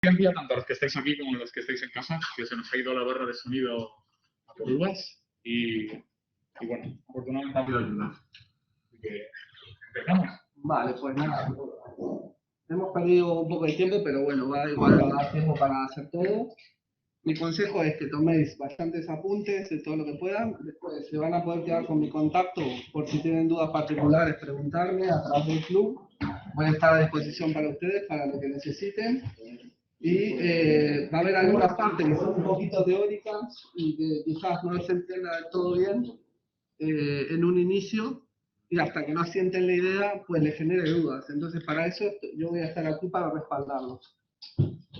día, tanto a los que estáis aquí como a los que estáis en casa, que se nos ha ido la barra de sonido a por uvas y bueno, afortunadamente ha habido ayuda. Así que empezamos. Vale, pues nada, hemos perdido un poco de tiempo, pero bueno, igual va a dar tiempo para hacer todo. Mi consejo es que toméis bastantes apuntes de todo lo que puedan. Después se van a poder quedar con mi contacto por si tienen dudas particulares, preguntarme a través del club. Voy a estar a disposición para ustedes, para lo que necesiten. Y va a haber algunas partes que son un poquito teóricas y que quizás no se entienda del todo bien en un inicio, y hasta que no asienten la idea, pues les genere dudas. Entonces, para eso yo voy a estar aquí para respaldarlos.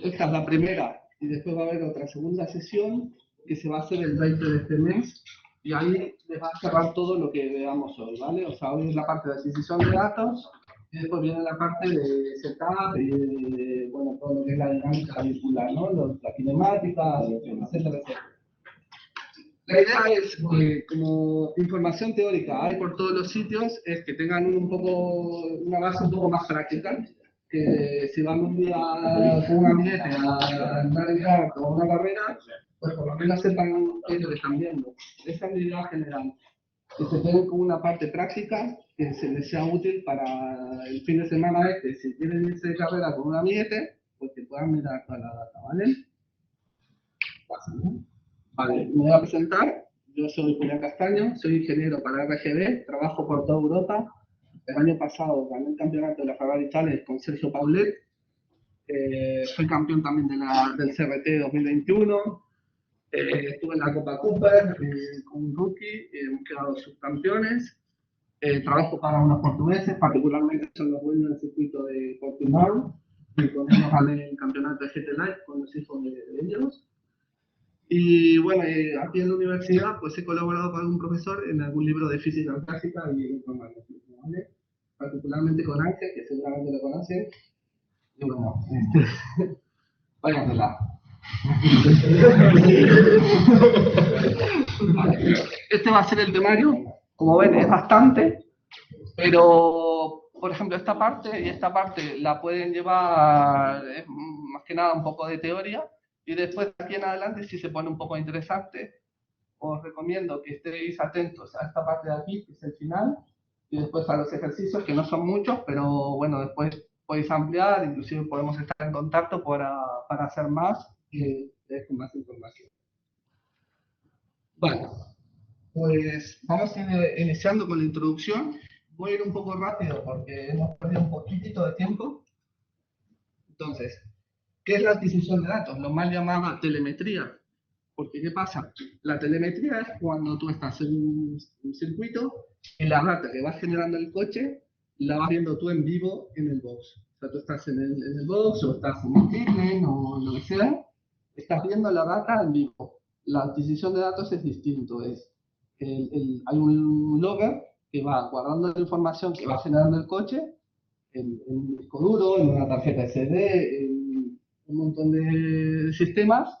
Esta es la primera, y después va a haber otra segunda sesión que se va a hacer el 20 de este mes, y ahí les va a cerrar todo lo que veamos hoy, ¿vale? O sea, hoy es la parte de adquisición de datos, y después viene la parte de setup y de, bueno, todo lo que es la dinámica vehicular, ¿no? La cinemática, etcétera, etcétera. La idea es que, como información teórica hay por todos los sitios, es que tengan una base un poco más práctica, que si van un día con un ambiente a navegar o una carrera, pues por lo menos sepan qué es lo que están viendo. Esa es la idea general. Que se queden con una parte práctica que se les sea útil para el fin de semana si quieren irse de carrera con un ambiente, pues que puedan mirar toda la data, ¿vale? Vale, me voy a presentar. Yo soy Julián Castaño, soy ingeniero para RGB, trabajo por toda Europa. El año pasado gané el campeonato de la Ferrari Challenge con Sergio Paulet. Soy campeón también del CRT 2021. Estuve en la Copa Cooper con un rookie, hemos quedado subcampeones. Trabajo para unos portugueses, particularmente son los dueños del circuito de Portimao, y con ellos gané el campeonato de GT Live con los hijos de ellos. Y bueno, aquí en la universidad pues he colaborado con un profesor en algún libro de física clásica y electromagnetismo, ¿vale? Particularmente con Ángel, que seguramente lo conocen. Y bueno, váyanmela. Vale. Este va a ser el temario. Como ven, es bastante, pero por ejemplo esta parte y esta parte la pueden llevar, más que nada un poco de teoría, y después aquí en adelante si se pone un poco interesante, os recomiendo que estéis atentos a esta parte de aquí, que es el final, y después a los ejercicios, que no son muchos, pero bueno, después podéis ampliar, inclusive podemos estar en contacto para hacer más y con más información. Bueno, pues vamos a ir iniciando con la introducción. Voy a ir un poco rápido porque hemos perdido un poquitito de tiempo. Entonces, ¿qué es la adquisición de datos? Lo mal llamada telemetría. Porque, ¿qué pasa? La telemetría es cuando tú estás en un circuito y la data que va generando el coche la vas viendo tú en vivo en el box. O sea, tú estás en el box o estás en el pit o lo que sea, estás viendo la data en vivo. La adquisición de datos es distinto. Hay un logger que va guardando la información que va generando el coche en un disco duro, en una tarjeta SD, en un montón de sistemas.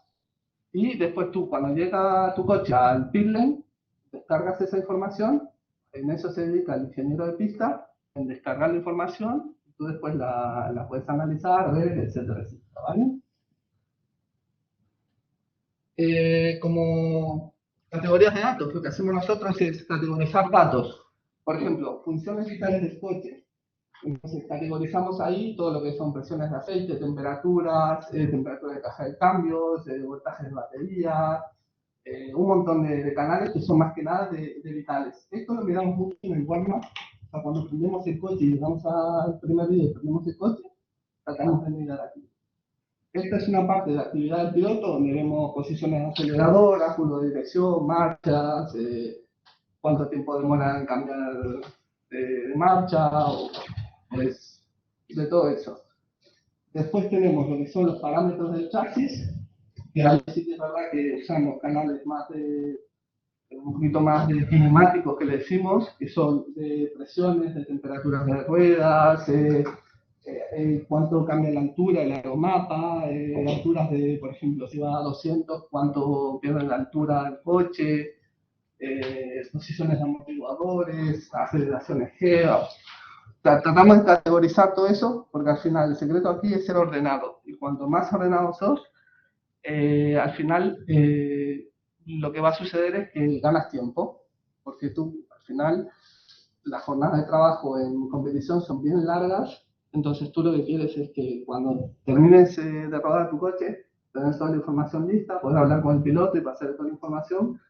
Y después tú, cuando llega tu coche al pit lane, descargas esa información. En eso se dedica el ingeniero de pista, en descargar la información, y tú después la puedes analizar, ver, etcétera, etcétera, ¿vale? Como categorías de datos, lo que hacemos nosotros es categorizar datos. Por ejemplo, funciones vitales del coche. Entonces categorizamos ahí todo lo que son presiones de aceite, temperaturas, temperatura de caja de cambios, voltaje de batería, un montón de canales que son más que nada de vitales. Esto lo miramos mucho en el warm-up. O sea, cuando prendemos el coche y llegamos al primer día y prendemos el coche, tratamos de mirar aquí. Esta es una parte de la actividad del piloto donde vemos posiciones de acelerador, ángulo de dirección, marchas, cuánto tiempo demora en cambiar de marcha, o pues, de todo eso. Después tenemos lo que son los parámetros del chasis, que ahí sí que es verdad que usamos canales más un poquito más de cinemáticos que le decimos, que son de presiones, de temperaturas de ruedas, cuánto cambia la altura, el aeromapa, alturas de, por ejemplo, si va a 200, cuánto pierde la altura del coche, posiciones de amortiguadores, aceleraciones G. Tratamos de categorizar todo eso, porque al final el secreto aquí es ser ordenado. Y cuanto más ordenado sos, al final lo que va a suceder es que ganas tiempo, porque tú al final las jornadas de trabajo en competición son bien largas, entonces tú lo que quieres es que cuando termines de rodar tu coche, tener toda la información lista, poder hablar con el piloto y pasar toda la información,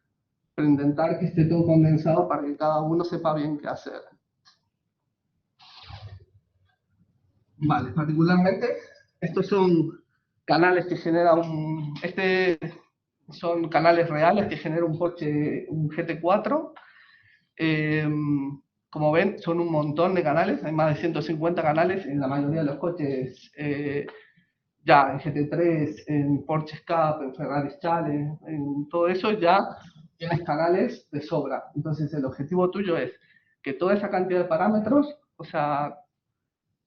pero intentar que esté todo condensado para que cada uno sepa bien qué hacer. Vale, particularmente estos son canales que genera son canales reales que genera un coche, un GT4. Como ven, son un montón de canales, hay más de 150 canales en la mayoría de los coches, ya en GT3, en Porsche Cup, en Ferrari Challenge, en todo eso ya tienes canales de sobra. Entonces el objetivo tuyo es que toda esa cantidad de parámetros, o sea,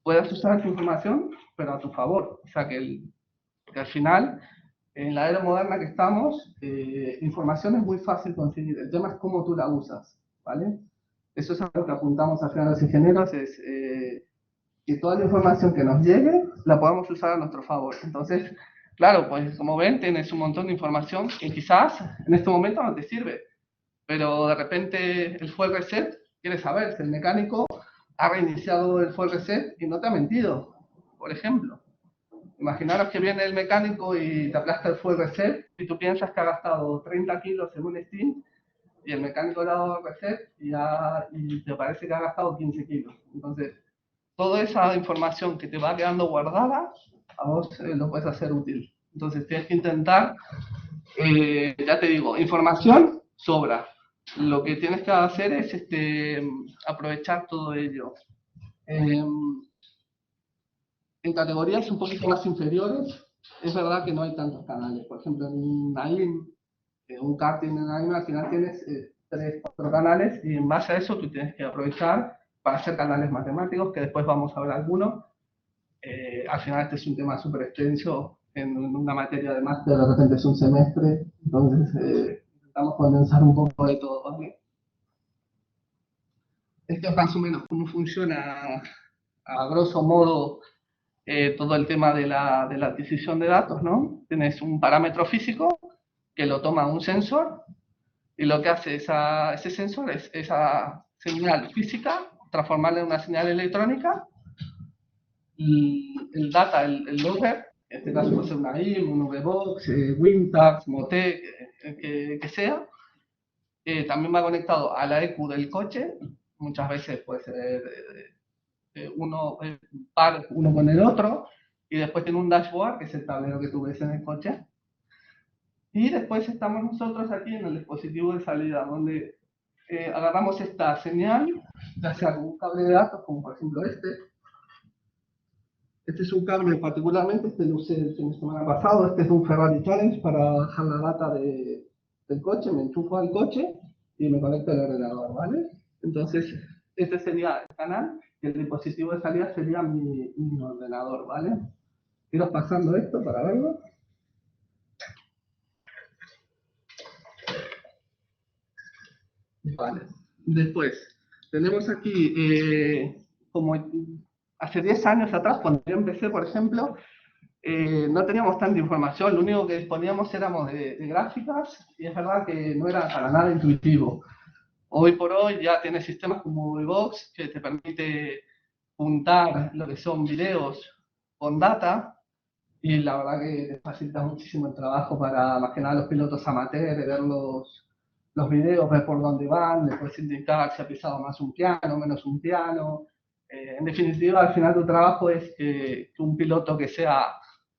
puedas usar esa información, pero a tu favor. O sea, que al final, en la era moderna que estamos, información es muy fácil conseguir. El tema es cómo tú la usas, ¿vale? Eso es algo que apuntamos al final los ingenieros, es que toda la información que nos llegue la podamos usar a nuestro favor. Entonces, claro, pues como ven, tienes un montón de información que quizás en este momento no te sirve, pero de repente el fuel reset, quieres saber si el mecánico ha reiniciado el fuel reset y no te ha mentido, por ejemplo. Imaginaros que viene el mecánico y te aplasta el fuel reset y tú piensas que ha gastado 30 kilos en un steam y el mecánico le ha dado el reset y te parece que ha gastado 15 kilos. Entonces, toda esa información que te va quedando guardada, a vos lo puedes hacer útil. Entonces, tienes que intentar, ya te digo, información sobra. Lo que tienes que hacer es aprovechar todo ello. En categorías un poquito más inferiores, es verdad que no hay tantos canales. Por ejemplo, en Naim, un karting en Naim, al final tienes 3, 4 canales y en base a eso tú tienes que aprovechar para hacer canales matemáticos, que después vamos a ver algunos. Al final este es un tema súper extenso en una materia de máster, de repente es un semestre, entonces intentamos condensar un poco de todo, ¿vale? Esto es más o menos cómo funciona a grosso modo todo el tema de la adquisición de datos, ¿no? Tienes un parámetro físico que lo toma un sensor y lo que hace ese sensor es esa señal física transformarla en una señal electrónica y el data, el logger, en este caso puede ser una IM, un VBox, WinTax, Motec, que sea, también va conectado a la EQ del coche, muchas veces puede ser uno par uno con el otro, y después tiene un dashboard, que es el tablero que tú ves en el coche. Y después estamos nosotros aquí en el dispositivo de salida, donde agarramos esta señal, ya sea con un cable de datos, como por ejemplo este. Este es un cable particularmente, este lo usé el fin de semana pasado, este es un Ferrari Challenge para bajar la data del coche, me enchufo al coche y me conecto al ordenador, ¿vale? Entonces, este sería el canal y el dispositivo de salida sería mi ordenador, ¿vale? Quiero pasando esto para verlo. Vale. Después, tenemos aquí, como hace 10 años atrás, cuando yo empecé, por ejemplo, no teníamos tanta información, lo único que disponíamos éramos de gráficas y es verdad que no era para nada intuitivo. Hoy por hoy ya tienes sistemas como VBox que te permite juntar lo que son videos con data y la verdad que te facilita muchísimo el trabajo para más que nada los pilotos amateurs, de ver los videos, ver por dónde van, después indicar si ha pisado más un piano, menos un piano. En definitiva, al final tu trabajo es que un piloto que sea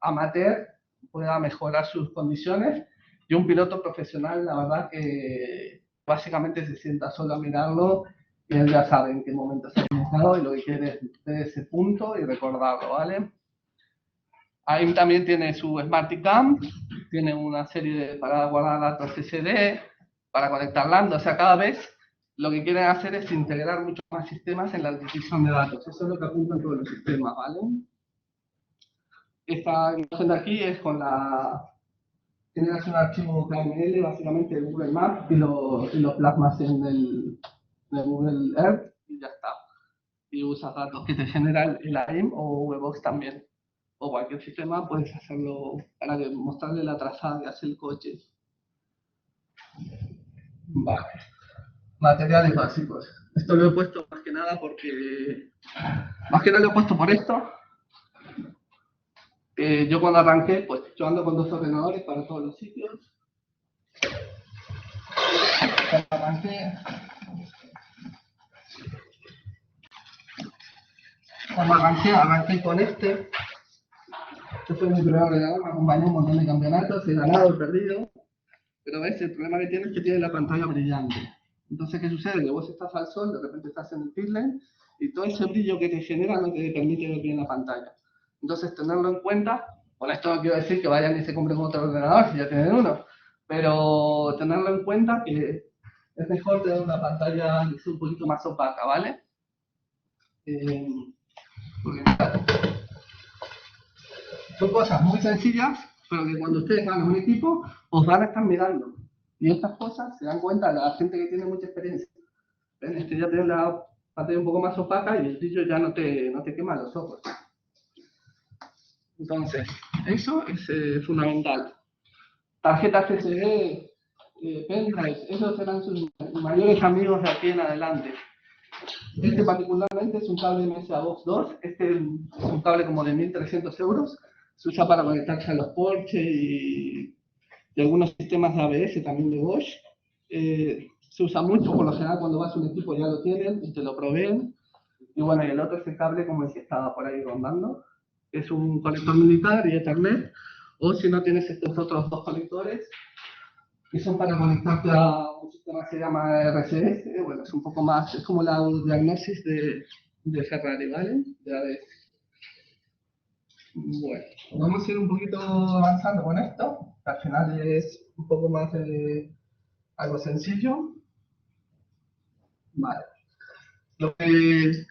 amateur pueda mejorar sus condiciones y un piloto profesional, la verdad que básicamente se sienta solo a mirarlo y él ya sabe en qué momento se ha comenzado y lo que quiere es de ese punto y recordarlo, ¿vale? Ahí también tiene su SmartCam, tiene una serie para guardar datos SSD, para conectar LAN, o sea, cada vez lo que quieren hacer es integrar muchos más sistemas en la adquisición de datos. Eso es lo que apuntan todos los sistemas, ¿vale? Esta imagen de aquí es con generas un archivo KML, básicamente de Google Maps, y lo plasmas en el Google Earth y ya está. y usas datos que te generan el AIM o Webbox también. O cualquier sistema puedes hacerlo para mostrarle la trazada que hace el coche. Vale. Materiales básicos. Esto lo he puesto más que nada porque... Más que nada lo he puesto por esto. Yo cuando arranqué, pues yo ando con 2 ordenadores para todos los sitios. Cuando arranqué con este. Este fue mi primer ordenador, me acompañó un montón de campeonatos, he ganado, he perdido. Pero ves, el problema que tiene es que tiene la pantalla brillante. Entonces, ¿qué sucede? Que vos estás al sol, de repente estás en el pitlane y todo ese brillo que te genera no te permite ver bien la pantalla. Entonces, tenerlo en cuenta, con esto no quiero decir que vayan y se compren otro ordenador si ya tienen uno, pero tenerlo en cuenta que es mejor tener una pantalla que sea un poquito más opaca, ¿vale? Son cosas muy sencillas, pero que cuando ustedes van a un equipo, os van a estar mirando. Y estas cosas se dan cuenta la gente que tiene mucha experiencia. ¿Ven? Este ya tiene la pantalla un poco más opaca y el brillo ya no te quema los ojos. Entonces, eso es fundamental. Tarjetas SD, pendrive, esos serán sus mayores amigos de aquí en adelante. Este particularmente es un cable MSA Box 2, este es un cable como de 1.300 euros, se usa para conectarse a los Porsche y algunos sistemas de ABS también de Bosch. Se usa mucho, por lo general cuando vas a un equipo ya lo tienen y te lo proveen. Y bueno, y el otro es el cable como el que estaba por ahí rondando, es un conector militar y Ethernet, o si no tienes estos otros 2 conectores, que son para conectarte a un sistema que se llama RCS, bueno, es un poco más, es como la diagnosis de Ferrari, ¿vale? De ABS. Bueno, vamos a ir un poquito avanzando con esto, que al final es un poco más algo sencillo. Vale.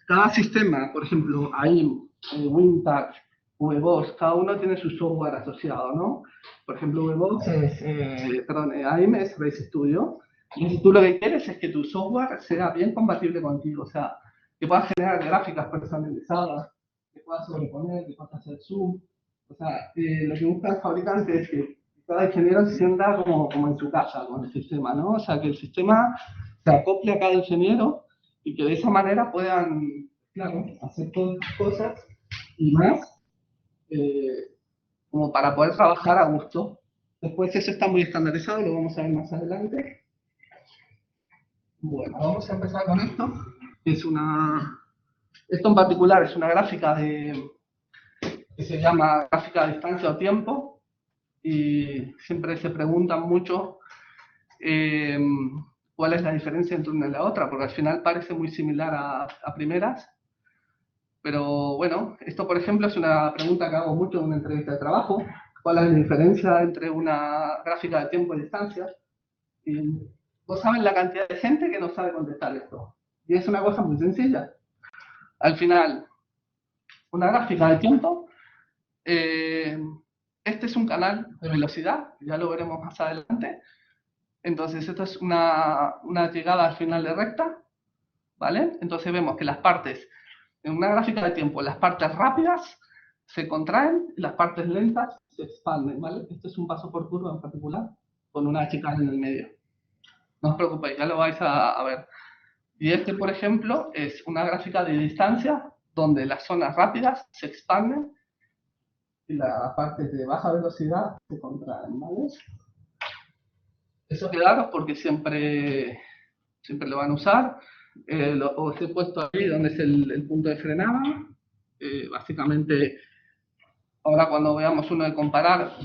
Cada sistema, por ejemplo, AIM, WinTouch, Webbox, cada uno tiene su software asociado, ¿no? Por ejemplo, Webbox AIM es Race Studio. Y tú lo que quieres es que tu software sea bien compatible contigo, o sea, que puedas generar gráficas personalizadas, que puedas sobreponer, que puedas hacer zoom. O sea, lo que busca el fabricante es que cada ingeniero se sienta como en su casa con el sistema, ¿no? O sea, que el sistema se acople a cada ingeniero y que de esa manera puedan, claro, hacer todas las cosas y más, como para poder trabajar a gusto. Después eso está muy estandarizado, lo vamos a ver más adelante. Bueno, vamos a empezar con esto. Esto en particular es una gráfica que se llama gráfica de distancia o tiempo, y siempre se preguntan mucho cuál es la diferencia entre una y la otra, porque al final parece muy similar a primeras. Pero bueno, esto por ejemplo es una pregunta que hago mucho en una entrevista de trabajo. ¿Cuál es la diferencia entre una gráfica de tiempo y distancia? Y vos sabés la cantidad de gente que no sabe contestar esto. Y es una cosa muy sencilla. Al final, una gráfica de tiempo, este es un canal de velocidad, ya lo veremos más adelante. Entonces, esto es una llegada al final de recta, ¿vale? Entonces vemos que las partes, en una gráfica de tiempo, las partes rápidas se contraen y las partes lentas se expanden, ¿vale? Este es un paso por curva en particular, con una chicana en el medio. No os preocupéis, ya lo vais a ver. Y este, por ejemplo, es una gráfica de distancia donde las zonas rápidas se expanden y las partes de baja velocidad se contraen, ¿vale? Eso quedaros porque siempre lo van a usar. Os he puesto ahí donde es el punto de frenada. Básicamente, ahora cuando veamos uno de comparar,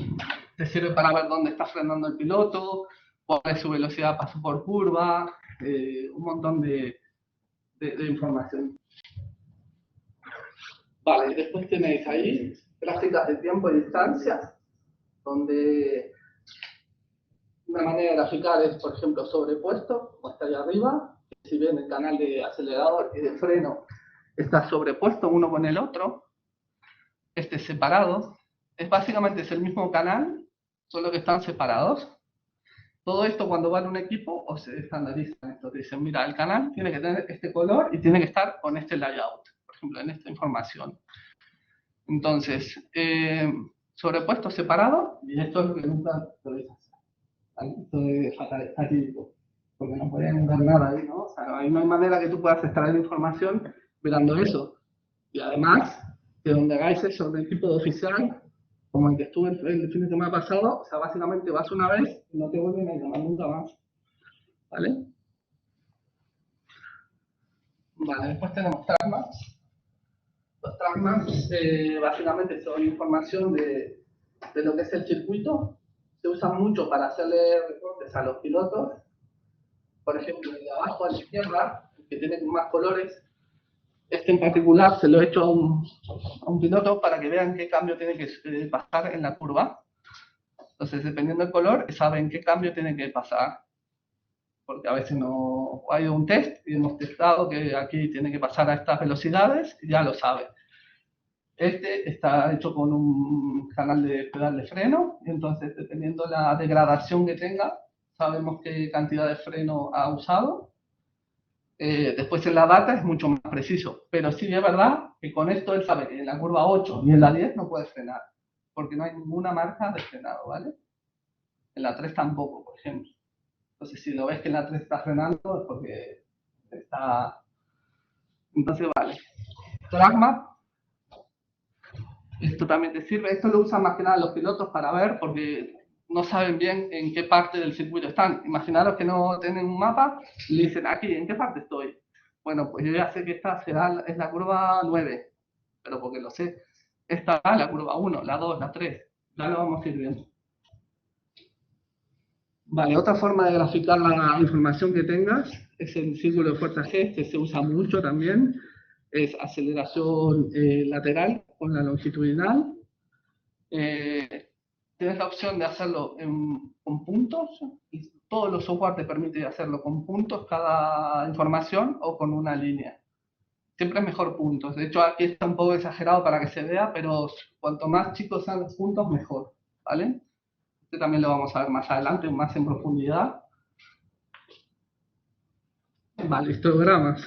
te sirve para ver dónde está frenando el piloto, cuál es su velocidad paso por curva, un montón de información. Vale, después tenéis ahí gráficas de tiempo y distancia, donde una manera de graficar es, por ejemplo, sobrepuesto, como está allá arriba. Si bien el canal de acelerador y de freno está sobrepuesto uno con el otro, este es separado. Básicamente es el mismo canal, solo que están separados. Todo esto cuando va en un equipo o se estandariza esto. Te dicen, mira, el canal tiene que tener este color y tiene que estar con este layout, por ejemplo, en esta información. Entonces, sobrepuesto separado, y esto es lo que nunca podéis hacer. Esto es fatídico, porque no podían ver nada ahí, ¿no? O sea, ahí no hay manera que tú puedas extraer información mirando eso. Y además, que donde hagáis eso de tipo oficial, como el que estuve el fin de semana pasado, o sea, básicamente vas una vez y no te vuelven a llamar nunca más. ¿Vale? Vale, después tenemos trackmaps. Los trackmaps básicamente son información de lo que es el circuito. Se usan mucho para hacerle reportes a los pilotos. Por ejemplo, el de abajo a la izquierda, que tiene más colores, este en particular se lo he hecho a un piloto para que vean qué cambio tiene que pasar en la curva. Entonces, dependiendo del color, saben qué cambio tiene que pasar. Porque a veces no hay un test y hemos testado que aquí tiene que pasar a estas velocidades y ya lo sabe. Este está hecho con un canal de pedal de freno, y entonces dependiendo la degradación que tenga, sabemos qué cantidad de freno ha usado. Después en la data es mucho más preciso, pero sí es verdad que con esto él sabe que en la curva 8 y en la 10 no puede frenar, porque no hay ninguna marca de frenado, ¿vale? En la 3 tampoco, por ejemplo. Entonces si lo ves que en la 3 está frenando es porque está... Entonces vale. Trackmap, esto también te sirve, esto lo usan más que nada los pilotos para ver, porque no saben bien en qué parte del circuito están. Imaginaros que no tienen un mapa y le dicen, aquí, ¿en qué parte estoy? Bueno, pues yo ya sé que esta es la curva 9, pero porque lo sé. Esta es la curva 1, la 2, la 3. Ya lo vamos a ir viendo. Vale, otra forma de graficar la información que tengas es el círculo de fuerza G, que se usa mucho también. Es aceleración lateral con la longitudinal. Tienes la opción de hacerlo con puntos, y todos los software te permiten hacerlo con puntos cada información o con una línea. Siempre es mejor puntos. De hecho, aquí está un poco exagerado para que se vea, pero cuanto más chicos sean los puntos, mejor. ¿Vale? Este también lo vamos a ver más adelante, más en profundidad. Vale, histogramas.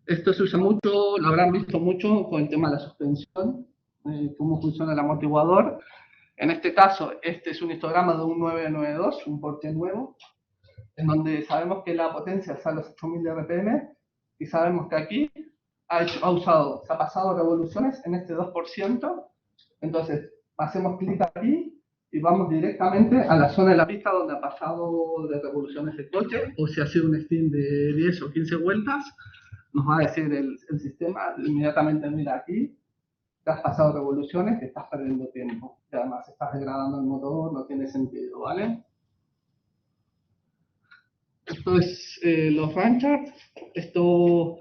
Esto se usa mucho, lo habrán visto mucho con el tema de la suspensión, cómo funciona el amortiguador. En este caso, este es un histograma de un 992, un Porsche nuevo, en donde sabemos que la potencia está a los 8000 RPM y sabemos que aquí se ha pasado revoluciones en este 2%. Entonces, hacemos clic aquí y vamos directamente a la zona de la pista donde ha pasado de revoluciones el coche, o si ha sido un stint de 10 o 15 vueltas, nos va a decir el sistema inmediatamente, mira aquí, te has pasado revoluciones, que estás perdiendo tiempo. Y además estás degradando el motor, no tiene sentido, ¿vale? Esto es los Rancharts. Esto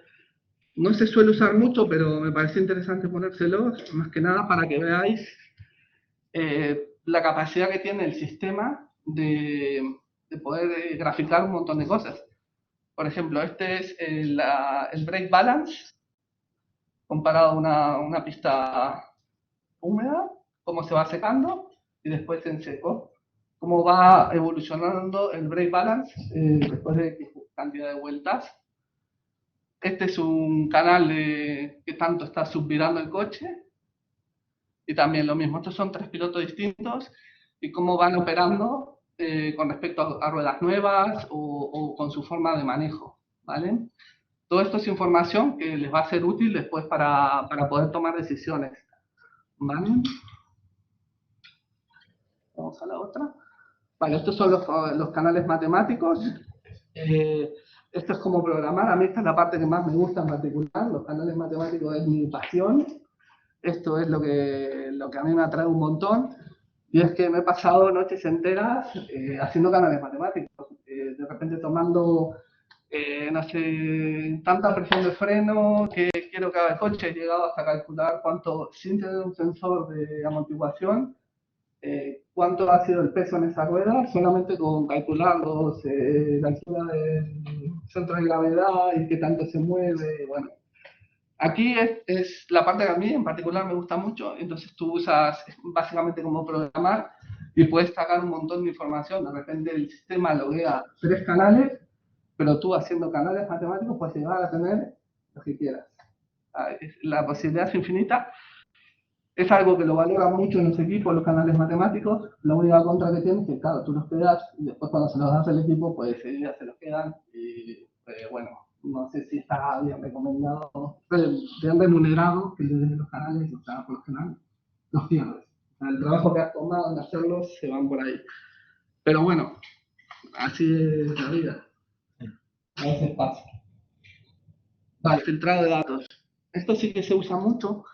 no se suele usar mucho, pero me parece interesante ponérselos, más que nada para que veáis la capacidad que tiene el sistema de poder graficar un montón de cosas. Por ejemplo, este es el brake balance comparado a una pista húmeda, cómo se va secando, y después en seco, cómo va evolucionando el brake balance después de cantidad de vueltas. Este es un canal de qué tanto está subvirando el coche, y también lo mismo, estos son 3 pilotos distintos, y cómo van operando con respecto a ruedas nuevas o con su forma de manejo, ¿vale? Todo esto es información que les va a ser útil después para poder tomar decisiones, ¿vale? Vamos a la otra. Vale, estos son los canales matemáticos. Esto es como programar. A mí esta es la parte que más me gusta en particular. Los canales matemáticos es mi pasión. Esto es lo que a mí me atrae un montón. Y es que me he pasado noches enteras haciendo canales matemáticos. De repente tomando, no sé, tanta presión de freno que quiero que haga el coche. He llegado hasta calcular cuánto, sin tener un sensor de amortiguación, cuánto ha sido el peso en esa rueda, solamente con calcular la altura del centro de gravedad y qué tanto se mueve. Bueno, aquí es la parte que a mí en particular me gusta mucho. Entonces tú usas básicamente como programar, y puedes sacar un montón de información. De repente el sistema loguea 3 canales, pero tú haciendo canales matemáticos puedes llegar a tener lo que quieras. La posibilidad es infinita. Es algo que lo valoran mucho en los equipos, los canales matemáticos. La única contra que tiene es que, claro, tú los quedas y después cuando se los das al equipo, pues ya se los quedan y, bueno, no sé si está bien recomendado, bien remunerado que le des los canales, o sea, por lo general los pierdes. O sea, el trabajo que has tomado en hacerlos se van por ahí. Pero bueno, así es la vida. A veces pasa. Vale, filtrado de datos. Esto sí que se usa mucho.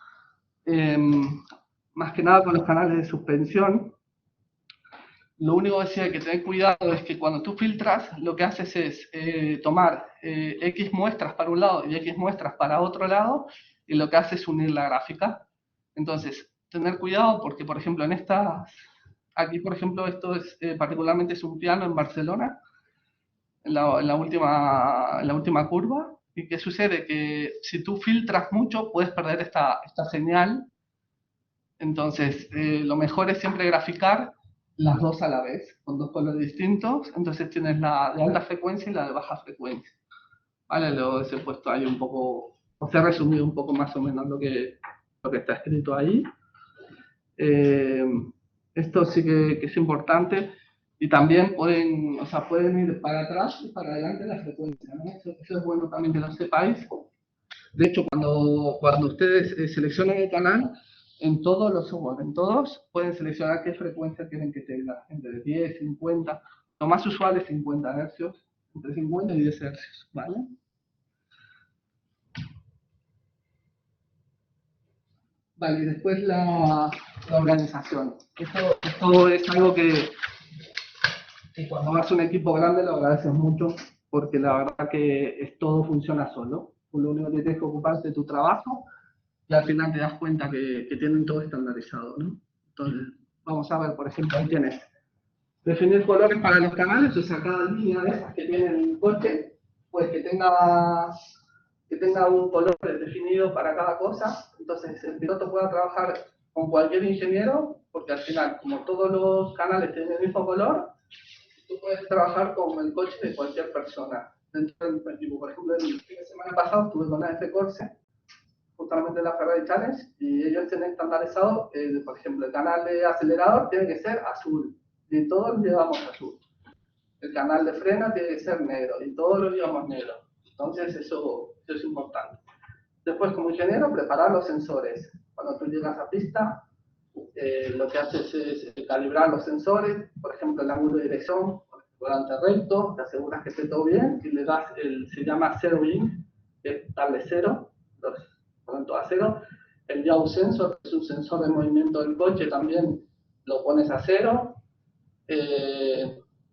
Más que nada con los canales de suspensión. Lo único que sí hay que tener cuidado es que cuando tú filtras, lo que haces es tomar X muestras para un lado y X muestras para otro lado, y lo que hace es unir la gráfica. Entonces, tener cuidado porque, por ejemplo, aquí, por ejemplo, esto es particularmente es un piano en Barcelona, en la última curva. ¿Y qué sucede? Que si tú filtras mucho, puedes perder esta señal. Entonces, lo mejor es siempre graficar las dos a la vez, con dos colores distintos. Entonces tienes la de alta frecuencia y la de baja frecuencia. Vale, lo he puesto ahí un poco, os he resumido un poco más o menos lo que está escrito ahí. Esto sí que es importante. Y también pueden ir para atrás y para adelante la frecuencia, ¿no? Eso es bueno también que lo sepáis. De hecho, cuando ustedes seleccionan el canal, en todos los software, en todos, pueden seleccionar qué frecuencia quieren que tenga, entre 10, 50, lo más usual es 50 Hz, entre 50 y 10 Hz, ¿vale? Vale, y después la organización. Esto es algo que cuando vas a un equipo grande lo agradeces mucho, porque la verdad que todo funciona solo. Tú lo único que tienes que ocuparte de tu trabajo y al final te das cuenta que tienen todo estandarizado, ¿no? Entonces, vamos a ver, por ejemplo, ahí tienes definir colores para los canales, o sea, cada línea de esas que tiene el coche, pues que tenga un color definido para cada cosa. Entonces, el piloto pueda trabajar con cualquier ingeniero, porque al final, como todos los canales tienen el mismo color, tú puedes trabajar con el coche de cualquier persona. Dentro del equipo, por ejemplo, el fin de semana pasado estuve con la F Corse, justamente la Ferrari Challenge, y ellos tienen estandarizado, por ejemplo, el canal de acelerador tiene que ser azul, y todos llevamos azul. El canal de freno tiene que ser negro, y todos lo llevamos negro. Entonces, eso es importante. Después, como ingeniero, preparar los sensores. Cuando tú llegas a pista, lo que haces es calibrar los sensores, por ejemplo, el ángulo de dirección, volante recto, te aseguras que esté todo bien, y le das se llama zero in, que es darle cero, por tanto a cero. El yaw sensor, que es un sensor de movimiento del coche, también lo pones a cero.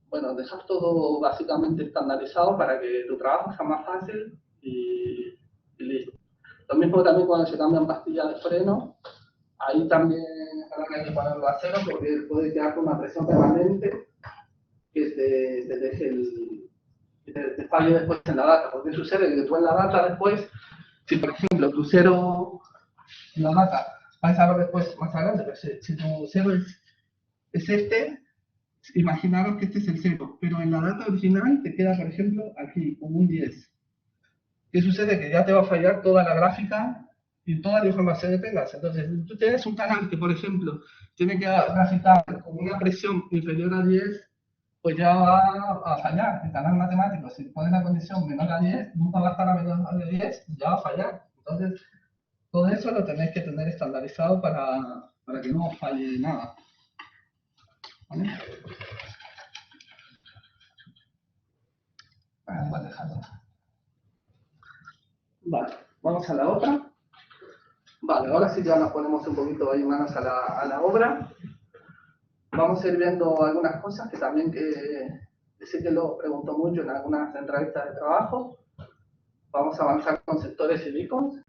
Bueno, dejas todo básicamente estandarizado para que tu trabajo sea más fácil y listo. Lo mismo también cuando se cambian pastillas de freno, ahí también hay que ponerlo a cero porque puede quedar con una presión permanente que te deje te falle después en la data. Porque sucede que tú en la data después, si por ejemplo tu cero en la data, vais a ver después más adelante, pero si tu cero es este, imaginaros que este es el cero, pero en la data original te queda, por ejemplo, aquí como un 10. ¿Qué sucede? Que ya te va a fallar toda la gráfica y toda la información que tengas. Entonces, si tú tienes un canal que, por ejemplo, tiene que graficar con una presión inferior a 10, pues ya va a fallar. El canal matemático, si pones la condición menor a 10, nunca va a estar a menos de 10, ya va a fallar. Entonces, todo eso lo tenéis que tener estandarizado para que no falle nada. ¿Vale? Voy a dejarlo. Vale, vamos a la otra. Vale, ahora sí ya nos ponemos un poquito ahí manos a la obra. Vamos a ir viendo algunas cosas que también sí que lo pregunto mucho en algunas entrevistas de trabajo. Vamos a avanzar con sectores y beacons.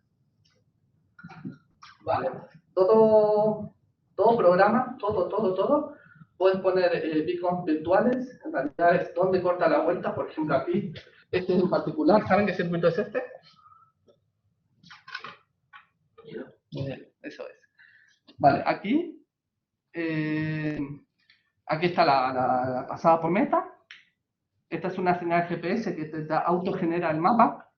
Vale, todo programa, todo, puedes poner beacons virtuales. En realidad es donde corta la vuelta. Por ejemplo, aquí, este en particular, ¿saben qué circuito es este? Muy bien, eso es. Vale, aquí Aquí está la pasada por meta. Esta es una señal GPS que te autogenera el mapa.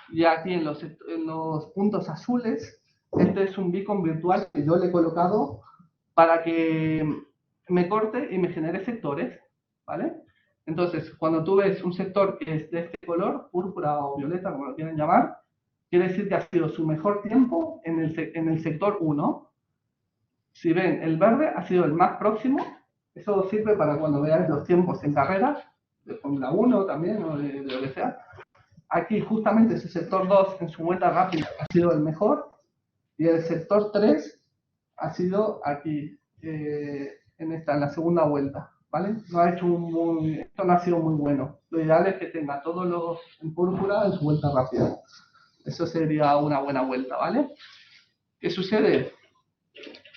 Y aquí en los puntos azules, este es un beacon virtual que yo le he colocado para que me corte y me genere sectores, ¿vale? Entonces, cuando tú ves un sector que es de este color, púrpura o violeta, como lo quieran llamar, quiere decir que ha sido su mejor tiempo en el sector 1. Si ven, el verde ha sido el más próximo. Eso sirve para cuando veáis los tiempos en carreras, de Fórmula 1 también, o de lo que sea. Aquí justamente ese sector 2 en su vuelta rápida ha sido el mejor. Y el sector 3 ha sido aquí, en la segunda vuelta, ¿vale? Esto no ha sido muy bueno. Lo ideal es que tenga todos los en púrpura en su vuelta rápida. Eso sería una buena vuelta, ¿vale? ¿Qué sucede?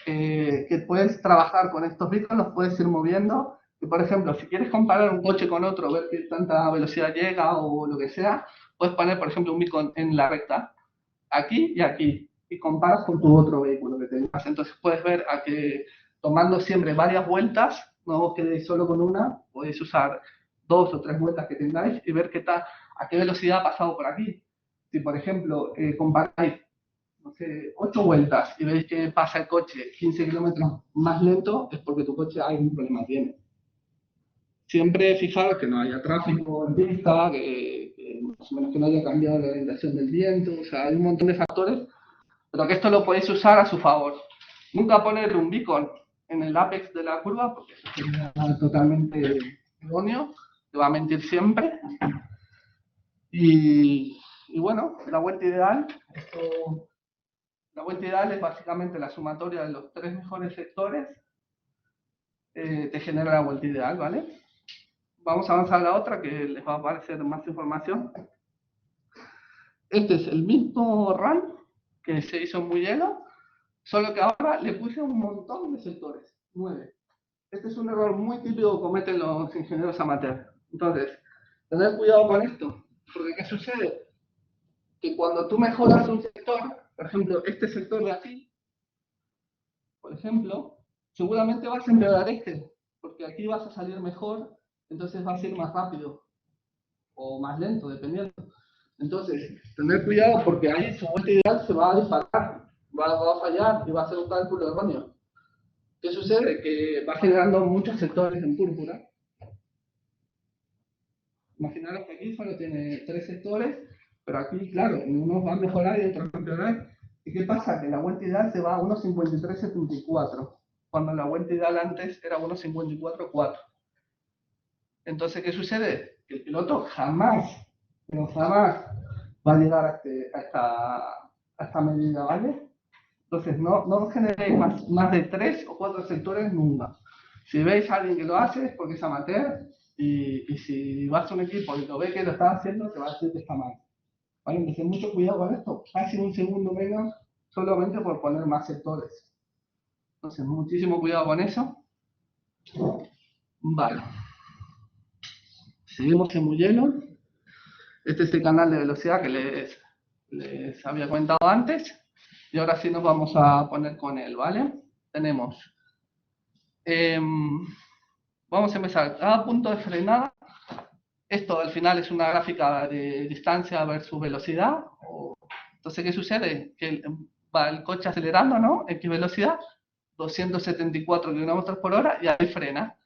Que puedes trabajar con estos beacons, los puedes ir moviendo. Y por ejemplo, si quieres comparar un coche con otro, ver qué tanta velocidad llega o lo que sea, puedes poner, por ejemplo, un beacon en la recta, aquí y aquí, y comparas con tu otro vehículo que tengas. Entonces puedes ver a que tomando siempre varias vueltas, no os quedéis solo con una, podéis usar 2 o 3 vueltas que tengáis y ver a qué velocidad ha pasado por aquí. Si por ejemplo comparáis, no sé, 8 vueltas y veis que pasa el coche 15 kilómetros más lento, es porque tu coche algún problema tiene. Siempre fijaros que no haya tráfico en pista, que más o menos que no haya cambiado la orientación del viento, o sea, hay un montón de factores, pero que esto lo podéis usar a su favor. Nunca poner un beacon en el apex de la curva, porque eso sería totalmente erróneo, te va a mentir siempre. Y bueno, la vuelta ideal, la vuelta ideal es básicamente la sumatoria de los 3 mejores sectores, te genera la vuelta ideal, ¿vale? Vamos a avanzar a la otra, que les va a aparecer más información. Este es el mismo run que se hizo en Mugello, solo que ahora le puse un montón de sectores, 9. Este es un error muy típico que cometen los ingenieros amateurs. Entonces, tener cuidado con esto, porque ¿qué sucede? Que cuando tú mejoras un sector, por ejemplo, este sector de aquí, por ejemplo, seguramente vas a empeorar este, porque aquí vas a salir mejor, entonces va a ser más rápido o más lento, dependiendo. Entonces, tener cuidado porque ahí su vuelta ideal se va a disparar, va a fallar y va a ser un cálculo erróneo. ¿Qué sucede? Que va generando muchos sectores en púrpura. Imaginaros que aquí solo tiene 3 sectores, pero aquí, claro, unos van a mejorar y otros van a empeorar. ¿Y qué pasa? Que la vuelta ideal se va a 1.53.74, cuando la vuelta ideal antes era 1.54.4. Entonces, ¿qué sucede? Que el piloto jamás, pero jamás va a llegar a esta medida, ¿vale? Entonces, no generéis más de 3 o 4 sectores nunca. Si veis a alguien que lo hace es porque es amateur y si vas a un equipo y lo ve que lo está haciendo, te va a decir que está mal. ¿Vale? Entonces, mucho cuidado con esto. Casi un segundo menos solamente por poner más sectores. Entonces, muchísimo cuidado con eso. Vale. Seguimos en Mugello. Este es el canal de velocidad que les había comentado antes. Y ahora sí nos vamos a poner con él, ¿vale? Tenemos. Vamos a empezar. Cada punto de frenada. Esto al final es una gráfica de distancia versus velocidad. Entonces, ¿qué sucede? Que va el coche acelerando, ¿no? X velocidad, 274 km por hora y ahí frena.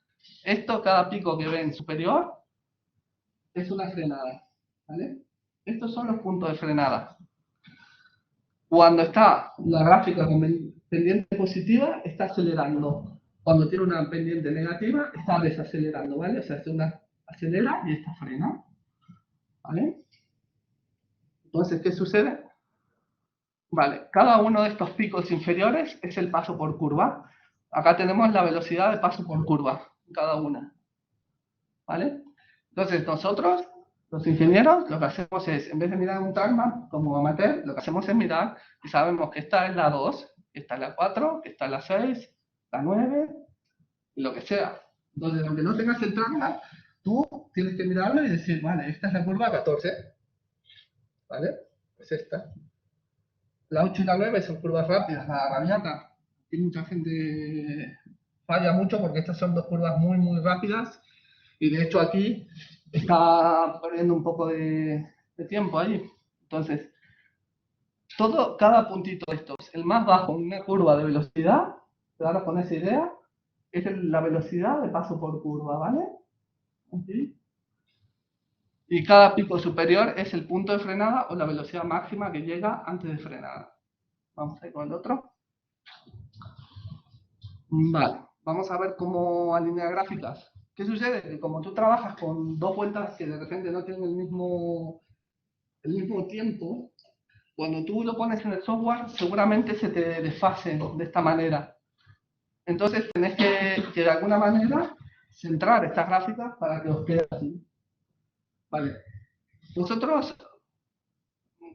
Esto, cada pico que ven superior, es una frenada, ¿vale? Estos son los puntos de frenada. Cuando está la gráfica con pendiente positiva, está acelerando. Cuando tiene una pendiente negativa, está desacelerando, ¿vale? O sea, una acelera y esta frena, ¿vale? Entonces, ¿qué sucede? Vale, cada uno de estos picos inferiores es el paso por curva. Acá tenemos la velocidad de paso por curva, cada una. ¿Vale? Entonces, nosotros, los ingenieros, lo que hacemos es, en vez de mirar un trackman como amateur, lo que hacemos es mirar y sabemos que esta es la 2, que esta es la 4, que esta es la 6, la 9, y lo que sea. Entonces, aunque no tengas el trackman, tú tienes que mirarlo y decir, vale, esta es la curva 14, ¿vale? Es esta. La 8 y la 9 son curvas rápidas, la rabiata. Hay mucha gente falla mucho porque estas son dos curvas muy, muy rápidas y de hecho aquí está perdiendo un poco de tiempo ahí. Entonces, cada puntito de estos, el más bajo en una curva de velocidad, ahora con esa idea, es la velocidad de paso por curva, ¿vale? Aquí. Y cada pico superior es el punto de frenada o la velocidad máxima que llega antes de frenada. Vamos a ir con el otro. Vale, vamos a ver cómo alinear gráficas. ¿Qué sucede? Que como tú trabajas con dos vueltas que de repente no tienen el mismo tiempo, cuando tú lo pones en el software, seguramente se te desfase de esta manera. Entonces tenés que de alguna manera centrar estas gráficas para que os quede así. Vale. Vosotros,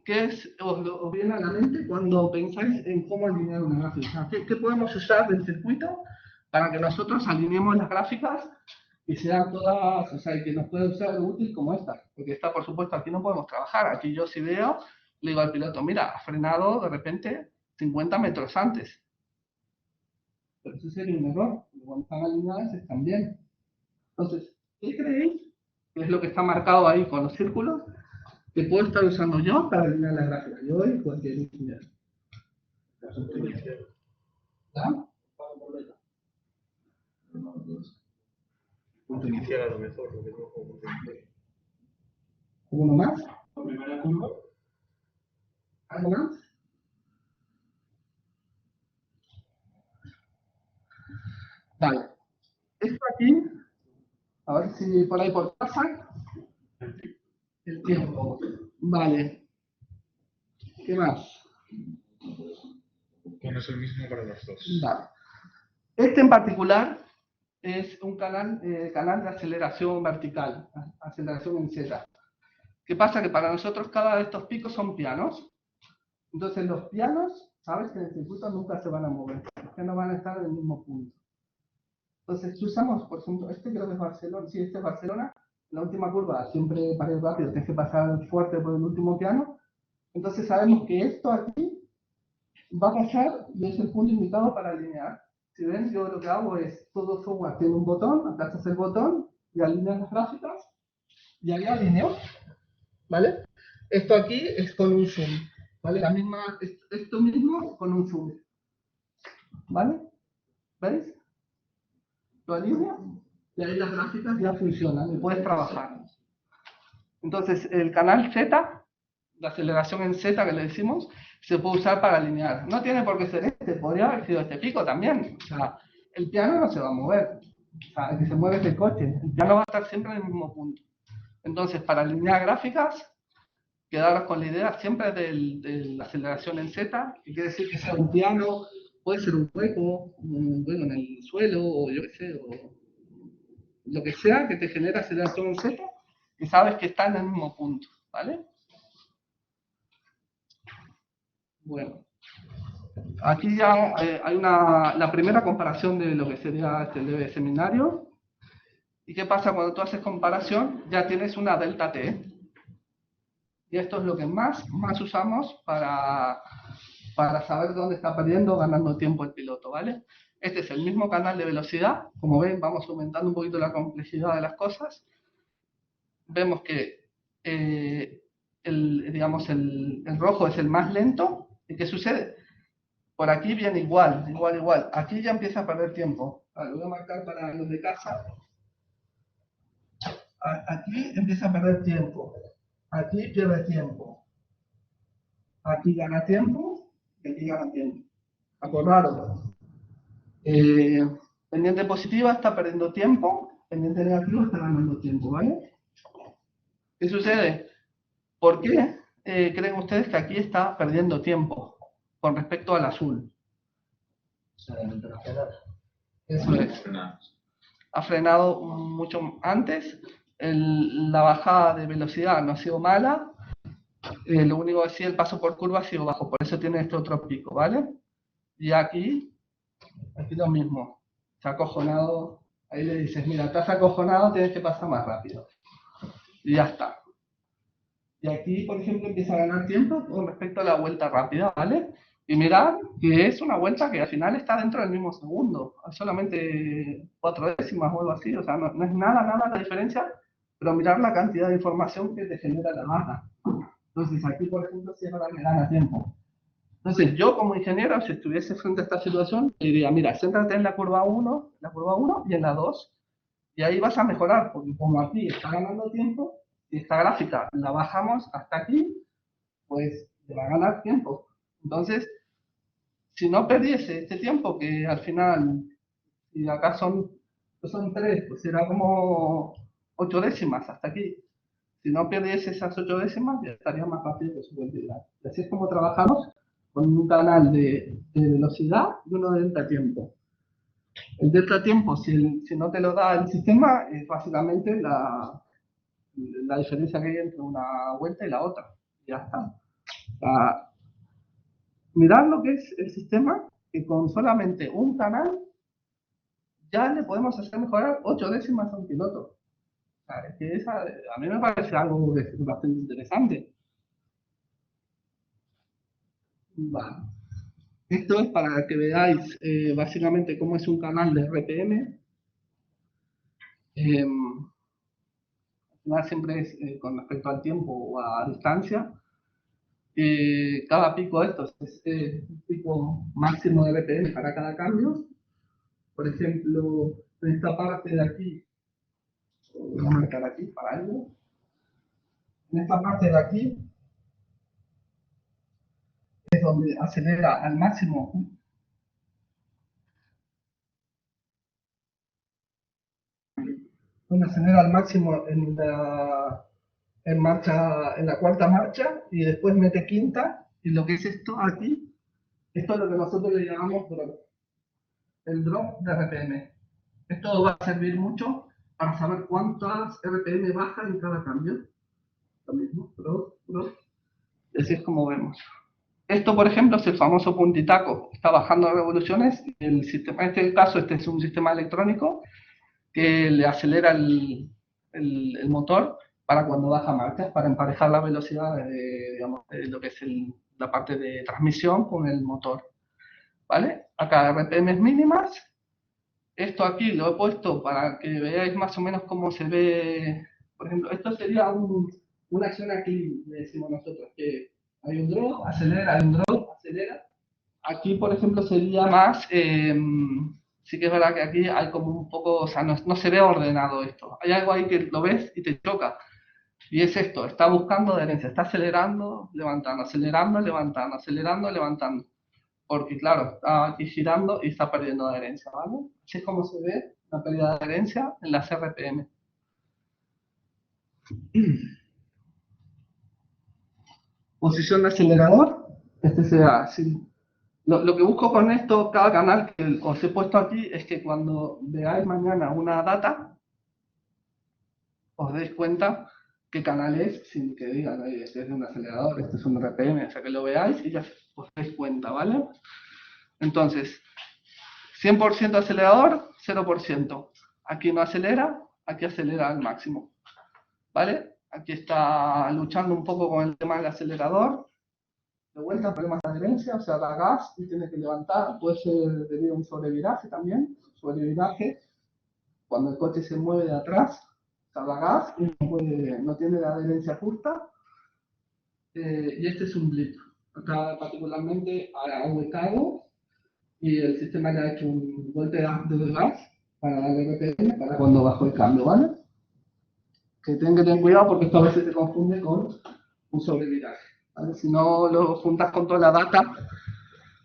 ¿qué os viene a la mente cuando pensáis en cómo alinear una gráfica? ¿Qué podemos usar del circuito para que nosotros alineemos las gráficas y sean todas, o sea, que nos pueda usar útil como esta? Porque esta, por supuesto, aquí no podemos trabajar. Aquí yo si veo, le digo al piloto, mira, ha frenado de repente 50 metros antes. Pero eso sería un error. Cuando están alineadas están bien. Entonces, ¿qué creéis que es lo que está marcado ahí con los círculos que puedo estar usando yo para alinear la gráfica? Yo y cualquier ingeniero. ¿Ya? Punto inicial a lo mejor, lo que no como punto inicial. ¿Uno más? ¿Algo más? Vale. Esto aquí, a ver si por ahí por casa. El tiempo. Vale. ¿Qué más? Que no es el mismo para los dos. Vale. Este en particular es un canal de aceleración vertical, aceleración en Z. ¿Qué pasa? Que para nosotros cada de estos picos son pianos. Entonces los pianos, sabes que en el circuito nunca se van a mover, que no van a estar en el mismo punto. Entonces usamos, por ejemplo, este creo que es Barcelona, sí, este es Barcelona, la última curva siempre para ir rápido tienes que pasar fuerte por el último piano. Entonces sabemos que esto aquí va a pasar y es el punto indicado para alinear. Si ven, yo lo que hago es, todo software tiene un botón, aplastas el botón y alineas las gráficas y ahí alineo, ¿vale? Esto aquí es con un zoom, ¿vale? La misma, esto mismo con un zoom, ¿vale? ¿Veis? Lo alineo y ahí las gráficas ya funcionan y puedes trabajar. Entonces, el canal Z, la aceleración en Z que le decimos, se puede usar para alinear. No tiene por qué ser este, podría haber sido este pico también. O sea, el piano no se va a mover. O sea, el que se mueve es el coche. El piano va a estar siempre en el mismo punto. Entonces, para alinear gráficas, quedaros con la idea siempre de la aceleración en Z, que quiere decir que sea un piano, puede ser un hueco en el suelo, o yo qué sé, o lo que sea que te genera aceleración en Z, y sabes que está en el mismo punto, ¿vale? Bueno, aquí ya hay la primera comparación de lo que sería este leve seminario. ¿Y qué pasa cuando tú haces comparación? Ya tienes una delta T. Y esto es lo que más usamos para saber dónde está perdiendo o ganando tiempo el piloto, ¿vale? Este es el mismo canal de velocidad. Como ven, vamos aumentando un poquito la complejidad de las cosas. Vemos que el rojo es el más lento. ¿Y qué sucede? Por aquí viene igual. Aquí ya empieza a perder tiempo. Lo voy a marcar para los de casa. Aquí empieza a perder tiempo. Aquí pierde tiempo. Aquí gana tiempo. Y aquí gana tiempo. Acordaros. Pendiente positiva está perdiendo tiempo. Pendiente negativa está ganando tiempo, ¿vale? ¿Qué sucede? ¿Por qué creen ustedes que aquí está perdiendo tiempo con respecto al azul? Eso es. Ha frenado mucho antes. La bajada de velocidad no ha sido mala. Lo único que sí, el paso por curva ha sido bajo. Por eso tiene este otro pico, ¿vale? Y aquí lo mismo. Se ha acojonado. Ahí le dices, mira, estás acojonado, tienes que pasar más rápido. Y ya está. Y aquí, por ejemplo, empieza a ganar tiempo con respecto a la vuelta rápida, ¿vale? Y mirar que es una vuelta que al final está dentro del mismo segundo, solamente 4 décimas o algo así, o sea, no es nada la diferencia, pero mirar la cantidad de información que te genera la data. Entonces, aquí, por ejemplo, si ahora me gana tiempo. Entonces, yo como ingeniero, si estuviese frente a esta situación, diría, mira, céntrate en la curva uno y en la 2, y ahí vas a mejorar, porque como aquí está ganando tiempo, si esta gráfica la bajamos hasta aquí, pues te va a ganar tiempo. Entonces, si no perdiese este tiempo, que al final, si acá son 3, pues será como 8 décimas hasta aquí. Si no perdiese esas 8 décimas, ya estaría más rápido que su velocidad. Y así es como trabajamos con un canal de velocidad y uno de delta tiempo. El delta tiempo, si no te lo da el sistema, es básicamente la diferencia que hay entre una vuelta y la otra. Ya está. Mirad lo que es el sistema, que con solamente un canal ya le podemos hacer mejorar 8 décimas a un piloto. O sea, es que a mí me parece algo bastante interesante. Vale. Esto es para que veáis básicamente cómo es un canal de RPM. Siempre es con respecto al tiempo o a distancia. Cada pico de estos es un pico máximo de RPM para cada cambio. Por ejemplo, en esta parte de aquí, voy a marcar aquí para algo. En esta parte de aquí es donde acelera al máximo, en la cuarta marcha y después mete quinta. Y lo que es esto aquí, esto es lo que nosotros le llamamos drop, el drop de RPM. Esto va a servir mucho para saber cuántas RPM baja en cada cambio. Lo mismo, drop. Y así es como vemos. Esto, por ejemplo, es el famoso puntitaco. Está bajando revoluciones. El sistema, en este caso, este es un sistema electrónico que le acelera el motor para cuando baja marchas, para emparejar la velocidad de lo que es la parte de transmisión con el motor. ¿Vale? Acá RPMs mínimas. Esto aquí lo he puesto para que veáis más o menos cómo se ve. Por ejemplo, esto sería una acción aquí, le decimos nosotros, que hay un drop, acelera, hay un drop, acelera. Aquí, por ejemplo, sería más, sí que es verdad que aquí hay como un poco, o sea, no se ve ordenado esto. Hay algo ahí que lo ves y te choca. Y es esto, está buscando adherencia, está acelerando, levantando, acelerando, levantando, acelerando, levantando. Porque claro, está aquí girando y está perdiendo adherencia, ¿vale? Así es como se ve la pérdida de adherencia en las RPM. Posición de acelerador, este será así. Lo que busco con esto, cada canal que os he puesto aquí, es que cuando veáis mañana una data, os deis cuenta qué canal es, sin que digan, este es un acelerador, este es un RPM, o sea que lo veáis y ya os dais cuenta, ¿vale? Entonces, 100% acelerador, 0%. Aquí no acelera, aquí acelera al máximo, ¿vale? Aquí está luchando un poco con el tema del acelerador. De vuelta, problemas de adherencia, o sea, da gas y tiene que levantar. Puede ser debido a un sobreviraje también. Sobreviraje, cuando el coche se mueve de atrás, o sea, da gas y no tiene la adherencia justa. Y este es un blip. Acá particularmente ha ubicado y el sistema le ha hecho un golpe de gas para darle RPM para cuando bajó el cambio, ¿vale? Que tienen que tener cuidado porque esto a veces se confunde con un sobreviraje, ¿vale? Si no lo juntas con toda la data,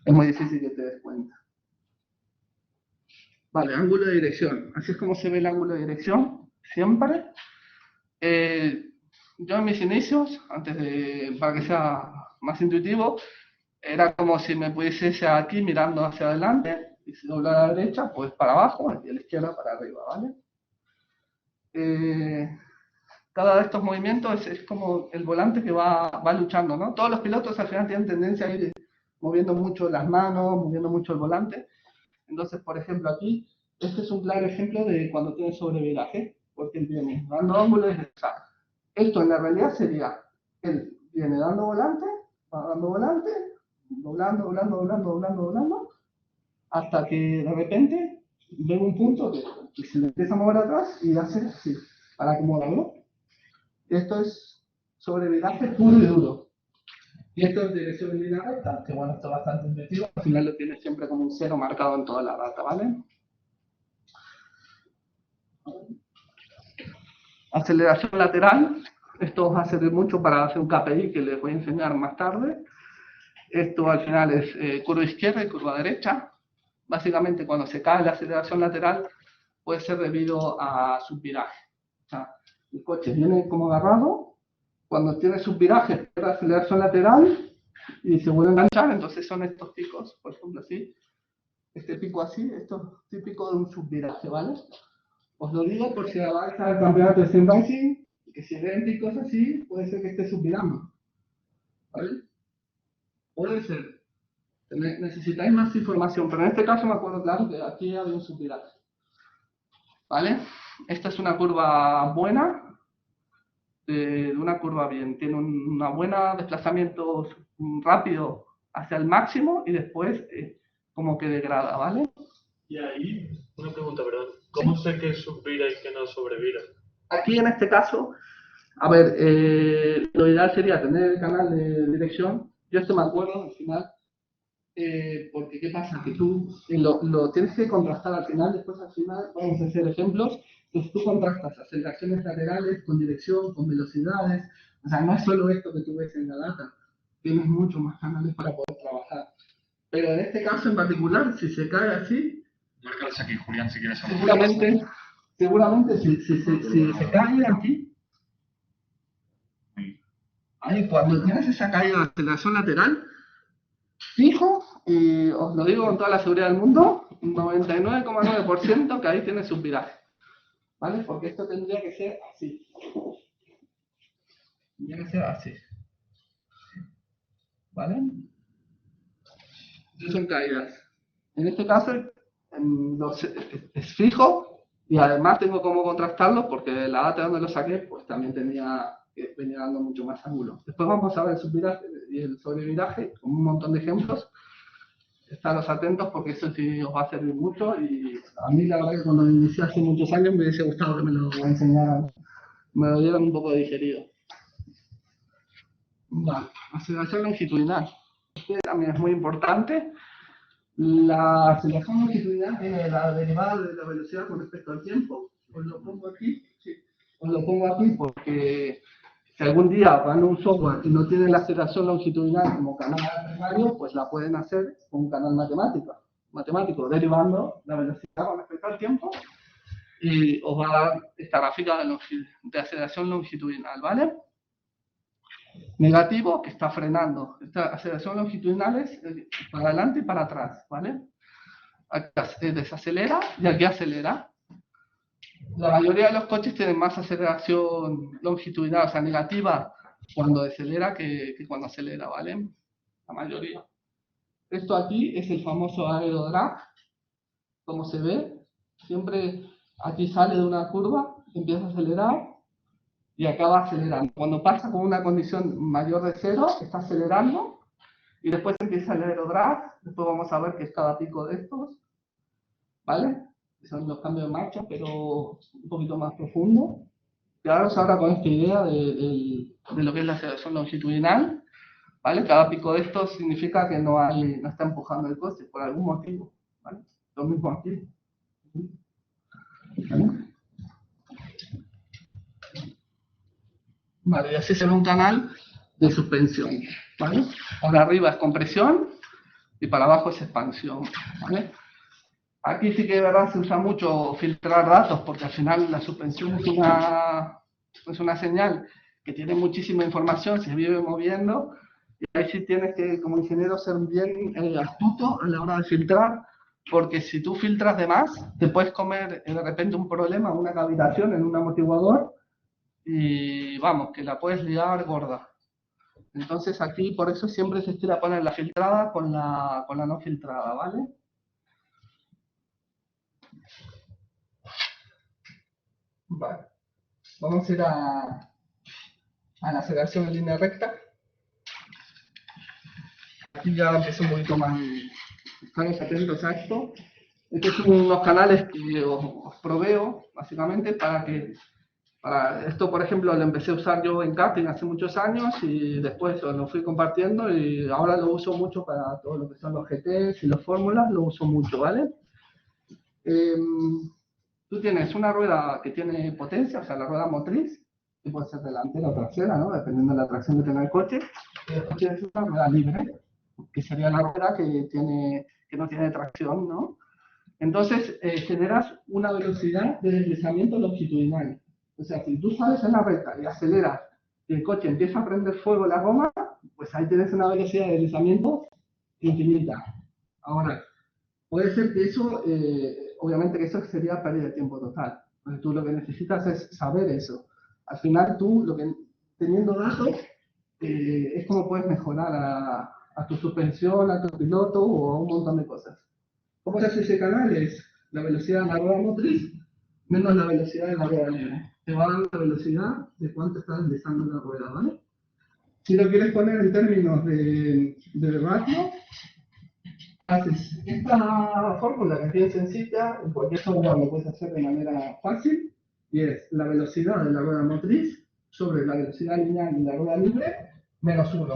es muy difícil que te des cuenta. Vale, ángulo de dirección. Así es como se ve el ángulo de dirección, siempre. Yo en mis inicios, para que sea más intuitivo, era como si me pusiese aquí mirando hacia adelante, y si doblo a la derecha, pues para abajo, y a la izquierda para arriba, ¿vale? Cada de estos movimientos es como el volante que va luchando, ¿no? Todos los pilotos al final tienen tendencia a ir moviendo mucho las manos, moviendo mucho el volante. Entonces, por ejemplo, aquí, este es un claro ejemplo de cuando tiene sobreviraje, porque él viene dando ángulo y regresar. Esto en la realidad sería, él viene dando volante, va dando volante, doblando, doblando, doblando, doblando, doblando, hasta que de repente ven un punto que se le empieza a mover atrás y hace así, para acomodarlo. Esto es sobre viraje puro y duro. Y esto es dirección en línea recta, que bueno, esto es bastante intuitivo, al final lo tienes siempre como un cero marcado en toda la data, ¿vale? Aceleración lateral, esto va a servir mucho para hacer un KPI que les voy a enseñar más tarde. Esto al final es curva izquierda y curva derecha. Básicamente cuando se cae la aceleración lateral puede ser debido a subviraje. O sea, el coche viene como agarrado, cuando tiene subviraje pierde aceleración lateral y se vuelve a enganchar, entonces son estos picos, por ejemplo así, este pico así, esto es típico de un subviraje, ¿vale? Os lo digo por si vais al campeonato de sim racing, que si ven picos así, puede ser que esté subvirando, ¿vale? Puede ser. Necesitáis más información, pero en este caso me acuerdo claro que aquí había un subviraje, ¿vale? Esta es una curva buena, de una curva bien, tiene una buena desplazamiento rápido hacia el máximo y después como que degrada, ¿vale? Y ahí, una pregunta, ¿verdad? ¿Cómo sé que subvira y que no sobrevira? Aquí en este caso, a ver, lo ideal sería tener el canal de dirección. Yo esto me acuerdo al final, porque ¿qué pasa? Que tú lo tienes que contrastar al final, después al final vamos a hacer ejemplos. Entonces tú contrastas aceleraciones laterales con dirección, con velocidades. O sea, no es solo esto que tú ves en la data, tienes muchos más canales para poder trabajar. Pero en este caso en particular, si se cae así, Márcalos aquí, Julián, si quieres. seguramente si se cae aquí, ahí cuando tienes esa caída de aceleración lateral, fijo, y os lo digo con toda la seguridad del mundo, 99,9% que ahí tiene subviraje, ¿vale? Porque esto tendría que ser así. Tendría que ser así, ¿vale? Estas son caídas. En este caso es fijo y además tengo cómo contrastarlo porque la data donde lo saqué pues también venía dando mucho más ángulo. Después vamos a ver el subviraje y el sobreviraje con un montón de ejemplos. Estaros atentos porque eso sí os va a servir mucho y a mí la verdad que cuando inicié hace muchos años me hubiese gustado que me lo enseñaran, me lo dieran un poco digerido. Vale, aceleración longitudinal. Este también es muy importante. La aceleración longitudinal tiene la derivada de la velocidad con respecto al tiempo. Os lo pongo aquí, sí. Os lo pongo aquí porque si algún día van a un software y no tiene la aceleración longitudinal como canal primario, pues la pueden hacer con un canal matemático, derivando la velocidad con respecto al tiempo y os va a dar esta gráfica de aceleración longitudinal, ¿vale? Negativo, que está frenando. Esta aceleración longitudinal es para adelante y para atrás, ¿vale? Aquí desacelera y aquí acelera. La mayoría de los coches tienen más aceleración longitudinal, o sea, negativa, cuando decelera que cuando acelera, ¿vale? La mayoría. Esto aquí es el famoso aerodrag, como se ve. Siempre aquí sale de una curva, empieza a acelerar y acaba acelerando. Cuando pasa con una condición mayor de cero, está acelerando y después empieza el aerodrag. Después vamos a ver qué es cada pico de estos, ¿vale? Son los cambios de marcha, pero un poquito más profundo. Quedaros ahora con esta idea de lo que es la aceleración longitudinal, ¿vale? Cada pico de estos significa que no está empujando el coche por algún motivo, ¿vale? Lo mismo aquí. ¿Vale? Vale, y así se ve un canal de suspensión, ¿vale? Para arriba es compresión y para abajo es expansión, ¿vale? Aquí sí que de verdad se usa mucho filtrar datos porque al final la suspensión es una señal que tiene muchísima información, se vive moviendo y ahí sí tienes que como ingeniero ser bien astuto a la hora de filtrar porque si tú filtras de más te puedes comer de repente un problema, una cavitación en un amortiguador y vamos, que la puedes liar gorda. Entonces aquí por eso siempre se estira poner la filtrada con la no filtrada, ¿vale? Vale. Vamos a ir a la aceleración en línea recta. aquí ya empieza un poquito más, estamos atentos a esto. Estos son unos canales que os proveo, básicamente, para esto, por ejemplo, lo empecé a usar yo en karting hace muchos años y después lo fui compartiendo y ahora lo uso mucho para todo lo que son los GTs y los fórmulas, lo uso mucho, ¿vale? Tú tienes una rueda que tiene potencia, o sea, la rueda motriz, que puede ser delantera o trasera, ¿no? Dependiendo de la tracción que tenga el coche. Y después tienes una rueda libre, que sería la rueda que no tiene tracción, ¿no? Entonces, generas una velocidad de deslizamiento longitudinal. O sea, si tú sales en la recta y aceleras y el coche empieza a prender fuego en la goma, pues ahí tienes una velocidad de deslizamiento infinita. Ahora, puede ser que eso, obviamente que eso sería pérdida de tiempo total. Entonces tú lo que necesitas es saber eso. Al final tú, teniendo datos, es como puedes mejorar a tu suspensión, a tu piloto o a un montón de cosas. ¿Cómo se hace ese canal? Es la velocidad de la rueda motriz menos la velocidad de la rueda libre. Te va a dar la velocidad de cuánto está deslizando la rueda, ¿vale? Si lo quieres poner en términos de ratio, haces esta fórmula que es bien sencilla, en cualquier software lo puedes hacer de manera fácil, y es la velocidad de la rueda motriz sobre la velocidad lineal de la rueda libre menos 1.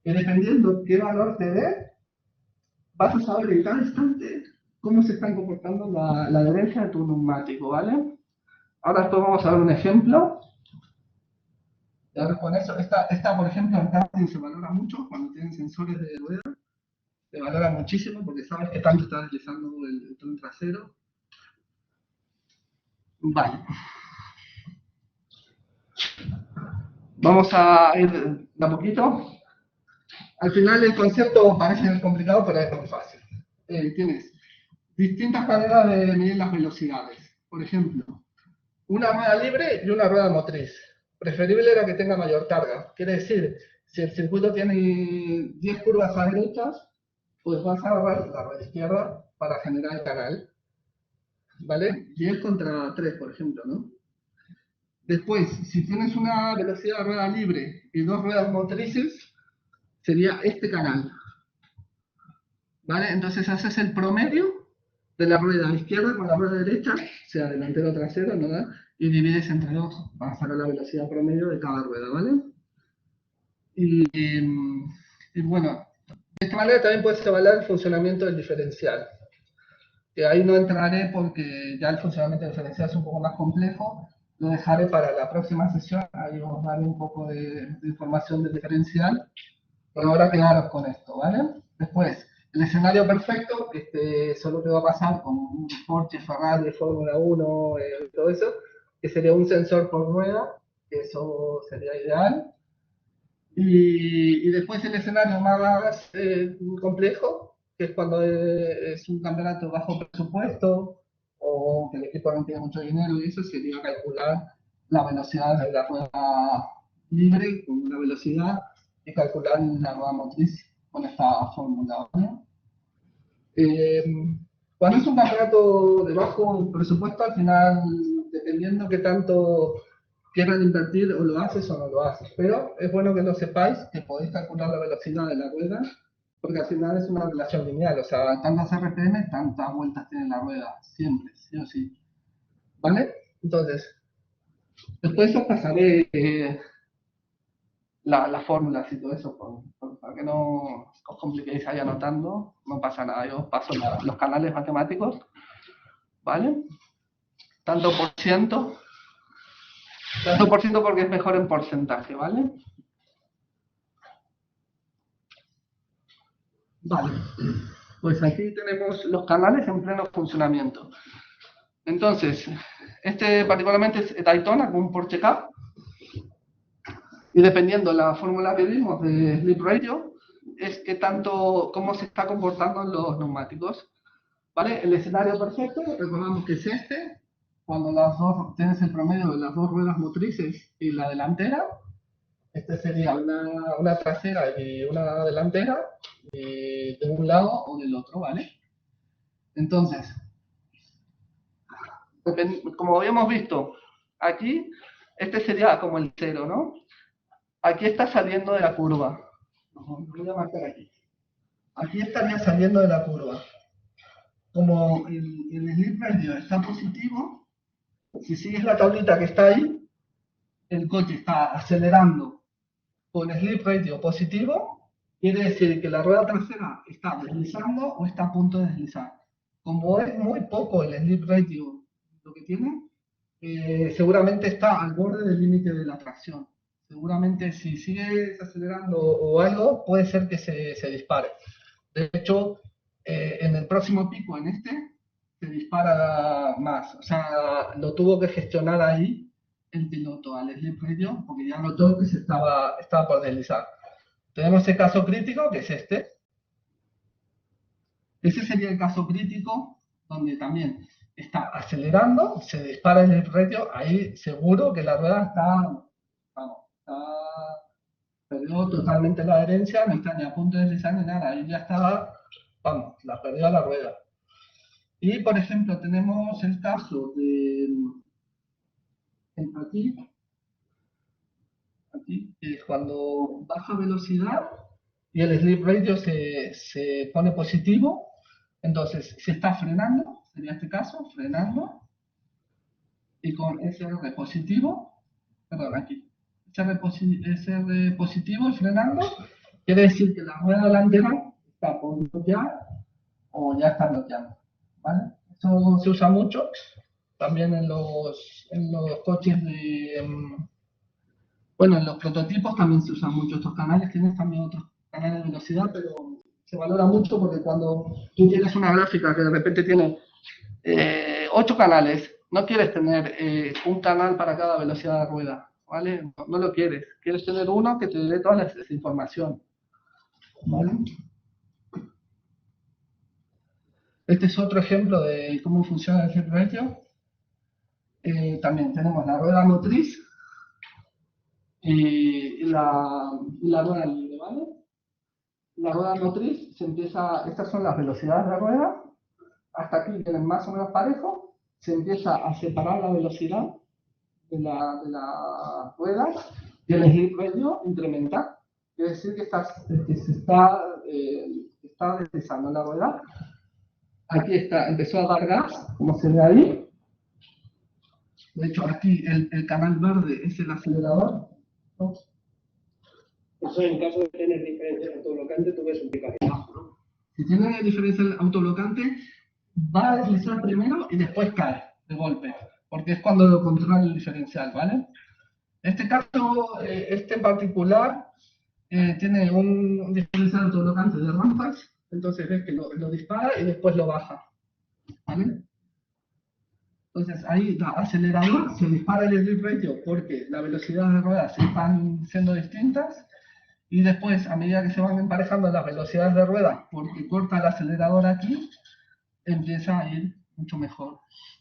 Y dependiendo qué valor te dé, vas a saber en cada instante cómo se están comportando la adherencia de tu neumático, ¿vale? Ahora después vamos a ver un ejemplo. Y ahora con eso, esta por ejemplo en karting se valora mucho cuando tienen sensores de rueda. Se valora muchísimo porque sabes que tanto está deslizando el tren trasero. Vale. Vamos a ir de a poquito. Al final el concepto parece complicado, pero es muy fácil. Tienes distintas maneras de medir las velocidades. Por ejemplo, una rueda libre y una rueda motriz. Preferible era que tenga mayor carga. Quiere decir, si el circuito tiene 10 curvas a derechas, pues vas a agarrar la rueda izquierda para generar el canal. ¿Vale? 10 contra 3, por ejemplo, ¿no? Después, si tienes una velocidad de rueda libre y dos ruedas motrices, sería este canal. ¿Vale? Entonces haces el promedio de la rueda izquierda con la rueda derecha, sea delantero o trasero, ¿no? Y divides entre dos para sacar la velocidad promedio de cada rueda, ¿vale? Y bueno, de esta manera también puedes evaluar el funcionamiento del diferencial. Que ahí no entraré porque ya el funcionamiento del diferencial es un poco más complejo. Lo dejaré para la próxima sesión, ahí os daré un poco de información del diferencial. Pero ahora quedaros con esto, ¿vale? Después, el escenario perfecto, solo te va a pasar con un Porsche, Ferrari, Fórmula 1, todo eso, que sería un sensor por rueda, que eso sería ideal. Y después el escenario más complejo, que es cuando es un campeonato bajo presupuesto o que el equipo no tiene mucho dinero, y eso sería calcular la velocidad de la rueda libre con una velocidad y calcular la rueda motriz con esta fórmula, ¿vale? Cuando es un campeonato de bajo presupuesto, al final, dependiendo qué tanto quieran invertir, o lo haces o no lo haces. Pero es bueno que lo sepáis, que podéis calcular la velocidad de la rueda, porque al final es una relación lineal. O sea, tantas RPM, tantas vueltas tiene la rueda, siempre, sí o sí. ¿Vale? Entonces, después os pasaré las fórmulas y todo eso, para que no os compliquéis ahí anotando, no pasa nada, yo os paso los canales matemáticos, ¿vale? Tanto por ciento porque es mejor en porcentaje, ¿vale? Vale, pues aquí tenemos los canales en pleno funcionamiento. Entonces, este particularmente es Daytona con un Porsche Cup. Y dependiendo de la fórmula que vimos de Sleep Radio, es que tanto cómo se está comportando los neumáticos. ¿Vale? El escenario perfecto, recordamos que es este, cuando tienes el promedio de las dos ruedas motrices y la delantera. Este sería una trasera y una delantera, de un lado o del otro, ¿vale? Entonces, como habíamos visto, aquí, este sería como el 0, ¿no? Aquí está saliendo de la curva. Voy a marcar aquí. aquí estaría saliendo de la curva. Como el slip radio está positivo, si sigues la tablita que está ahí, el coche está acelerando con slip radio positivo, quiere decir que la rueda trasera está deslizando o está a punto de deslizar. Como es muy poco el slip radio lo que tiene, seguramente está al borde del límite de la tracción. Seguramente si sigues acelerando o algo, puede ser que se dispare. De hecho, en el próximo pico, en este, se dispara más. O sea, lo tuvo que gestionar ahí el piloto al slip radio, porque ya notó que se estaba por deslizar. Tenemos el caso crítico, que es este. Ese sería el caso crítico, donde también está acelerando, se dispara el slip radio, ahí seguro que la rueda perdió totalmente la adherencia, no está ni a punto de deslizar ni nada, ahí ya estaba, vamos, la perdió la rueda. Y, por ejemplo, tenemos el caso de aquí, es cuando baja velocidad y el slip radio se pone positivo, entonces se está frenando, sería este caso, frenando, y con SR positivo, perdón, aquí, SR positivo y frenando, quiere decir que la rueda delantera está por bloquear o ya está bloqueando, ¿vale? Eso se usa mucho, también en los coches bueno, en los prototipos también se usan mucho estos canales, tienes también otros canales de velocidad, pero se valora mucho porque cuando tú tienes una gráfica que de repente tiene 8 canales, no quieres tener un canal para cada velocidad de rueda, ¿vale? No lo quieres. Quieres tener uno que te dé toda esa información, ¿vale? Este es otro ejemplo de cómo funciona el slip radio. También tenemos la rueda motriz y la rueda libre, ¿vale? La rueda motriz se empieza, estas son las velocidades de la rueda, hasta aquí vienen más o menos parejo, se empieza a separar la velocidad de la rueda y el slip radio incrementa. Quiere decir que se está deslizando la rueda. Aquí empezó a dar gas, como se ve ahí. De hecho, aquí el canal verde es el acelerador, ¿no? Eso en caso de tener diferencia autoblocante, tú ves un pico hacia abajo, ¿no? Si tiene diferencia autoblocante, va a deslizar primero y después cae de golpe, porque es cuando lo controla el diferencial, ¿vale? Este caso, este en particular, tiene un diferencial autoblocante de rampas, entonces ves que lo dispara y después lo baja, ¿vale? Entonces ahí da acelerador, se dispara el slip radio porque la velocidad de ruedas están siendo distintas, y después, a medida que se van emparejando las velocidades de rueda, porque corta el acelerador aquí, empieza a ir mucho mejor,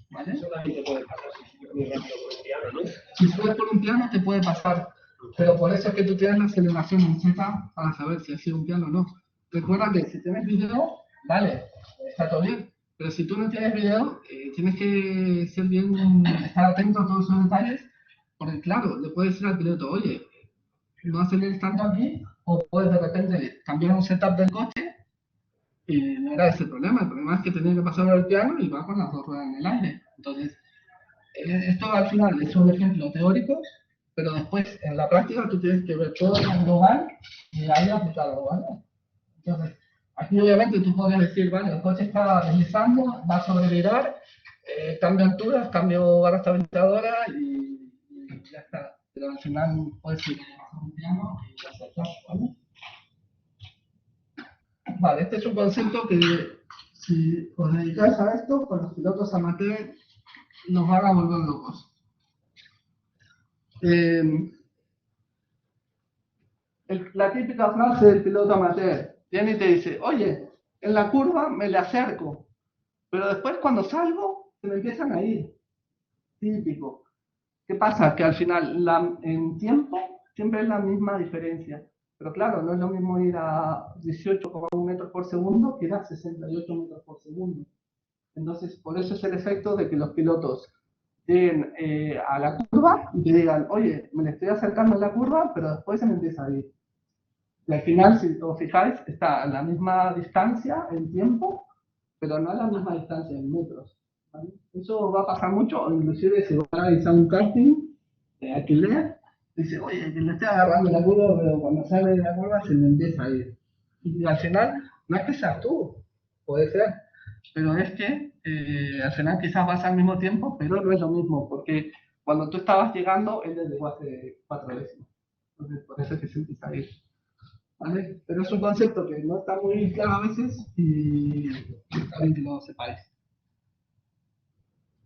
¿vale? Eso también te puede pasar si subes muy rápido por un piano, ¿no? Si subes por un piano te puede pasar, pero por eso es que tú tienes la aceleración en Z para saber si ha sido un piano o no. Recuerda que si tienes video, vale, está todo bien, pero si tú no tienes video, tienes que ser bien, estar atento a todos esos detalles, porque claro, le puedes decir al piloto, oye, no aceleres tanto aquí, o puedes de repente cambiar un setup del coche y no era ese el problema es que tenía que pasar al piano y va con las dos ruedas en el aire. Entonces, esto al final es un ejemplo teórico, pero después en la práctica tú tienes que ver todo el global y ahí aplicarlo, ¿vale? Entonces, aquí obviamente tú podrías decir, vale, el coche está deslizando, va a sobrevirar, cambio alturas, cambio barra estabilizadora y ya está. Pero al final puedes ir a un piano y ya está, ¿vale? Vale, este es un concepto que si os dedicáis a esto, con los pilotos amateurs nos van a volver locos. La típica frase del piloto amateur viene y te dice, oye, en la curva me le acerco, pero después cuando salgo se me empiezan a ir. Típico. ¿Qué pasa? Que al final en tiempo siempre es la misma diferencia. Pero claro, no es lo mismo ir a 18,1 metros por segundo que ir a 68 metros por segundo. Entonces, por eso es el efecto de que los pilotos lleguen a la curva y te digan, oye, me le estoy acercando a la curva, pero después se me empieza a ir. Y al final, si os fijáis, está a la misma distancia en tiempo, pero no a la misma distancia en metros. ¿Vale? Eso va a pasar mucho, o inclusive si vas a realizar un karting de alquiler, dice, oye, que le estoy agarrando la curva, pero cuando sale de la curva se me empieza a ir. Y al final, no es que seas tú, puede ser, pero es que al final quizás vas al mismo tiempo, pero no es lo mismo, porque cuando tú estabas llegando, él ya llegó hace 4 décimas. Entonces, por eso es que se empieza a ir. ¿Vale? Pero es un concepto que no está muy claro a veces y está bien que lo sepáis.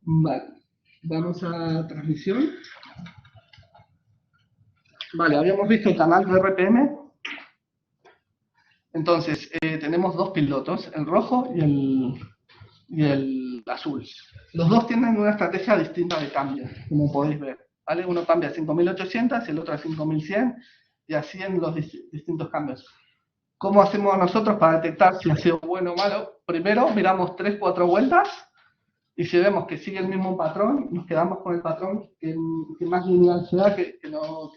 Vale, vamos a transmisión. Vale, habíamos visto el canal de RPM. Entonces, tenemos dos pilotos, el rojo y el azul. Los dos tienen una estrategia distinta de cambio, como podéis ver. ¿Vale? Uno cambia a 5800 y el otro a 5100 y así en los distintos cambios. ¿Cómo hacemos nosotros para detectar si ha sido bueno o malo? Primero miramos 3-4 vueltas y si vemos que sigue el mismo patrón, nos quedamos con el patrón que más lineal sea, que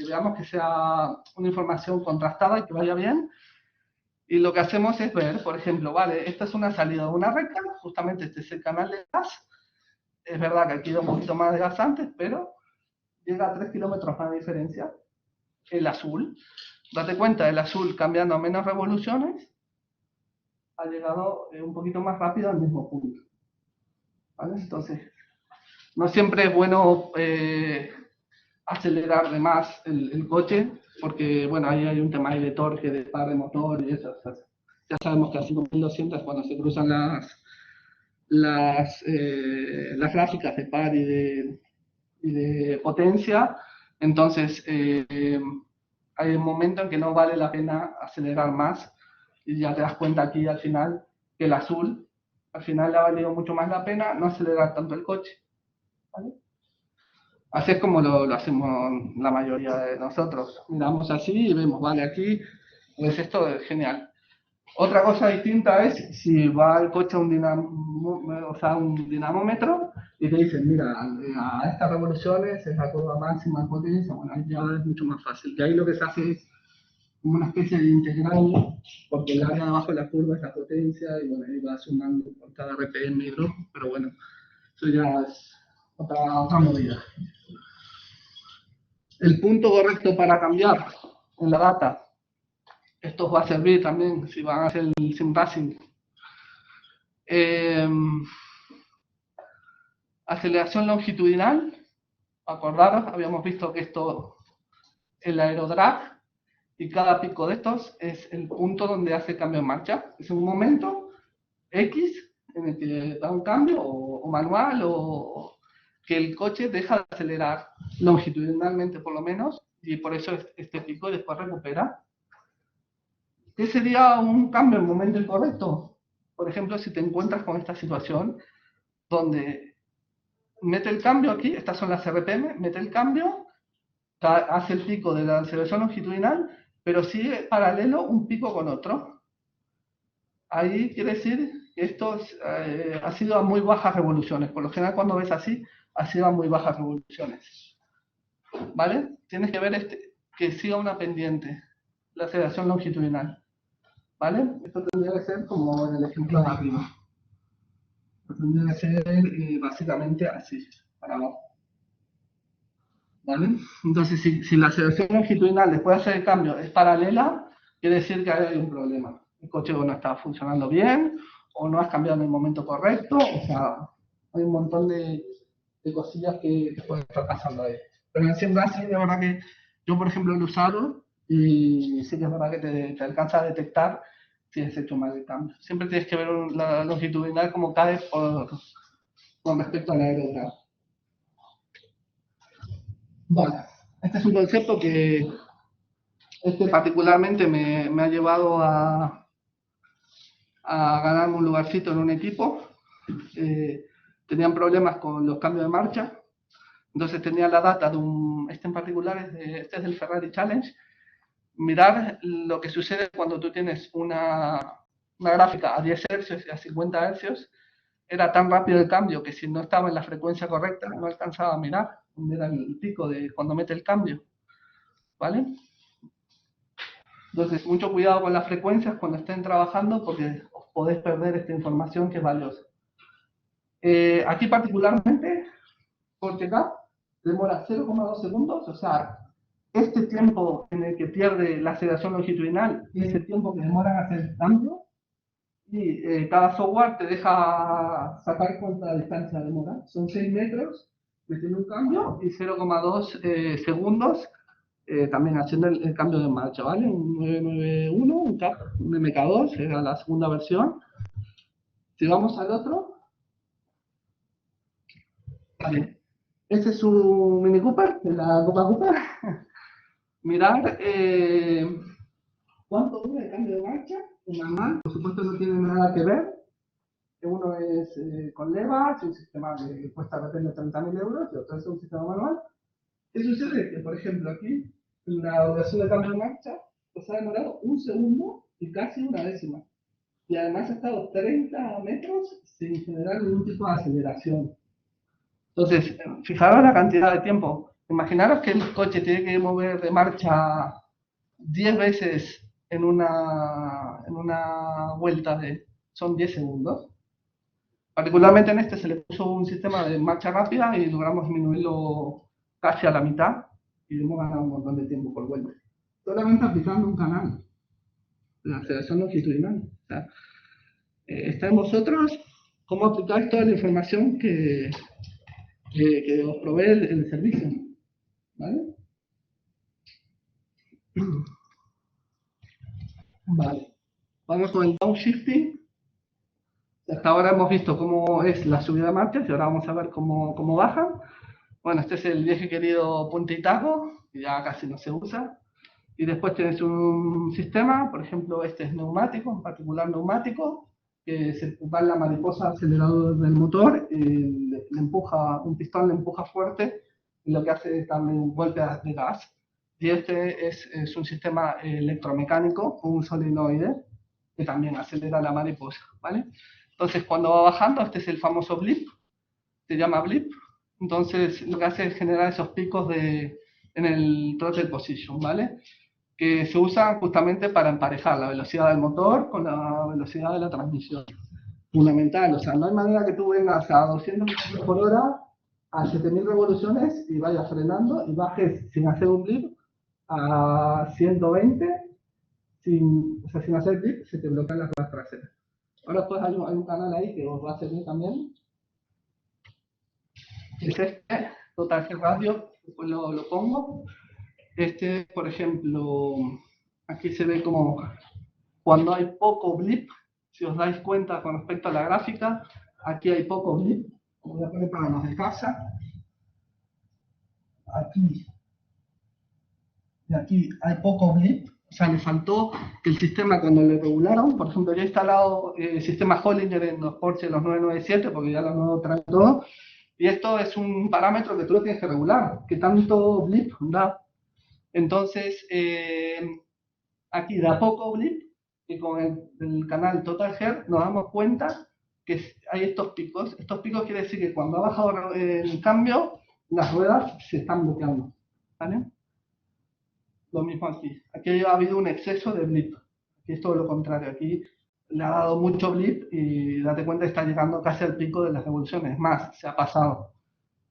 veamos que sea una información contrastada y que vaya bien. Y lo que hacemos es ver, por ejemplo, vale, esta es una salida de una recta, justamente este es el canal de gas. Es verdad que aquí da un poquito más de gas antes, pero llega a 3 kilómetros más de diferencia. El azul, date cuenta, el azul cambiando a menos revoluciones ha llegado un poquito más rápido al mismo punto. ¿Vale? Entonces, no siempre es bueno acelerar de más el coche, porque bueno, ahí hay un tema ahí de torque, de par de motor y eso. Ya sabemos que a 5200 cuando se cruzan las gráficas de par y de potencia, entonces hay un momento en que no vale la pena acelerar más y ya te das cuenta aquí al final que el azul al final le ha valido mucho más la pena no acelerar tanto el coche. ¿Vale? Así es como lo hacemos la mayoría de nosotros. Miramos así y vemos, vale, aquí, pues esto es genial. Otra cosa distinta es si va el coche a un dinamómetro y te dicen, mira, a estas revoluciones es la curva máxima de potencia, bueno, ahí ya es mucho más fácil. Que ahí lo que se hace es como una especie de integral, porque el área de abajo de la curva es la potencia y bueno, ahí va sumando por cada RPM y drop, pero bueno, eso ya es otra movida. El punto correcto para cambiar en la data. Esto os va a servir también si van a hacer el sim racing. Aceleración longitudinal. Acordaros, habíamos visto que esto, el aerodrag, y cada pico de estos es el punto donde hace cambio en marcha. Es un momento X en el que da un cambio, o manual, o que el coche deja de acelerar longitudinalmente por lo menos, y por eso este pico después recupera. ¿Qué sería un cambio en momento incorrecto? Por ejemplo, si te encuentras con esta situación donde mete el cambio aquí, estas son las RPM, mete el cambio, hace el pico de la aceleración longitudinal, pero sigue paralelo un pico con otro. Ahí quiere decir que esto ha sido a muy bajas revoluciones. Por lo general, cuando ves así, ha sido a muy bajas revoluciones. ¿Vale? Tienes que ver que siga una pendiente, la aceleración longitudinal. ¿Vale? Esto tendría que ser como en el ejemplo de arriba. Esto tendría que ser básicamente así, para abajo. ¿Vale? Entonces, si la aceleración longitudinal después de hacer el cambio es paralela, quiere decir que hay un problema. El coche no está funcionando bien, o no has cambiado en el momento correcto, o sea, hay un montón de cosillas que pueden estar pasando ahí. Pero en sim racing, de verdad que yo, por ejemplo, lo he usado y sí que es verdad que te alcanza a detectar si has hecho mal el cambio. Siempre tienes que ver la longitudinal como cae con respecto a la aerodrag. Vale, este es un concepto que particularmente me ha llevado a ganarme un lugarcito en un equipo. Tenían problemas con los cambios de marcha, entonces tenía la data de este en particular, este es del Ferrari Challenge. Mirar lo que sucede cuando tú tienes una gráfica a 10 Hz y a 50 Hz. Era tan rápido el cambio que si no estaba en la frecuencia correcta no alcanzaba a mirar dónde era el pico de cuando mete el cambio. ¿Vale? Entonces, mucho cuidado con las frecuencias cuando estén trabajando porque os podéis perder esta información que es valiosa. Aquí particularmente, por checar, demora 0,2 segundos, o sea, este tiempo en el que pierde la aceleración longitudinal es el tiempo que demora en hacer el cambio, y cada software te deja sacar cuánta distancia demora. Son 6 metros metiendo un cambio y 0,2 segundos también haciendo el cambio de marcha, ¿vale? Un 991, un CAP, un MK2, era la segunda versión. Si vamos al otro, vale. Este es un Mini Cooper, de la Copa Cooper. Mirar cuánto dura el cambio de marcha. El manual, por supuesto, no tiene nada que ver. Uno es con levas, un sistema que cuesta de repente 30.000 euros, y otro es un sistema manual. ¿Qué sucede? Que, por ejemplo, aquí, la duración de cambio de marcha pues ha demorado 1 segundo y casi 1 décima. Y además ha estado 30 metros sin generar ningún tipo de aceleración. Entonces, fijaros la cantidad de tiempo. Imaginaros que el coche tiene que mover de marcha 10 veces en una vuelta son 10 segundos. Particularmente en este se le puso un sistema de marcha rápida y logramos disminuirlo casi a la mitad y hemos ganado un montón de tiempo por vuelta. Solamente aplicando un canal, la aceleración longitudinal. O sea, está en vosotros cómo aplicar toda la información que os provee el servicio. ¿Vale? Vale. Vamos con el downshifting. Hasta ahora hemos visto cómo es la subida de marchas y ahora vamos a ver cómo bajan. Bueno, este es el viejo querido punta y taco, que ya casi no se usa. Y después tienes un sistema, por ejemplo, este es neumático, en particular neumático, que se va en la mariposa acelerador del motor, y le empuja, un pistón le empuja fuerte, y lo que hace es darle un golpe de gas. Y este es un sistema electromecánico, un solenoide, que también acelera la mariposa, ¿vale? Entonces, cuando va bajando, este es el famoso blip, se llama blip. Entonces, lo que hace es generar esos picos en el throttle position, ¿vale? Que se usan justamente para emparejar la velocidad del motor con la velocidad de la transmisión. Fundamental, o sea, no hay manera que tú vengas a 200 km por hora a 7000 revoluciones y vayas frenando y bajes sin hacer un blip a 120, sin hacer blip, se te bloquean las ruedas traseras. Ahora pues hay un canal ahí que os va a servir también. Es este, Total G Radio, después lo pongo. Este, por ejemplo, aquí se ve como cuando hay poco blip, si os dais cuenta con respecto a la gráfica, aquí hay poco blip. Voy a poner para los de casa. Aquí. Y aquí hay poco blip. O sea, le faltó que el sistema, cuando lo regularon, por ejemplo, yo he instalado el sistema Hollinger en los Porsche, los 997, porque ya los nuevos traen todo. Y esto es un parámetro que tú lo tienes que regular, que tanto blip da. Entonces, aquí da poco blip, y con el canal Total G nos damos cuenta que hay estos picos. Estos picos quiere decir que cuando ha bajado el cambio, las ruedas se están bloqueando, ¿vale? Lo mismo aquí. Aquí ha habido un exceso de blip. Aquí es todo lo contrario. Aquí le ha dado mucho blip y date cuenta que está llegando casi al pico de las revoluciones. Más, se ha pasado.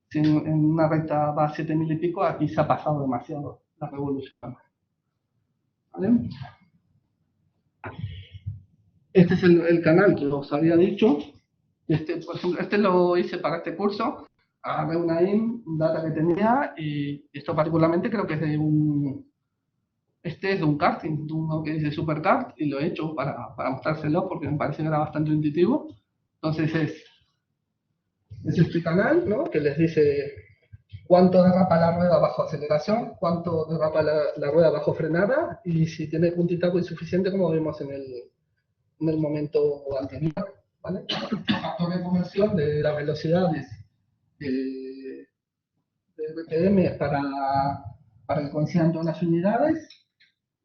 Si en una recta va a 7000 y pico, aquí se ha pasado demasiado la revolución. ¿Vale? Este es el canal que os había dicho. Por ejemplo, este lo hice para este curso. Agarré una data que tenía y esto particularmente creo que es de este es de un karting, de uno que dice Superkart, y lo he hecho para mostrárselo porque me parece que era bastante intuitivo. Entonces es este canal, ¿no? Que les dice cuánto derrapa la rueda bajo aceleración, cuánto derrapa la rueda bajo frenada, y si tiene puntita insuficiente, como vimos en el momento anterior, ¿vale? Factor de conversión de las velocidades de RPM para que coincidan todas las unidades,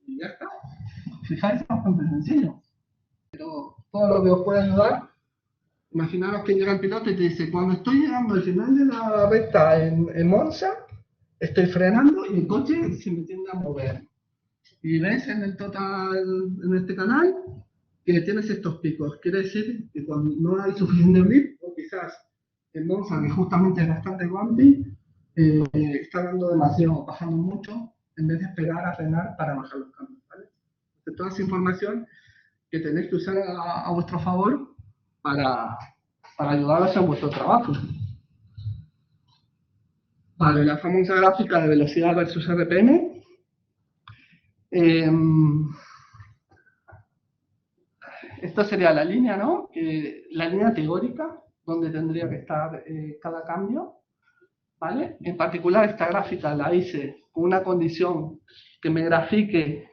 y ya está. Fijáis, es bastante sencillo. Pero todo lo que os puede ayudar, imaginaros que llega el piloto y te dice, cuando estoy llegando al final de la recta en Monza, estoy frenando y el coche se me tiende a mover. Y ves en el total, en este canal, que tienes estos picos. Quiere decir que cuando no hay suficiente grip, o quizás el Monza, que justamente es bastante bumpy, está dando demasiado, bajando mucho, en vez de esperar a frenar para bajar los cambios, ¿vale? Entonces, toda esa información que tenéis que usar a vuestro favor para ayudaros en vuestro trabajo. Vale, la famosa gráfica de velocidad versus RPM. Esto sería la línea, ¿no? La línea teórica, donde tendría que estar cada cambio, ¿vale? En particular, esta gráfica la hice con una condición que me grafique,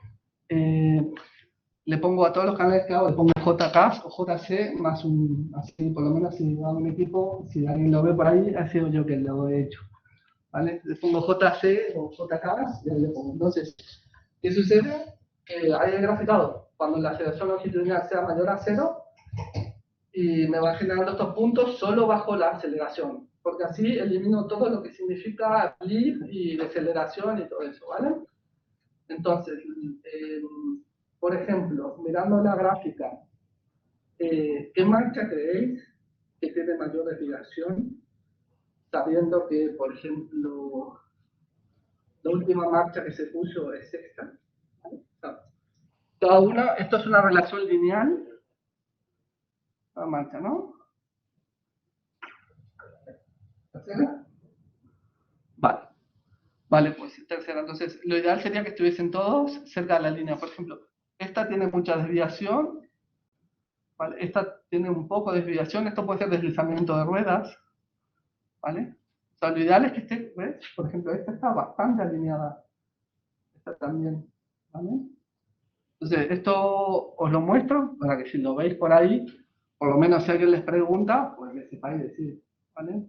le pongo a todos los canales que hago, le pongo JK o JC más un, así por lo menos si hago un equipo, si alguien lo ve por ahí, ha sido yo que lo he hecho, ¿vale? Le pongo JC o JK y ahí le pongo. Entonces, ¿qué sucede? Que ahí he graficado cuando la aceleración longitudinal sea mayor a 0 y me va generando estos puntos solo bajo la aceleración, porque así elimino todo lo que significa blip y deceleración y todo eso, ¿vale? Entonces, por ejemplo, mirando la gráfica, ¿qué marcha creéis que tiene mayor desviación? Sabiendo que, por ejemplo, la última marcha que se puso es esta. Cada una, esto es una relación lineal, la marcha, ¿no? ¿Tercera? Vale. Vale, pues tercera. Entonces, lo ideal sería que estuviesen todos cerca de la línea. Por ejemplo, esta tiene mucha desviación, ¿vale? Esta tiene un poco de desviación, esto puede ser deslizamiento de ruedas, ¿vale? O sea, lo ideal es que esté, ¿ves? Por ejemplo, esta está bastante alineada, esta también, ¿vale? Entonces, esto os lo muestro para que si lo veis por ahí, por lo menos si alguien les pregunta, pues me sepáis decir, ¿vale?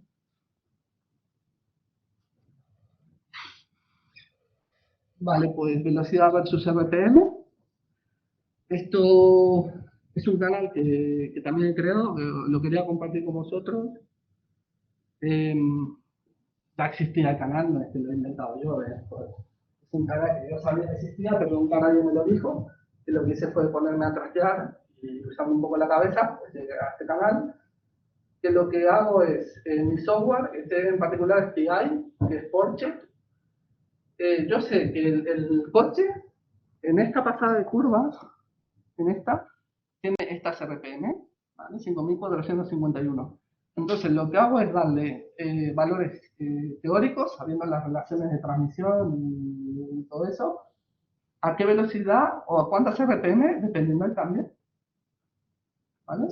Vale, pues velocidad versus RPM. Esto es un canal que también he creado, lo quería compartir con vosotros. Ya existía el canal, no es que lo he inventado yo. Es un canal que yo sabía que existía, pero nunca nadie me lo dijo. Y lo que hice fue ponerme a trastear y usando un poco la cabeza, pues llegué a este canal. Que lo que hago es, mi software, este en particular es PI, que es Porsche. Yo sé que el coche, en esta pasada de curvas, en esta, tiene estas RPM, ¿vale? 5451. Entonces, lo que hago es darle valores teóricos, sabiendo las relaciones de transmisión y todo eso, a qué velocidad o a cuántas RPM, dependiendo del cambio, ¿vale?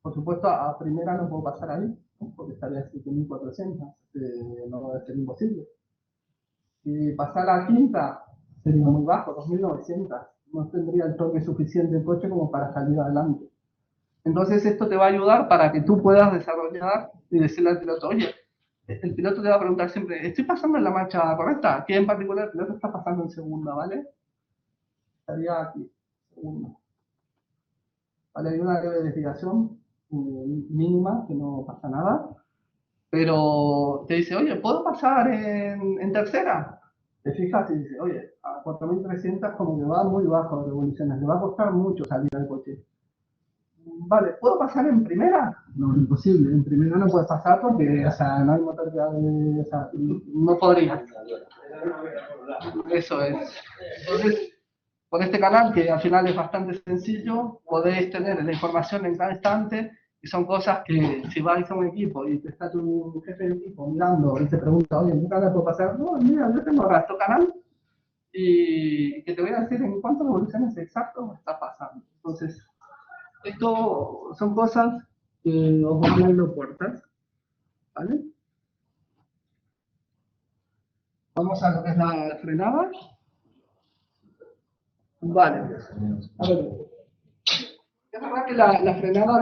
Por supuesto, a primera no puedo pasar ahí, ¿no? Porque estaría a 7400, no va a ser imposible. Si pasara a quinta, sería muy bajo, 2900. No tendría el torque suficiente el coche como para salir adelante. Entonces esto te va a ayudar para que tú puedas desarrollar y decirle al piloto, oye, el piloto te va a preguntar siempre, ¿estoy pasando en la marcha correcta? ¿Qué en particular el piloto está pasando en segunda, ¿vale? Estaría aquí, segunda. Vale, hay una leve desviación mínima, que no pasa nada, pero te dice, oye, ¿puedo pasar en tercera? Te fijas y dice, oye, a 4300 como que va muy bajo de revoluciones, le va a costar mucho salir del coche. Vale, ¿puedo pasar en primera? No, imposible. En primera no puedes pasar porque, o sea, no hay motor ya de, o sea, no podría. Eso es. Entonces, con este canal, que al final es bastante sencillo, podéis tener la información en cada instante y son cosas que si vais a un equipo y te está tu jefe de equipo mirando y te pregunta, oye, ¿en qué canal puedo pasar? No, mira, yo tengo Rastro Canal y que te voy a decir en cuántas revoluciones exacto está pasando. Entonces, esto son cosas que os van abriendo puertas, ¿vale? Vamos a lo que es la frenada. Vale. A ver. Es verdad que la frenada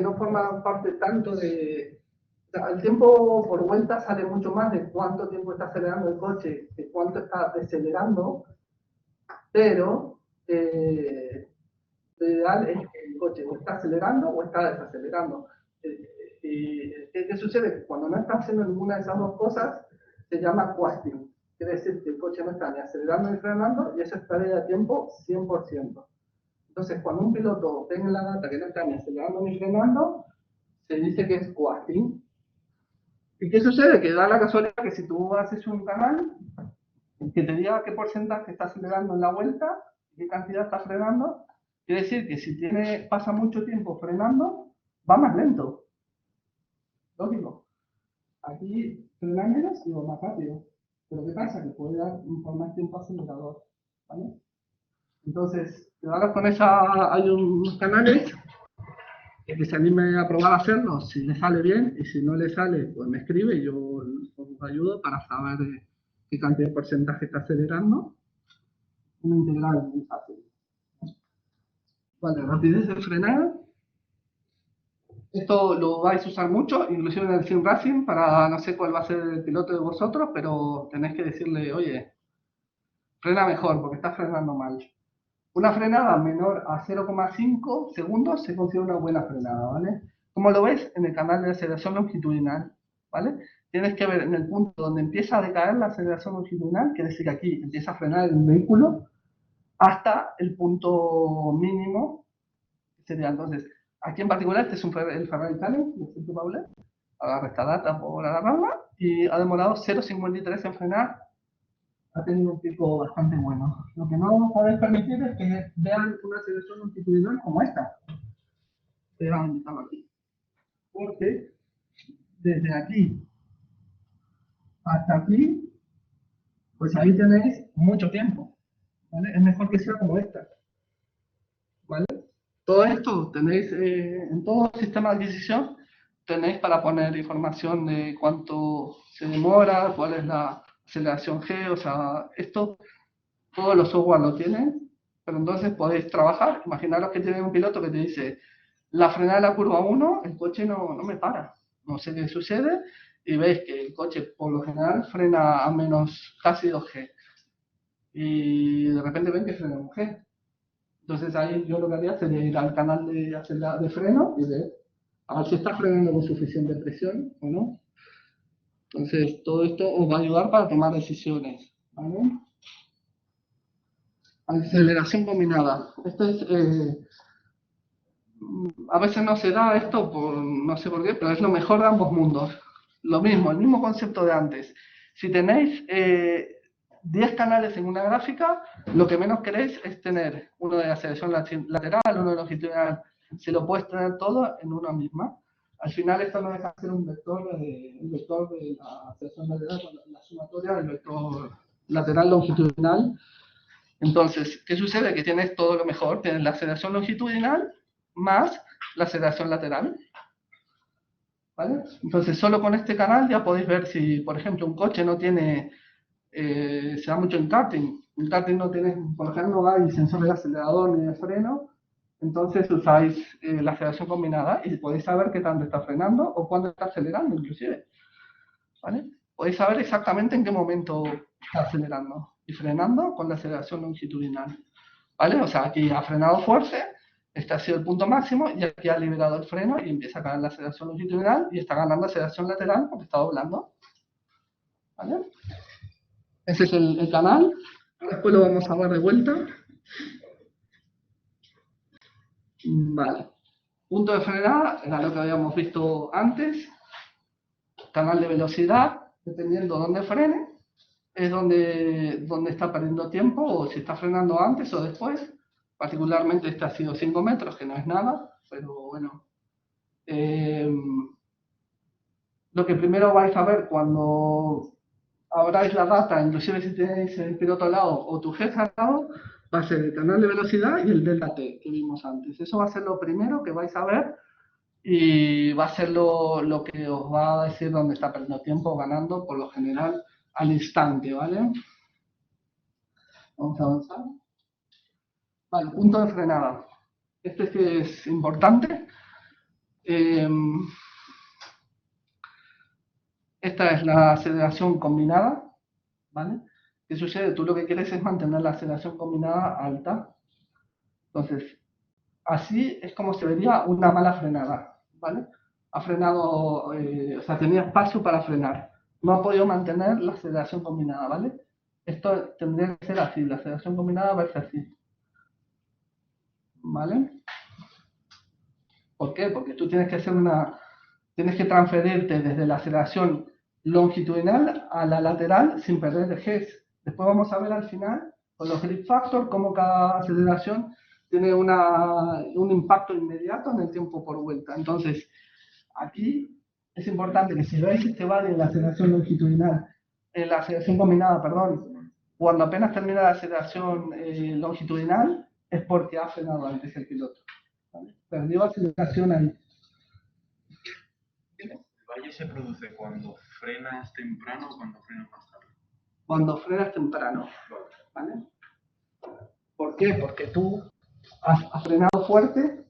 no forma parte tanto de... O sea, el tiempo por vuelta sale mucho más de cuánto tiempo está acelerando el coche, de cuánto está decelerando, pero lo ideal es que el coche o está acelerando o está desacelerando. ¿Qué sucede? Cuando no está haciendo ninguna de esas dos cosas, se llama coasting. quiere decir que el coche no está ni acelerando ni frenando, y eso es pérdida de tiempo 100%. Entonces, cuando un piloto tenga la data que no está ni acelerando ni frenando, se dice que es coasting. ¿Y qué sucede? Que da la casualidad que si tú haces un canal que te diga qué porcentaje está acelerando en la vuelta, qué cantidad está frenando, quiere decir que si pasa mucho tiempo frenando, va más lento. Lógico. Aquí frena menos y va más rápido. Pero ¿qué pasa? Que puede dar por más tiempo acelerador. ¿Vale? Entonces, ahora con esa hay unos canales que se anime a probar a hacerlo, si le sale bien, y si no le sale, pues me escribe y yo os ayudo para saber qué cantidad de porcentaje está acelerando. Una integral muy fácil. Vale, rapidez de frenada. Esto lo vais a usar mucho, inclusive en el Sim Racing, para no sé cuál va a ser el piloto de vosotros, pero tenéis que decirle, oye, frena mejor, porque está frenando mal. Una frenada menor a 0,5 segundos se considera una buena frenada, ¿vale? Como lo ves en el canal de aceleración longitudinal, ¿vale? Tienes que ver en el punto donde empieza a decaer la aceleración longitudinal, quiere decir que aquí empieza a frenar el vehículo, hasta el punto mínimo, sería entonces, aquí en particular, este es el Ferrari Talent, de Sergio Paulet, agarra esta data por agarrarla, y ha demorado 0,53 en frenar, ha tenido un pico bastante bueno. Lo que no podéis permitir es que vean una aceleración longitudinal como esta. Voy a indicarlo aquí. Porque desde aquí hasta aquí, pues ahí tenéis mucho tiempo. ¿Vale? Es mejor que sea como esta. ¿Vale? Todo esto tenéis en todo sistema de adquisición, tenéis para poner información de cuánto se demora, cuál es la aceleración G, o sea, esto todos los software lo tienen, pero entonces podéis trabajar. Imaginaros que tiene un piloto que te dice, la frenada de la curva 1, el coche no me para, no sé qué sucede, y veis que el coche por lo general frena a menos casi 2G, y de repente ven que frena un G. Entonces ahí yo lo que haría sería ir al canal de freno y ver a ver si está frenando con suficiente presión o no. Entonces todo esto os va a ayudar para tomar decisiones, ¿vale? Aceleración combinada. Esto es, a veces no se da esto, no sé por qué, pero es lo mejor de ambos mundos. Lo mismo, el mismo concepto de antes. Si tenéis 10 canales en una gráfica, lo que menos queréis es tener uno de aceleración lateral, uno de longitudinal. Si lo puedes tener todo en una misma. Al final esto no deja de ser un vector de la aceleración lateral, la sumatoria del vector lateral longitudinal. Entonces, ¿qué sucede? Que tienes todo lo mejor, tienes la aceleración longitudinal más la aceleración lateral. ¿Vale? Entonces, solo con este canal ya podéis ver si, por ejemplo, un coche no tiene, se da mucho en karting. En karting no tienes, por ejemplo, no hay sensor de acelerador ni de freno, entonces usáis la aceleración combinada y podéis saber qué tanto está frenando o cuándo está acelerando, inclusive. ¿Vale? Podéis saber exactamente en qué momento está acelerando y frenando con la aceleración longitudinal. ¿Vale? O sea, aquí ha frenado fuerte, este ha sido el punto máximo y aquí ha liberado el freno y empieza a ganar la aceleración longitudinal y está ganando aceleración lateral porque está doblando. ¿Vale? Ese es el canal. Después lo vamos a ver de vuelta. Vale. Punto de frenada era lo que habíamos visto antes. Canal de velocidad, dependiendo de dónde frene, es donde está perdiendo tiempo o si está frenando antes o después. Particularmente este ha sido 5 metros, que no es nada, pero bueno. Lo que primero vais a ver cuando abráis la data, inclusive si tenéis el piloto al lado o tu jefe al lado, va a ser el canal de velocidad y el delta T que vimos antes. Eso va a ser lo primero que vais a ver y va a ser lo que os va a decir dónde está perdiendo tiempo, ganando, por lo general, al instante, ¿vale? Vamos a avanzar. Vale, punto de frenada. Este sí es importante. Esta es la aceleración combinada, ¿vale? ¿Qué sucede? Tú lo que quieres es mantener la aceleración combinada alta. Entonces, así es como se vería una mala frenada, ¿vale? Ha frenado, o sea, tenía espacio para frenar. No ha podido mantener la aceleración combinada, ¿vale? Esto tendría que ser así, la aceleración combinada va a ser así. ¿Vale? ¿Por qué? Porque tú tienes que tienes que transferirte desde la aceleración longitudinal a la lateral sin perder el GES. Después vamos a ver al final, con los grip factor, cómo cada aceleración tiene un impacto inmediato en el tiempo por vuelta. Entonces, aquí es importante que si veis este value en la aceleración longitudinal, en la aceleración combinada, perdón, cuando apenas termina la aceleración longitudinal, es porque ha frenado antes el piloto. ¿Vale? Perdió aceleración ahí. ¿El valle se produce cuando frenas temprano o cuando frenas más tarde? Cuando frenas temprano. ¿Vale? ¿Por qué? Porque tú has frenado fuerte.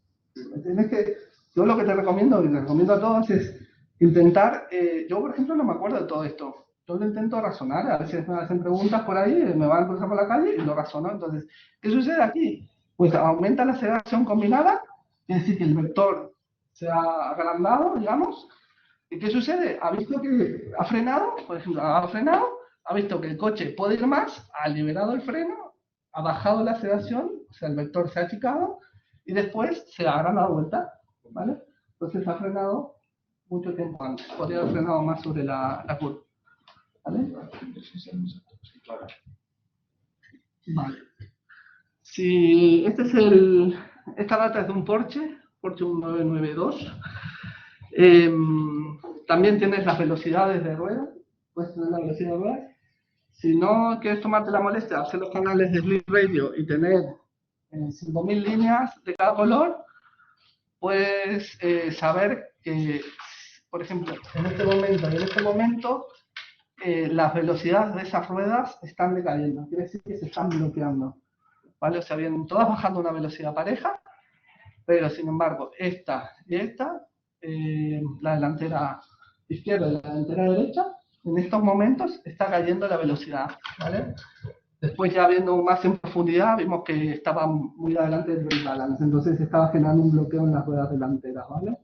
Yo lo que te recomiendo, y te recomiendo a todos, es intentar. Yo, por ejemplo, no me acuerdo de todo esto. Yo lo intento razonar. A veces me hacen preguntas por ahí, me van a cruzar por la calle y lo razono. Entonces, ¿qué sucede aquí? Pues aumenta la aceleración combinada, quiere decir que el vector se ha agrandado, digamos. ¿Y qué sucede? Ha visto que ha frenado, por ejemplo, ha visto que el coche puede ir más, ha liberado el freno, ha bajado la aceleración, o sea, el vector se ha achicado y después se ha agrandado vuelta, ¿vale? Entonces ha frenado mucho tiempo antes, podría haber frenado más sobre la curva, ¿vale? Vale. Si esta data es de un Porsche 992. También tienes las velocidades de rueda, puedes tener la velocidad de rueda. Si no quieres tomarte la molestia de hacer los canales de Sleep Radio y tener 5.000 líneas de cada color, puedes saber que, por ejemplo, en este momento y en este momento, las velocidades de esas ruedas están decayendo, quiere decir que se están bloqueando, ¿vale? O sea, vienen todas bajando una velocidad pareja, pero sin embargo, esta y esta, la delantera izquierda y la delantera derecha, en estos momentos está cayendo la velocidad, ¿vale? Después ya viendo más en profundidad, vimos que estaba muy adelante del brake balance, entonces estaba generando un bloqueo en las ruedas delanteras, ¿vale?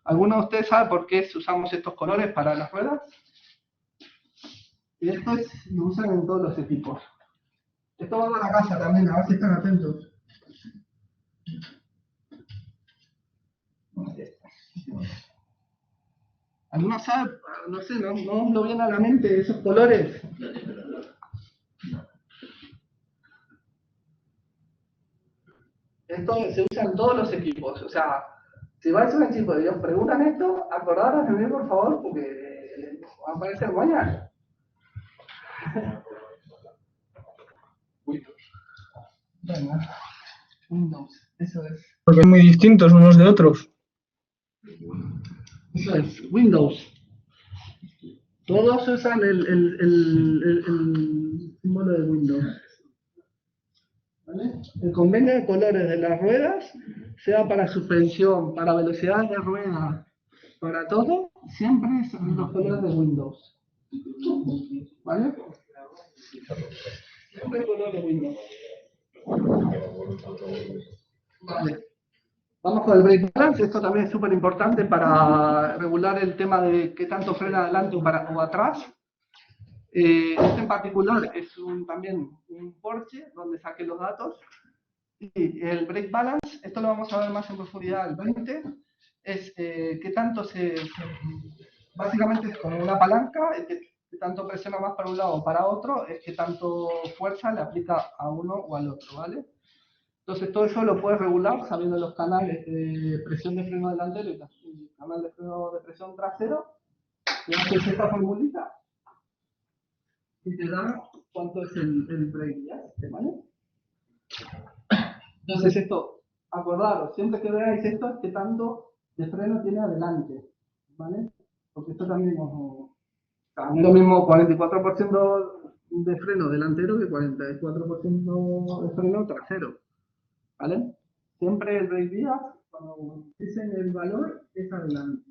¿Alguno de ustedes sabe por qué usamos estos colores para las ruedas? Y esto lo usan en todos los equipos. Esto va a la casa también, a ver si están atentos. ¿Alguno sabe? No sé, no lo viene a la mente esos colores. Esto se usa en todos los equipos. O sea, si vais a un equipo y os preguntan esto, acordaros de mí, por favor, porque va a aparecer mañana. Venga, Windows, eso es. Porque son muy distintos unos de otros. Eso es, Windows. Todos usan el símbolo de Windows. ¿Vale? El convenio de colores de las ruedas, sea para suspensión, para velocidad de rueda, para todo, siempre son los colores de Windows. ¿Vale? Siempre el color de Windows. Vale. Vamos con el brake balance. Esto también es súper importante para regular el tema de qué tanto frena adelante o atrás. Este en particular es también un Porsche donde saqué los datos. Y el brake balance, esto lo vamos a ver más en profundidad el 20, es qué tanto básicamente es como una palanca, que tanto presiona más para un lado o para otro, es que tanto fuerza le aplica a uno o al otro, ¿vale? Entonces todo eso lo puedes regular sabiendo los canales de presión de freno delantero y el canal de freno de presión trasero. Y haces esta formulita y te da cuánto es el brake balance, ¿vale? Entonces esto, acordaros, siempre que veáis esto, es que tanto de freno tiene adelante, ¿vale? Porque esto también no es lo mismo 44% de freno delantero que 44% de freno trasero, ¿vale? Siempre el brake bias, cuando dicen el valor, es adelante.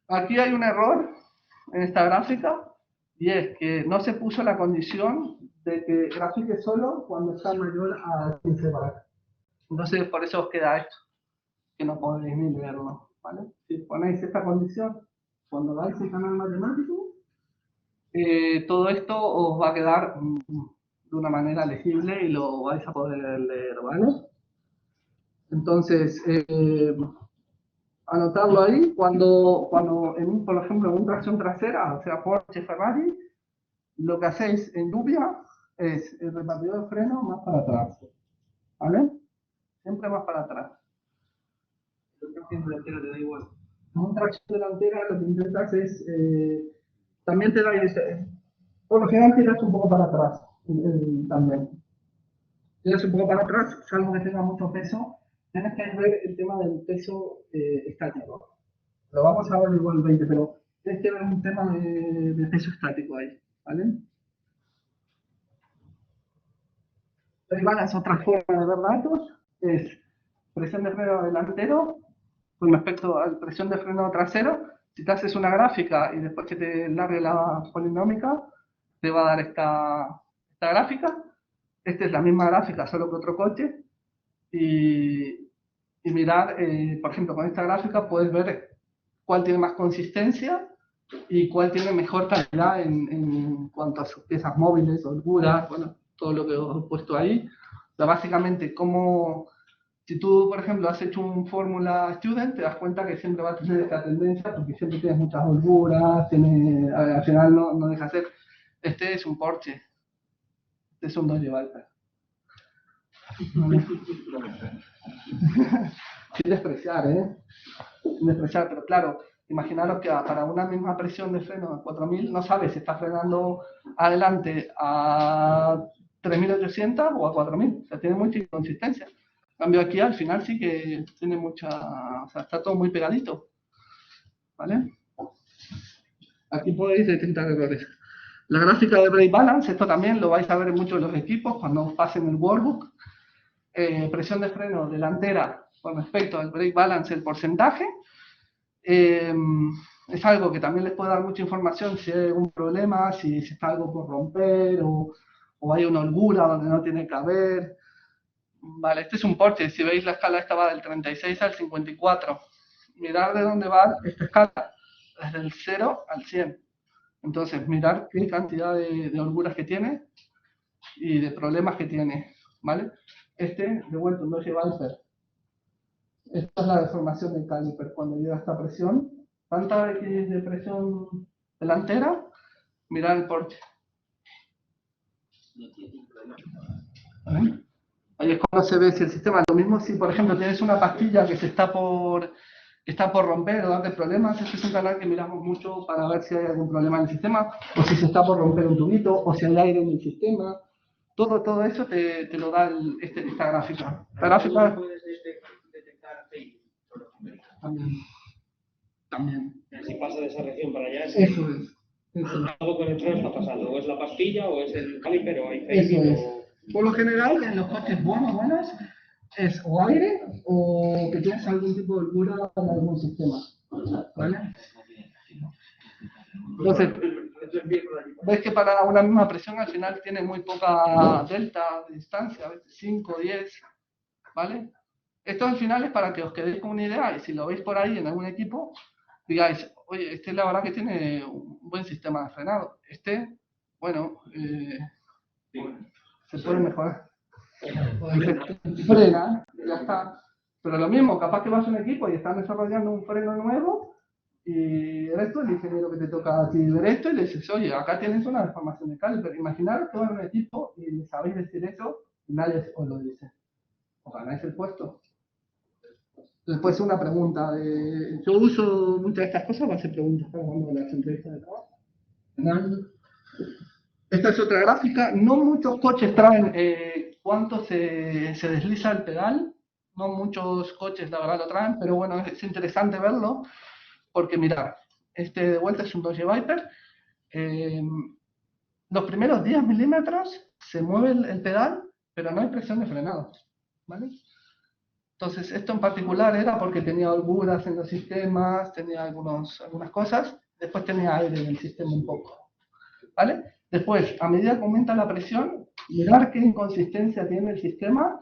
Aquí hay un error en esta gráfica, y es que no se puso la condición de que grafique solo cuando está mayor a 15 bar. Entonces, por eso os queda esto, que no podéis ni leerlo, ¿vale? Si ponéis esta condición, cuando dais el canal matemático, todo esto os va a quedar de una manera legible y lo vais a poder leer, ¿vale? Entonces, anotarlo ahí cuando por ejemplo, en una tracción trasera, o sea, Porsche, Ferrari, lo que hacéis en lluvia es el repartidor de freno más para atrás, ¿vale? Siempre más para atrás. En una tracción delantera lo que intentas es, también te da, por lo general tiras un poco para atrás, también. Tiras un poco para atrás, salvo que tenga mucho peso, tienes que ver el tema del peso estático. Lo vamos a ver igual 20, pero tienes que ver un tema de peso estático ahí, ¿vale? Hay varias otras formas de ver datos, es presión de freno delantero con respecto a la presión de freno trasero. Si te haces una gráfica y después que te largue la polinómica, te va a dar esta gráfica. Esta es la misma gráfica, solo que otro coche. Y mirar, por ejemplo, con esta gráfica puedes ver cuál tiene más consistencia y cuál tiene mejor calidad en cuanto a sus piezas móviles, holguras, bueno, todo lo que os he puesto ahí. O sea, básicamente, si tú, por ejemplo, has hecho un Fórmula Student, te das cuenta que siempre va a tener esta tendencia porque siempre tienes muchas holguras, al final no deja de ser. Este es un Porsche, este es un Dodge Viper. Sin despreciar, sin despreciar, pero claro, imaginaros que para una misma presión de freno de 4000 no sabes si está frenando adelante a 3800 o a 4000, o sea, tiene mucha inconsistencia. En cambio aquí al final sí que tiene mucha, o sea, está todo muy pegadito, ¿vale? Aquí podéis detectar errores. La gráfica de brake balance, esto también lo vais a ver en muchos de los equipos cuando os pasen el workbook. Presión de freno delantera con respecto al brake balance, el porcentaje. Es algo que también les puede dar mucha información si hay algún problema, si está algo por romper o hay una holgura donde no tiene que haber. Vale, este es un Porsche, si veis la escala esta va del 36 al 54. Mirad de dónde va esta escala, desde el 0 al 100. Entonces, mirar qué cantidad de holguras que tiene y de problemas que tiene, ¿vale? De vuelta, un Dodge Viper. Esta es la deformación del caliper cuando llega a esta presión. ¿Cuánta X de presión delantera? Mirad el Porsche. ¿Vale? Ahí es cuando se ve si el sistema, lo mismo si por ejemplo tienes una pastilla que está por romper o darte problemas, este es un canal que miramos mucho para ver si hay algún problema en el sistema, o si se está por romper un tubito, o si hay aire en el sistema. Todo eso te lo da esta gráfica. La gráfica puedes detectar fake. También. Si pasa de esa región para allá, Eso es. algo con el freno está pasando. O es la pastilla, o es el caliper, o hay fake. Eso es. Por lo general, en los coches buenos, es o aire o que tienes algún tipo de holgura en algún sistema. ¿Vale? Entonces, ves que para una misma presión al final tiene muy poca delta de distancia, a veces 5, 10, ¿vale? Esto al final es para que os quedéis con una idea y si lo veis por ahí en algún equipo, digáis, oye, la verdad que tiene un buen sistema de frenado. Bueno, se puede mejorar. Frena, ya está. Pero lo mismo, capaz que vas a un equipo y están desarrollando un freno nuevo y eres tú el ingeniero que te toca a ti ver esto y le dices, oye, acá tienes una deformación de caliper. Imaginaros que van a un equipo y le sabéis decir eso y nadie os lo dice. O ganáis el puesto. Después una pregunta. Yo uso muchas de estas cosas para hacer preguntas cuando las entrevistas de trabajo. Esta es otra gráfica. No muchos coches traen cuánto se desliza el pedal. No muchos coches, la verdad, lo traen, pero bueno, es interesante verlo. Porque mirad, de vuelta es un Dodge Viper. Los primeros 10 milímetros se mueve el pedal, pero no hay presión de frenado. ¿Vale? Entonces, esto en particular era porque tenía holguras en los sistemas, tenía algunas cosas, después tenía aire en el sistema un poco. ¿Vale? Después, a medida que aumenta la presión, mirar qué inconsistencia tiene el sistema,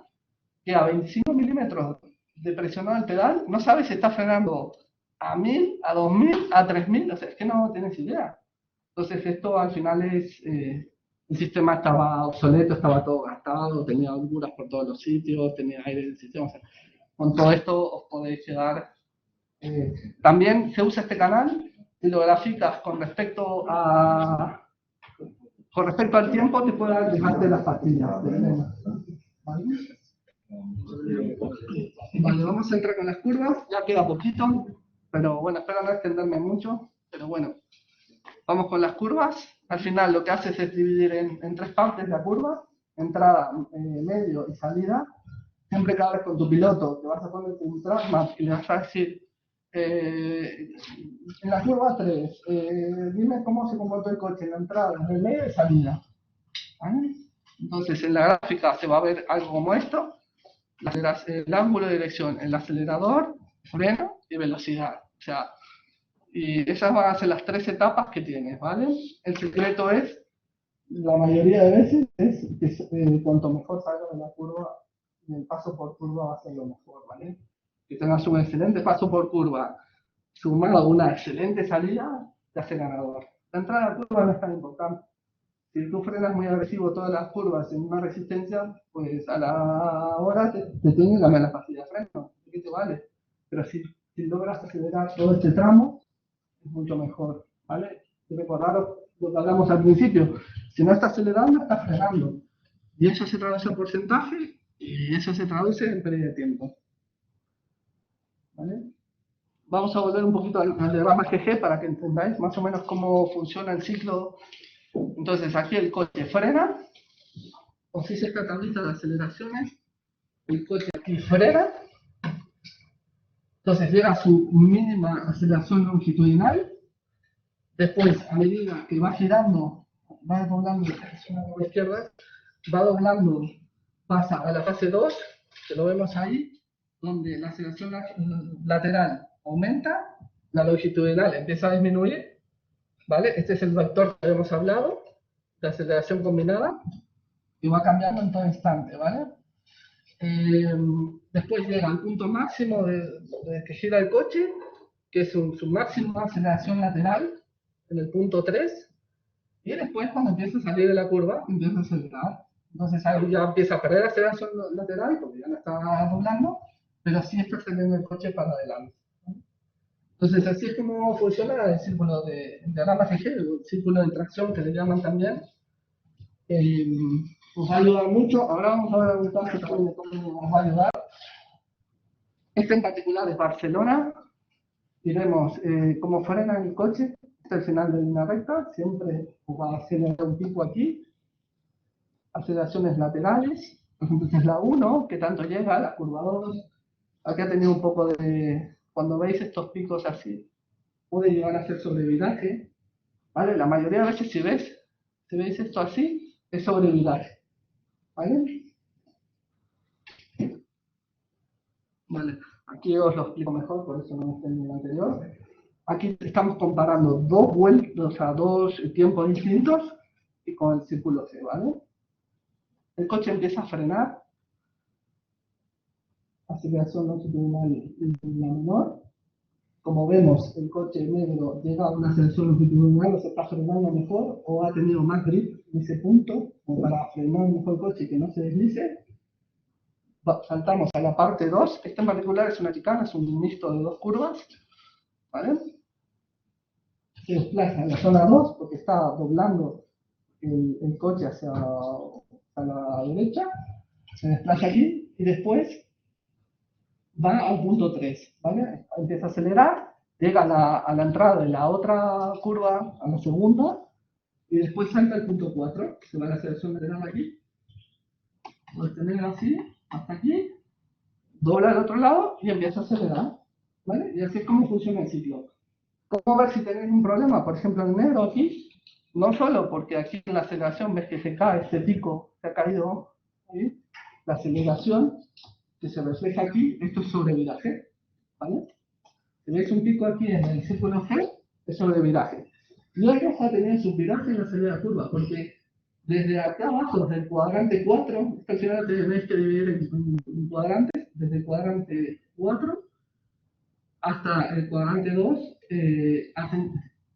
que a 25 milímetros de presionado el pedal, no sabes si está frenando a 1000, a 2000, a 3000, o sea, es que no tienes idea. Entonces esto al final es, el sistema estaba obsoleto, estaba todo gastado, tenía holguras por todos los sitios, tenía aire del sistema. O sea, con todo esto os podéis llegar. También se usa este canal, si lo graficas con respecto al tiempo, te puede dejarte las pastillas. ¿Vale? Vale, vamos a entrar con las curvas, ya queda poquito, pero bueno, espero no extenderme mucho, pero bueno, vamos con las curvas. Al final lo que haces es dividir en tres partes la curva, entrada, medio y salida. Siempre que hables con tu piloto, te vas a poner un trackmap y le vas a decir, en la curva 3, dime cómo se comportó el coche en la entrada, en el medio y salida. ¿Vale? Entonces en la gráfica se va a ver algo como esto. El ángulo de dirección, el acelerador, freno y velocidad. O sea, y esas van a ser las tres etapas que tienes, ¿vale? El secreto es, la mayoría de veces, es que cuanto mejor salga de la curva, el paso por curva va a ser lo mejor, ¿vale? Que tengas un excelente paso por curva, sumado a una excelente salida, te hace ganador. La entrada a la curva no es tan importante. Si tú frenas muy agresivo todas las curvas en una resistencia, pues a la hora te tiene que cambiar la pastilla de freno, así que te vale. Pero si logras acelerar todo este tramo, es mucho mejor, ¿vale? Y recordaros lo que hablamos al principio, si no estás acelerando, estás frenando. Y eso se traduce en porcentaje y eso se traduce en pérdida de tiempo. ¿Vale? Vamos a volver un poquito al diagrama GG para que entendáis más o menos cómo funciona el ciclo. Entonces aquí el coche frena, os hice esta tablita de aceleraciones, el coche aquí frena, entonces llega a su mínima aceleración longitudinal, después a medida que va girando, va doblando a la izquierda, va doblando, pasa a la fase 2, que lo vemos ahí, donde la aceleración lateral aumenta, la longitudinal empieza a disminuir, ¿vale? Este es el vector que habíamos hablado, de aceleración combinada, y va cambiando en todo instante, ¿vale? Después llega al punto máximo de que gira el coche, que es su máxima aceleración lateral, en el punto 3, y después cuando empieza a salir de la curva, empieza a acelerar. Entonces ahí ya empieza a perder aceleración lateral, porque ya no está doblando, pero sí está saliendo el coche para adelante. Entonces así es como funciona el círculo de diagrama GG, el círculo de tracción que le llaman también. Os va a ayudar mucho. Ahora vamos a ver un caso también de cómo nos va a ayudar. Este en particular es Barcelona. Y vemos cómo frena el coche. Este es el final de línea recta. Siempre va a acelerar un pico aquí. Aceleraciones laterales. Por ejemplo, esta es la 1, que tanto llega a la curva 2. Aquí ha tenido un poco de... Cuando veis estos picos así, puede llegar a ser sobreviraje. ¿Vale? La mayoría de veces si veis esto así, es sobreviraje. ¿Vale? Vale, aquí os lo explico mejor, por eso no está en el anterior. Aquí estamos comparando dos vueltas, o sea, dos tiempos distintos y con el círculo C, ¿vale? El coche empieza a frenar, aceleración longitudinal la menor. Como vemos, el coche negro llega a una aceleración longitudinal, o se está frenando mejor, o ha tenido más grip en ese punto, como para frenar mejor el coche y que no se deslice. Saltamos a la parte 2. Esta en particular es una chicana, es un mixto de dos curvas, ¿vale? Se desplaza en la zona 2 porque está doblando el coche hacia la derecha, se desplaza aquí y después va al punto 3, ¿vale? Empieza a acelerar, llega a la entrada de la otra curva, a la segunda, y después salta al punto 4, se va a la aceleración lateral aquí, puedes tener así, hasta aquí, dobla al otro lado y empieza a acelerar, ¿vale? Y así es como funciona el ciclo. ¿Cómo ver si tenéis un problema? Por ejemplo, en negro aquí, no solo porque aquí en la aceleración ves que se cae, este pico se ha caído, ¿sí? La aceleración que se refleja aquí, esto es sobreviraje, ¿vale? Si veis un pico aquí en el círculo G, es sobreviraje. Luego va a tener su viraje en la salida de la curva, porque desde acá abajo, desde el cuadrante 4, al final tenéis que dividir en cuadrantes, desde el cuadrante 4 hasta el cuadrante 2,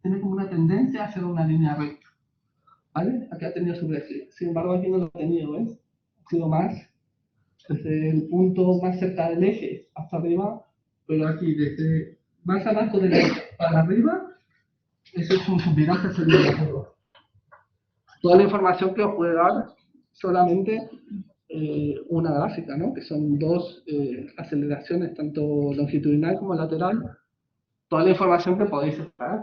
tiene como una tendencia a hacer una línea recta, ¿vale? Aquí ha tenido su desliz. Sin embargo, aquí no lo ha tenido, ¿ves? Ha sido más desde el punto más cerca del eje hasta arriba, pero aquí desde más abajo del eje para arriba, eso es un subviraje hacia el curva. Toda la información que os puede dar solamente una gráfica, ¿no? Que son dos aceleraciones, tanto longitudinal como lateral. Toda la información que podéis extraer.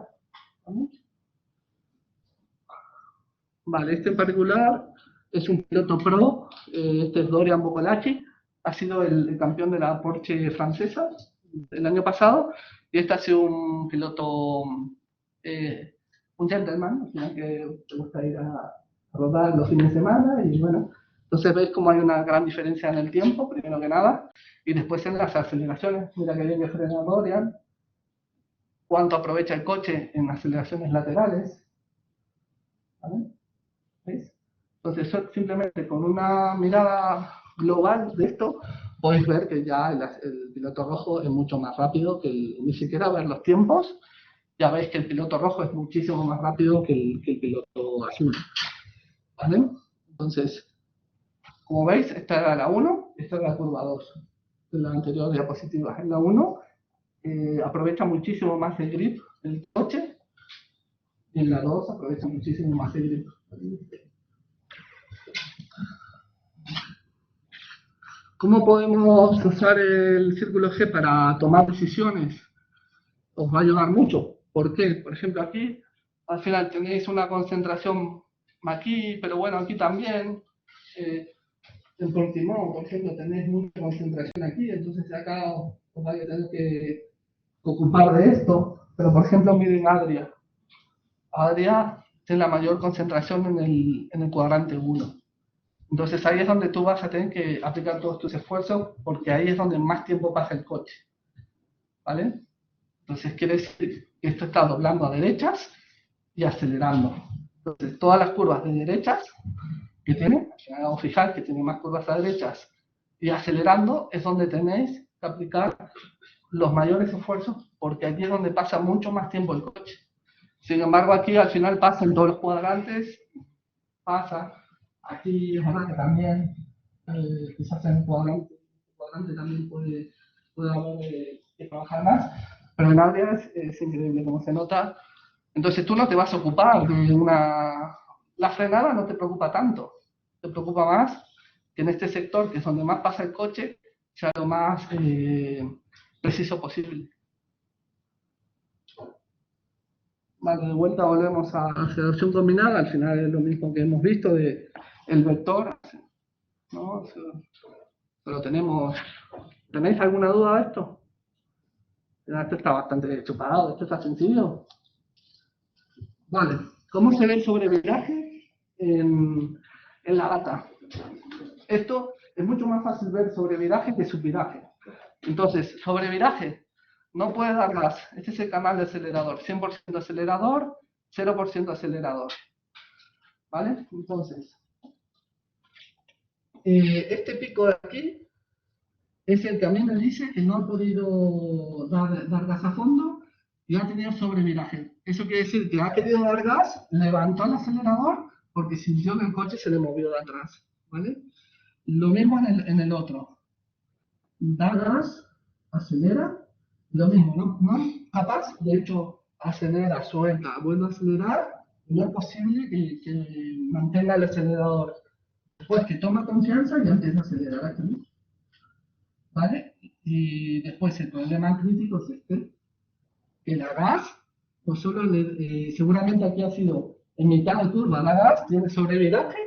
Vale, este en particular es un piloto pro, este es Dorian Boccolacci, ha sido el campeón de la Porsche francesa el año pasado, y este ha sido un piloto, un gentleman, al final que te gusta ir a rodar los fines de semana, y bueno, entonces veis como hay una gran diferencia en el tiempo, primero que nada, y después en las aceleraciones. Mira que bien que frena Dorian, cuánto aprovecha el coche en aceleraciones laterales, ¿vale? ¿Veis? Entonces, simplemente con una mirada global de esto, podéis ver que ya el piloto rojo es mucho más rápido que ni siquiera ver los tiempos. Ya veis que el piloto rojo es muchísimo más rápido que el piloto azul. ¿Vale? Entonces, como veis, esta era la 1, esta era la curva 2 de la anterior diapositiva. En la 1 aprovecha muchísimo más el grip del coche, y en la 2 aprovecha muchísimo más el grip. ¿Cómo podemos usar el círculo G para tomar decisiones? Os va a ayudar mucho. ¿Por qué? Por ejemplo, aquí al final tenéis una concentración aquí, pero bueno, aquí también. En Portimão, por ejemplo, tenéis mucha concentración aquí, entonces acá os vais a tener que ocupar de esto. Pero por ejemplo, miren Adria. Adria tiene la mayor concentración en el cuadrante 1. Entonces ahí es donde tú vas a tener que aplicar todos tus esfuerzos, porque ahí es donde más tiempo pasa el coche. ¿Vale? Entonces quiere decir que esto está doblando a derechas y acelerando. Entonces todas las curvas de derechas que tiene, os fijáis que tiene más curvas a derechas y acelerando, es donde tenéis que aplicar los mayores esfuerzos, porque aquí es donde pasa mucho más tiempo el coche. Sin embargo, aquí al final pasa en todos los cuadrantes, pasa. Aquí es verdad que también, quizás en el cuadrante también puede haber que trabajar más, pero en Adria es increíble como se nota. Entonces tú no te vas a ocupar de la frenada, no te preocupa tanto, te preocupa más que en este sector, que es donde más pasa el coche, sea lo más preciso posible. Vale, de vuelta volvemos a aceleración combinada, al final es lo mismo que hemos visto de el vector, ¿no? Pero tenemos, ¿tenéis alguna duda de esto? Esto está bastante chupado, esto está sencillo. Vale, ¿cómo se ve el sobreviraje en la data? Esto es mucho más fácil ver sobreviraje que subviraje. Entonces, sobreviraje, no puede dar gas. Este es el canal de acelerador. 100% acelerador, 0% acelerador. ¿Vale? Entonces, este pico de aquí es el que a mí me dice que no ha podido dar gas a fondo y ha tenido sobreviraje. Eso quiere decir que ha querido dar gas, levantó el acelerador porque sintió que el coche se le movió de atrás. ¿Vale? Lo mismo en el otro. Da gas, acelera, lo mismo, no es capaz, de hecho, acelera, suelta, vuelve a acelerar, no es posible que mantenga el acelerador. Después que toma confianza y empieza a acelerar aquí. ¿Vale? Y después el problema crítico es este, que la gas, pues solo seguramente aquí ha sido en mitad de curva, la gas tiene sobreviraje,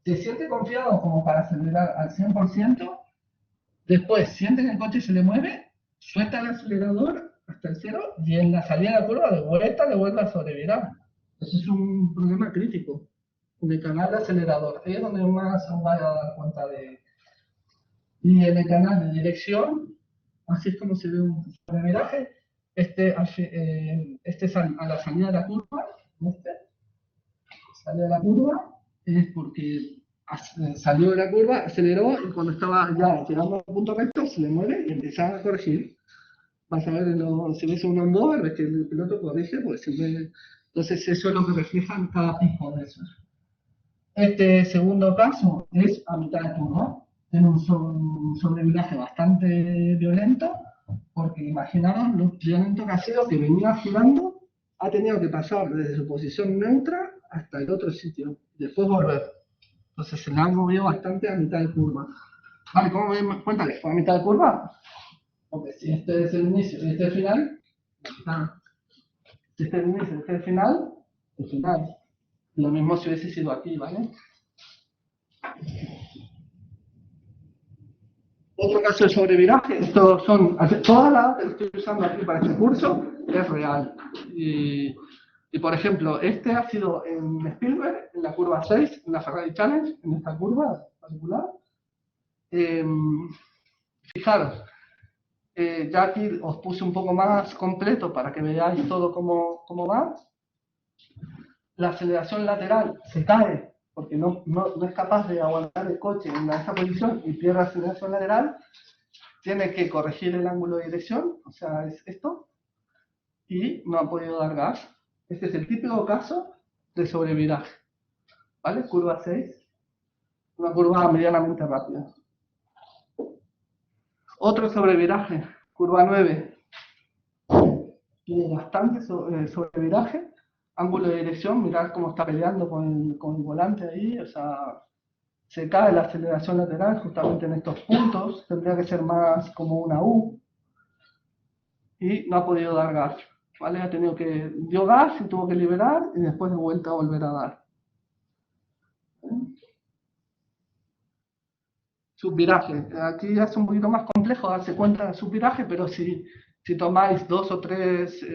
se siente confiado como para acelerar al 100%, después siente que el coche se le mueve, suelta el acelerador hasta el 0 y en la salida de la curva de vuelta le vuelve a sobrevirar. Eso es un problema crítico en el canal de acelerador. Ahí es donde más se va a dar cuenta de... Y en el canal de dirección, así es como se ve un sobreviraje. Este es a la salida de la curva. Salida de la curva es porque salió de la curva, aceleró y cuando estaba ya llegando al punto recto se le mueve y empieza a corregir. Vas a ver, si ves un onboard, ves que el piloto corrige, pues siempre Entonces eso es lo que refleja en cada pico de esos. Este segundo caso es a mitad de curva. Tiene un sobreviraje bastante violento, porque imaginaros lo violento que ha sido, que venía girando, ha tenido que pasar desde su posición neutra hasta el otro sitio, y después volver. Entonces se le ha movido bastante a mitad de curva. Vale, ¿cómo me doy cuenta que fue a mitad de curva? Porque si este es el inicio y este es el final, si este es el inicio y este es el final, el final. Lo mismo si hubiese sido aquí, ¿vale? Otro caso de sobreviraje, estos son, toda la data que estoy usando aquí para este curso es real. Y por ejemplo, este ha sido en Spielberg, en la curva 6, en la Ferrari Challenge, en esta curva particular. Fijaros, ya aquí os puse un poco más completo para que veáis todo cómo va. La aceleración lateral se cae porque no es capaz de aguantar el coche en esa posición y pierde aceleración lateral. Tiene que corregir el ángulo de dirección, o sea, es esto, y no ha podido dar gas. Este es el típico caso de sobreviraje. ¿Vale? Curva 6, una curva medianamente rápida. Otro sobreviraje, curva 9, tiene bastante sobreviraje, ángulo de dirección, mirad cómo está peleando con el volante ahí, o sea, se cae la aceleración lateral justamente en estos puntos, tendría que ser más como una U, y no ha podido dar gas, ¿vale? Ha tenido que, dio gas y tuvo que liberar, y después de vuelta a volver a dar. Subviraje, aquí ya es un poquito más complejo darse cuenta del subviraje, pero si tomáis 2 o 3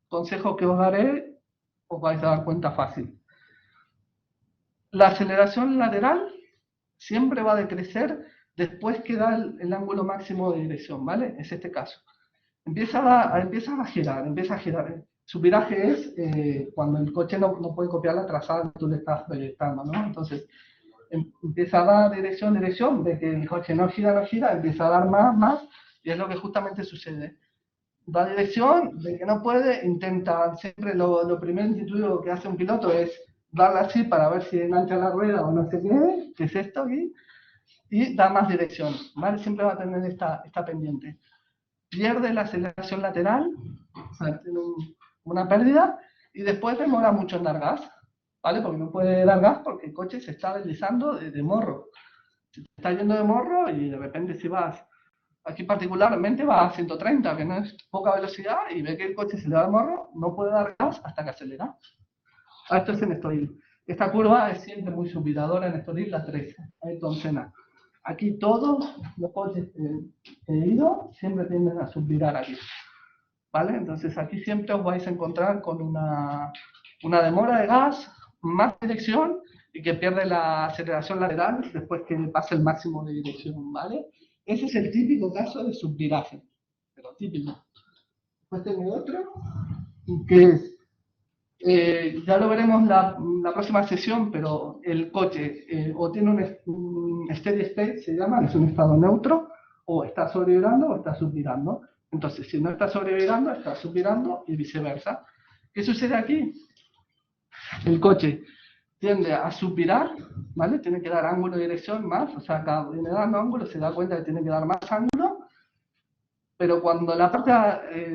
consejos que os daré, os vais a dar cuenta fácil. La aceleración lateral siempre va a decrecer después que da el ángulo máximo de dirección, ¿vale? Es este caso. Empieza a girar. Subviraje es cuando el coche no puede copiar la trazada que tú le estás proyectando, ¿no? Entonces, empieza a dar dirección, ve que el coche no gira, empieza a dar más, y es lo que justamente sucede. Da dirección, ve que no puede, intenta, siempre lo primero intuitivo que hace un piloto es darle así para ver si engancha la rueda o no sé qué, que es esto aquí, y da más dirección, ¿vale? Siempre va a tener esta pendiente. Pierde la aceleración lateral, o sea, tiene una pérdida, y después demora mucho en dar gas, ¿vale? Porque no puede dar gas porque el coche se está deslizando de morro. Se está yendo de morro y de repente si vas, aquí particularmente va a 130, que no es poca velocidad, y ve que el coche se le da de morro, no puede dar gas hasta que acelera. Esto es en Estoril. Esta curva es siempre muy subidadora en Estoril, la 13, Ayrton Senna. Aquí todos los coches que he ido siempre tienden a subvirar aquí, ¿vale? Entonces aquí siempre os vais a encontrar con una demora de gas, más dirección y que pierde la aceleración lateral después que pase el máximo de dirección, ¿vale? Ese es el típico caso de subviraje, pero típico. Después tengo otro, que es, ya lo veremos la próxima sesión, pero el coche o tiene un steady state, se llama, es un estado neutro, o está sobrevirando o está subvirando. Entonces, si no está sobrevirando, está subvirando y viceversa. ¿Qué sucede aquí? El coche tiende a subvirar, ¿vale? Tiene que dar ángulo de dirección más, o sea, cada viene dando ángulo, se da cuenta que tiene que dar más ángulo, pero cuando la parte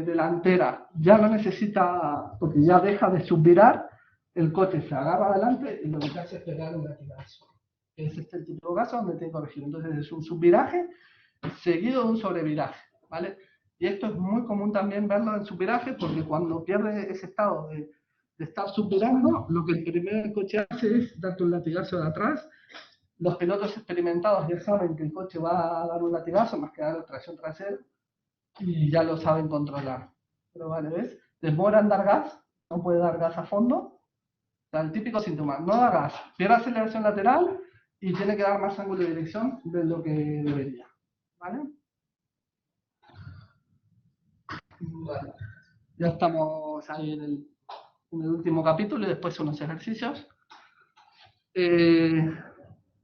delantera ya no necesita, porque ya deja de subvirar, el coche se agarra adelante y lo que hace es pegar un latigazo. Es este el típico caso donde tiene que corregir. Entonces es un subviraje seguido de un sobreviraje, ¿vale? Y esto es muy común también verlo en subviraje, porque cuando pierde ese estado de estar subvirando, lo que el primer coche hace es darte un latigazo de atrás. Los pilotos experimentados ya saben que el coche va a dar un latigazo, más que dar tracción trasera, y ya lo saben controlar. Pero vale, ¿ves? Demora en dar gas, no puede dar gas a fondo. O sea, el típico síntoma, no da gas, pierde aceleración lateral y tiene que dar más ángulo de dirección de lo que debería. ¿Vale? Bueno, ya estamos ahí en el último capítulo y después unos ejercicios.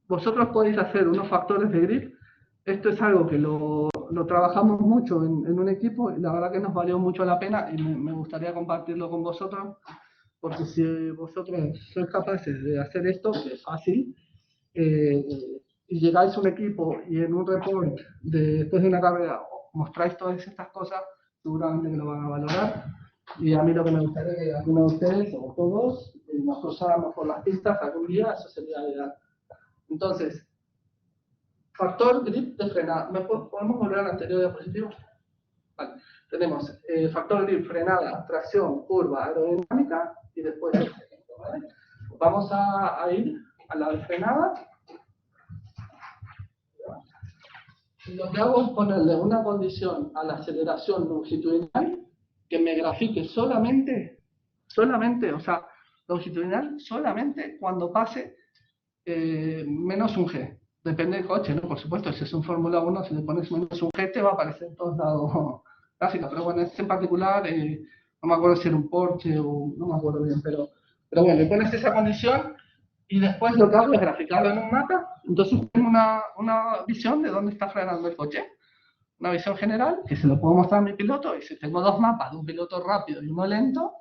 Vosotros podéis hacer unos factores de grip. Esto es algo que lo trabajamos mucho en un equipo y la verdad que nos valió mucho la pena y me gustaría compartirlo con vosotros porque si vosotros sois capaces de hacer esto, que es fácil, y llegáis a un equipo y en un report después de una carrera mostráis todas estas cosas, seguramente que lo van a valorar. Y a mí lo que me gustaría que alguno de ustedes, o todos, nos cruzáramos por las pistas algún día, eso sería ideal. Entonces, factor grip de frenada. ¿Podemos volver al anterior diapositivo? Vale. Tenemos factor grip, frenada, tracción, curva, aerodinámica y después el efecto, ¿vale? Vamos a ir a la de frenada. Lo que hago es ponerle una condición a la aceleración longitudinal que me grafique solamente, o sea, longitudinal solamente cuando pase menos un G. Depende del coche, ¿no? Por supuesto, si es un Fórmula 1, si le pones menos un G, te va a aparecer en todos lados gráfica. Pero bueno, este en particular, no me acuerdo si era un Porsche o no me acuerdo bien, pero bueno, le pones esa condición y después lo que hago es graficarlo en un mapa. Entonces tengo una visión de dónde está frenando el coche. Una visión general que se lo puedo mostrar a mi piloto, y si tengo dos mapas de un piloto rápido y uno lento,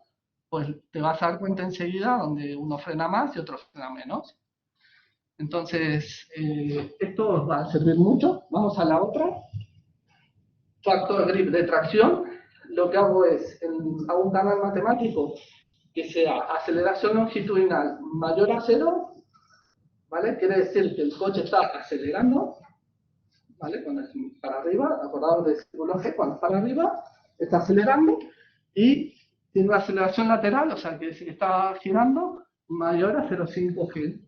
pues te vas a dar cuenta enseguida donde uno frena más y otro frena menos. Entonces, esto os va a servir mucho. Vamos a la otra. Factor grip de tracción. Lo que hago es, hago un canal matemático que sea aceleración longitudinal mayor a 0, ¿vale? Quiere decir que el coche está acelerando, ¿vale? Cuando es para arriba, acordaos del círculo G, cuando es para arriba, está acelerando y tiene una aceleración lateral, o sea, quiere decir que está girando mayor a 0,5 G.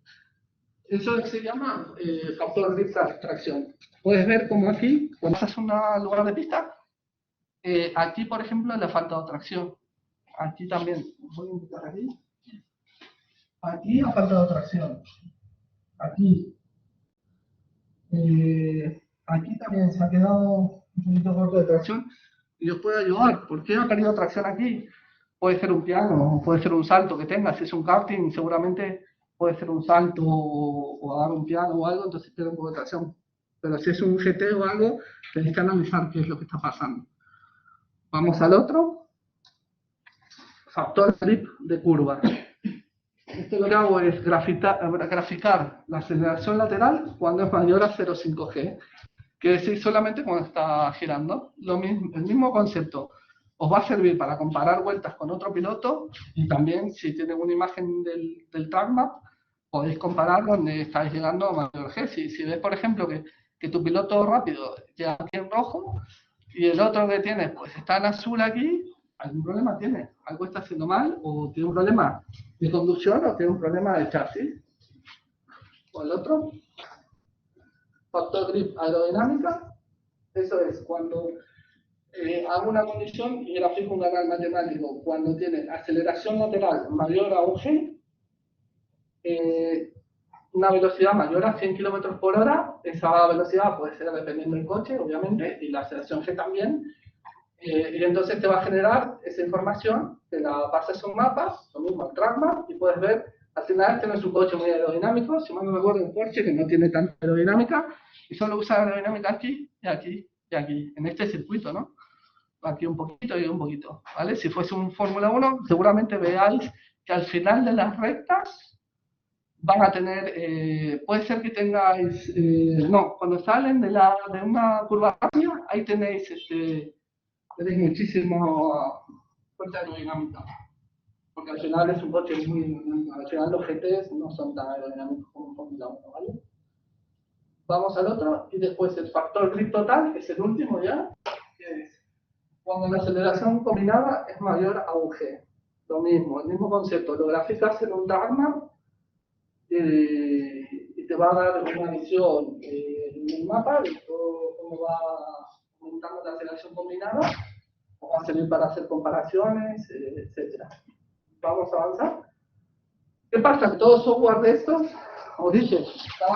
Eso se llama factor grip de tracción. Puedes ver como aquí, cuando estás en un lugar de pista, aquí, por ejemplo, le ha faltado tracción. Aquí también, voy a indicar aquí. Aquí ha faltado tracción. Aquí. Aquí también se ha quedado un poquito corto de tracción. Y os puedo ayudar. ¿Por qué ha perdido tracción aquí? Puede ser un piano, puede ser un salto que tengas. Si es un karting, seguramente puede ser un salto o dar un piano o algo, entonces pierde un poco de tracción. Pero si es un GT o algo, tenéis que analizar qué es lo que está pasando. Vamos al otro. Factor grip de curva. Esto lo que hago es graficar la aceleración lateral cuando es mayor a 0,5 G. Quiere decir solamente cuando está girando. El mismo concepto. Os va a servir para comparar vueltas con otro piloto y también si tienen una imagen del track map, podéis comparar donde estáis llegando a mayor G. Si ves, por ejemplo, que tu piloto rápido llega aquí en rojo y el otro que tienes pues está en azul aquí, algún problema tiene, algo está haciendo mal, o tiene un problema de conducción o tiene un problema de chasis. O el otro, factor grip aerodinámica, eso es cuando hago una condición y grafico un canal matemático cuando tiene aceleración lateral mayor a un G, una velocidad mayor a 100 km por hora, esa velocidad puede ser dependiendo del coche, obviamente, y la aceleración G también. Y entonces te va a generar esa información, te la pasas a un mapa, lo mismo el track map, y puedes ver, al final este no es un coche muy aerodinámico, si mal no me acuerdo, un Porsche que no tiene tanta aerodinámica, y solo usa aerodinámica aquí, y aquí, y aquí, en este circuito, ¿no? Aquí un poquito y un poquito, ¿vale? Si fuese un Fórmula 1, seguramente veáis que al final de las rectas van a tener, puede ser que tengáis, no, cuando salen de una curva rápida, ahí tenéis tenéis muchísimo fuerza aerodinámica, porque al final es un coche muy, al final los GTs no son tan aerodinámicos como un Fórmula 1, ¿vale? Vamos al otro, y después el factor grip total, que es el último ya, que es cuando la aceleración combinada es mayor a un G. Lo mismo, el mismo concepto, lo graficas en un diagrama y te va a dar una visión en el mapa de todo cómo va aumentando la aceleración combinada, o va a servir para hacer comparaciones, etc. Vamos a avanzar. ¿Qué pasa? Que todo software de estos, os dije,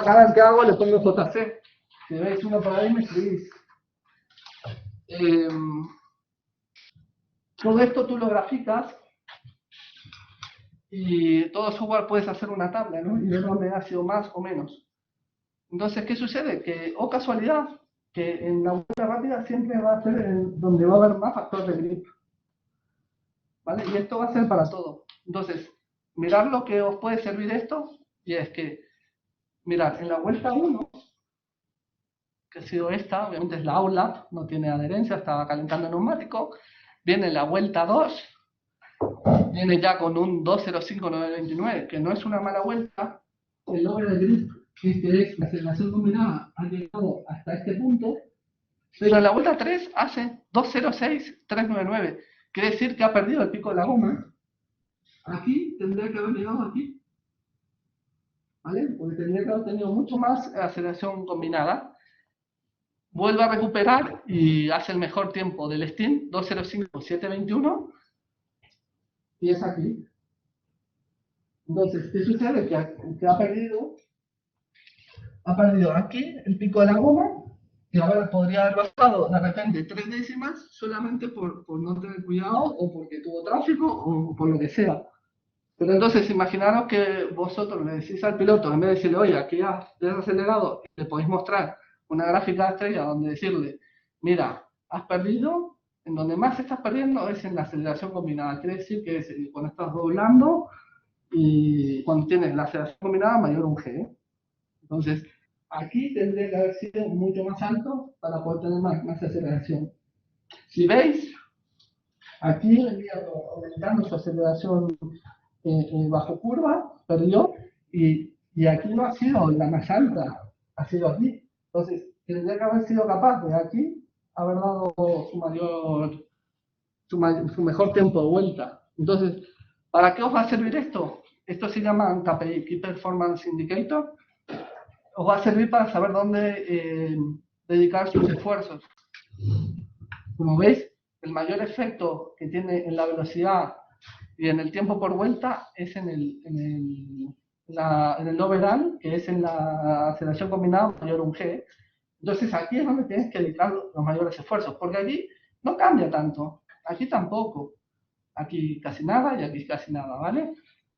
cada vez que hago le pongo JC. Si veis uno por ahí me escribís. Todo esto tú lo graficas y todo software puedes hacer una tabla, ¿no? Y ver dónde ha sido más o menos. Entonces, ¿qué sucede? Que, o casualidad, que en la vuelta rápida siempre va a ser donde va a haber más factor de grip. ¿Vale? Y esto va a ser para todo. Entonces, mirad lo que os puede servir esto, y es que, mirad, en la vuelta 1, que ha sido esta, obviamente es la aula, no tiene adherencia, estaba calentando el neumático, viene la vuelta 2, viene ya con un 2.05.929, que no es una mala vuelta, el over grip, que es la aceleración combinada, ha llegado hasta este punto, pero en la vuelta 3 hace 2.06.399, quiere decir que ha perdido el pico de la goma. Aquí tendría que haber llegado aquí, ¿vale? Porque tendría que haber tenido mucho más aceleración combinada. Vuelve a recuperar y hace el mejor tiempo del Steam, 2.05.721, y es aquí. Entonces, ¿qué sucede? Que ha perdido aquí el pico de la goma, que ahora podría haber bajado de repente 3 décimas solamente por no tener cuidado o porque tuvo tráfico o por lo que sea. Pero entonces, imaginaros que vosotros le decís al piloto, en vez de decirle, oye, aquí has desacelerado, le podéis mostrar una gráfica de estrella donde decirle, mira, has perdido, en donde más estás perdiendo es en la aceleración combinada. Quiere decir que es cuando estás doblando y cuando tienes la aceleración combinada mayor un G. Entonces, aquí tendría que haber sido mucho más alto para poder tener más aceleración. Si veis, aquí venía aumentando su aceleración bajo curva, perdió, y aquí no ha sido la más alta, ha sido aquí. Entonces, tendría que haber sido capaz de aquí haber dado su mejor tiempo de vuelta. Entonces, ¿para qué os va a servir esto? Esto se llama KPI, Key Performance Indicator. Os va a servir para saber dónde dedicar sus esfuerzos. Como veis, el mayor efecto que tiene en la velocidad y en el tiempo por vuelta es en el overall, que es en la aceleración combinada mayor un G. Entonces aquí es donde tienes que dedicar los mayores esfuerzos, porque aquí no cambia tanto, aquí tampoco, aquí casi nada y aquí casi nada, ¿vale?